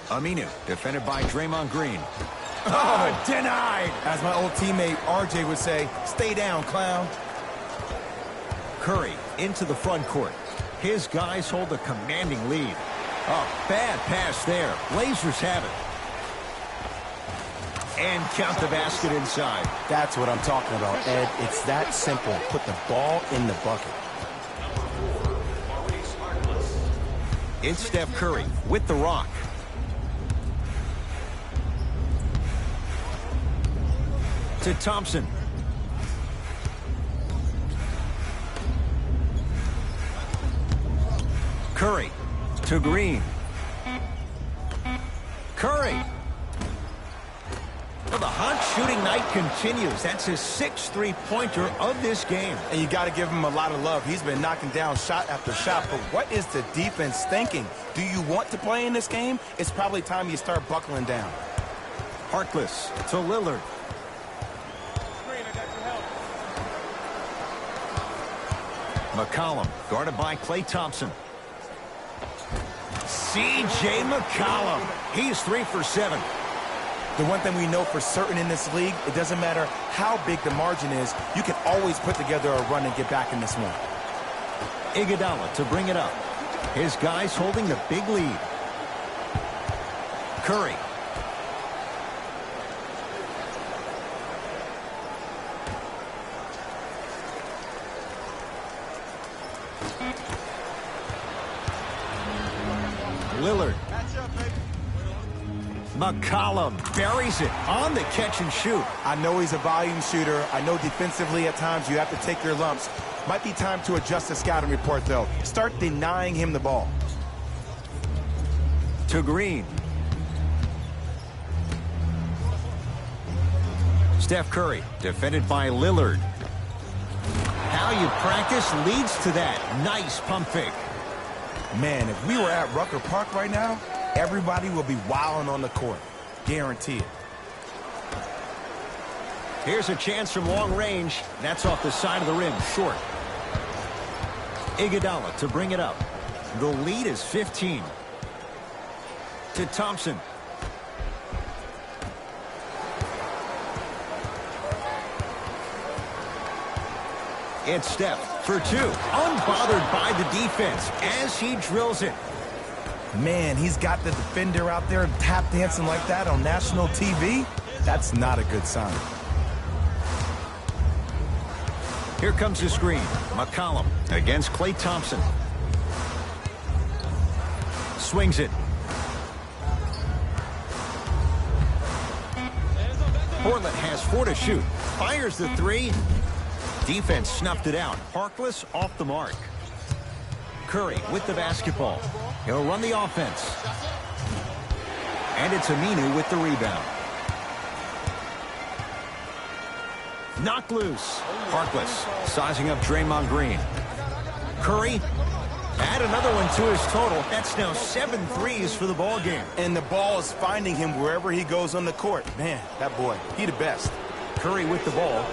Aminu, defended by Draymond Green. Oh, denied. As my old teammate RJ would say, stay down, clown. Curry into the front court. His guys hold a commanding lead. Oh, bad pass there. Blazers have it. And count the basket inside. That's what I'm talking about, Ed. It's that simple. Put the ball in the bucket. It's Steph Curry with the rock. To Thompson. Curry to Green. Curry. Well, the hot shooting night continues. That's his 6th three-pointer of this game. And you got to give him a lot of love. He's been knocking down shot after shot. But what is the defense thinking? Do you want to play in this game? It's probably time you start buckling down. Harkless to Lillard. McCollum guarded by Klay Thompson. C.J. McCollum. He's 3 for 7. The one thing we know for certain in this league, it doesn't matter how big the margin is, you can always put together a run and get back in this one. Iguodala to bring it up. His guys holding the big lead. Curry. Lillard. McCollum buries it on the catch and shoot. I know he's a volume shooter. I know defensively at times you have to take your lumps. Might be time to adjust the scouting report, though. Start denying him the ball. To Green. Steph Curry, defended by Lillard. How you practice leads to that. Nice pump fake. Man, if we were at Rucker Park right now, everybody will be wilding on the court. Guarantee it. Here's a chance from long range. That's off the side of the rim, short. Iguodala to bring it up. The lead is 15. to Thompson. It's Steph for two. Unbothered by the defense as he drills it. Man, he's got the defender out there tap dancing like that on national TV. That's not a good sign. Here comes the screen. McCollum against Klay Thompson. Swings it. Portland has 4 to shoot. Fires the 3. Defense snuffed it out. Harkless off the mark. Curry with the basketball. He'll run the offense. And it's Aminu with the rebound. Knocked loose. Harkless sizing up Draymond Green. Curry, add another one to his total. That's now 7 threes for the ball game. And the ball is finding him wherever he goes on the court. Man, that boy, he the best. Curry with the ball.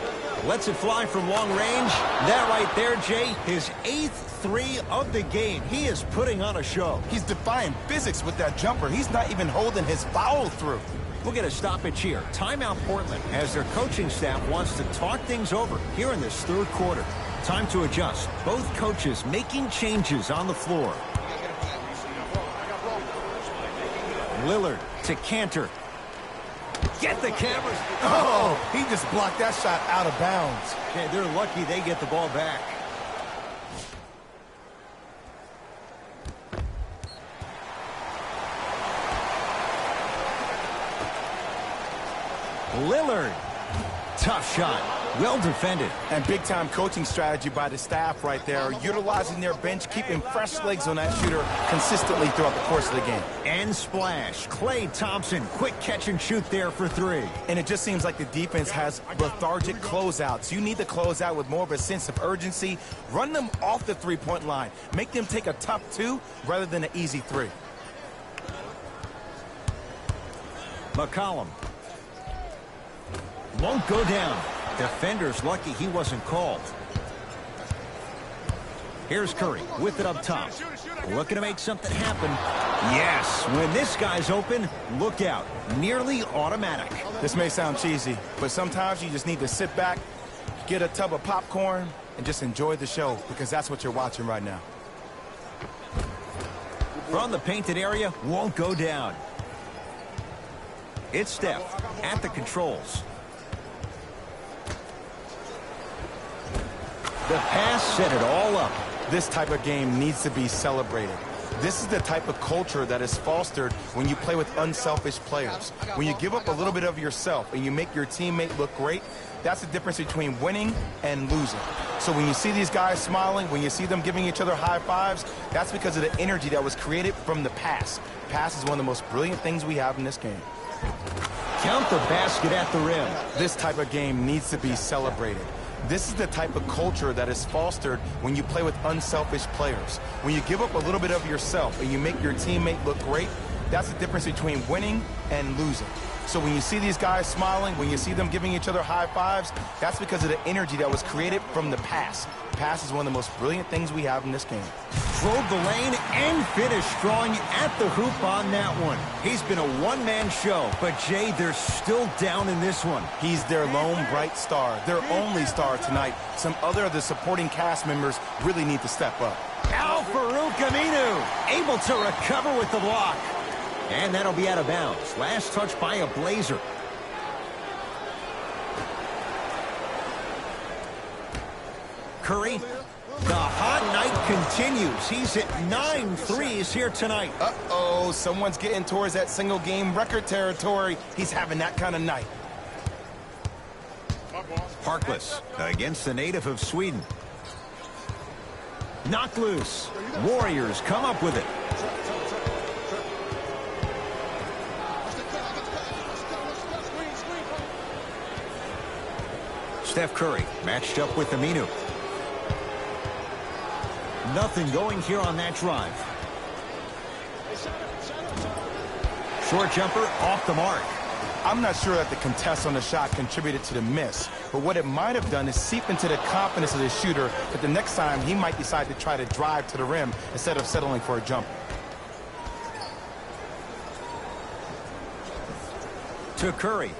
Lets it fly from long range. That right there, Jay, his 8th 3 of the game. He is putting on a show. He's defying physics with that jumper. He's not even holding his foul through. We'll get a stoppage here. Timeout Portland as their coaching staff wants to talk things over here in this 3rd quarter. Time to adjust. Both coaches making changes on the floor. Lillard to Cantor. Get the cameras. Oh, he just blocked that shot out of bounds. Okay, they're lucky they get the ball back. Lillard. Tough shot. Well defended. And big-time coaching strategy by the staff right there, utilizing their bench, keeping fresh legs on that shooter consistently throughout the course of the game. And splash. Klay Thompson, quick catch and shoot there for 3. And it just seems like the defense has lethargic closeouts. You need to close out with more of a sense of urgency. Run them off the three-point line. Make them take a tough 2 rather than an easy 3. McCollum. Won't go down. Defender's lucky he wasn't called. Here's Curry with it up top. Looking to make something happen. Yes, when this guy's open, look out. Nearly automatic. This may sound cheesy, but sometimes you just need to sit back, get a tub of popcorn, and just enjoy the show, because that's what you're watching right now. From the painted area, won't go down. It's Steph at the controls. The pass set it all up. This type of game needs to be celebrated. This is the type of culture that is fostered when you play with unselfish players. When you give up a little bit of yourself and you make your teammate look great, that's the difference between winning and losing. So when you see these guys smiling, when you see them giving each other high fives, that's because of the energy that was created from the pass. Pass is one of the most brilliant things we have in this game. Count the basket at the rim. This type of game needs to be celebrated. This is the type of culture that is fostered when you play with unselfish players. When you give up a little bit of yourself and you make your teammate look great, that's the difference between winning and losing. So when you see these guys smiling, when you see them giving each other high fives, that's because of the energy that was created from the pass. Pass is one of the most brilliant things we have in this game. Drove the lane and finished strong at the hoop on that one. He's been a one-man show, but Jay, they're still down in this one. He's their lone bright star, their only star tonight. Some other of the supporting cast members really need to step up. Al-Farouq Aminu able to recover with the block. And that'll be out of bounds. Last touch by a Blazer. Curry, the hot night continues. He's at 9 threes here tonight. Uh-oh, someone's getting towards that single-game record territory. He's having that kind of night. Harkless against the native of Sweden. Knocked loose. Warriors come up with it. Steph Curry matched up with Aminu. Nothing going here on that drive. Short jumper off the mark. I'm not sure that the contest on the shot contributed to the miss, but what it might have done is seep into the confidence of the shooter that the next time he might decide to try to drive to the rim instead of settling for a jumper. to Curry.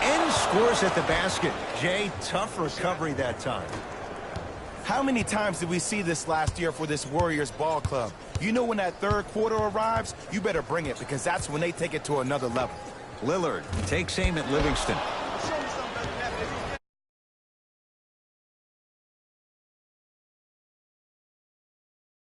And scores at the basket. Jay, tough recovery that time. How many times did we see this last year for this Warriors ball club? You know when that third quarter arrives, you better bring it because that's when they take it to another level. Lillard takes aim at Livingston.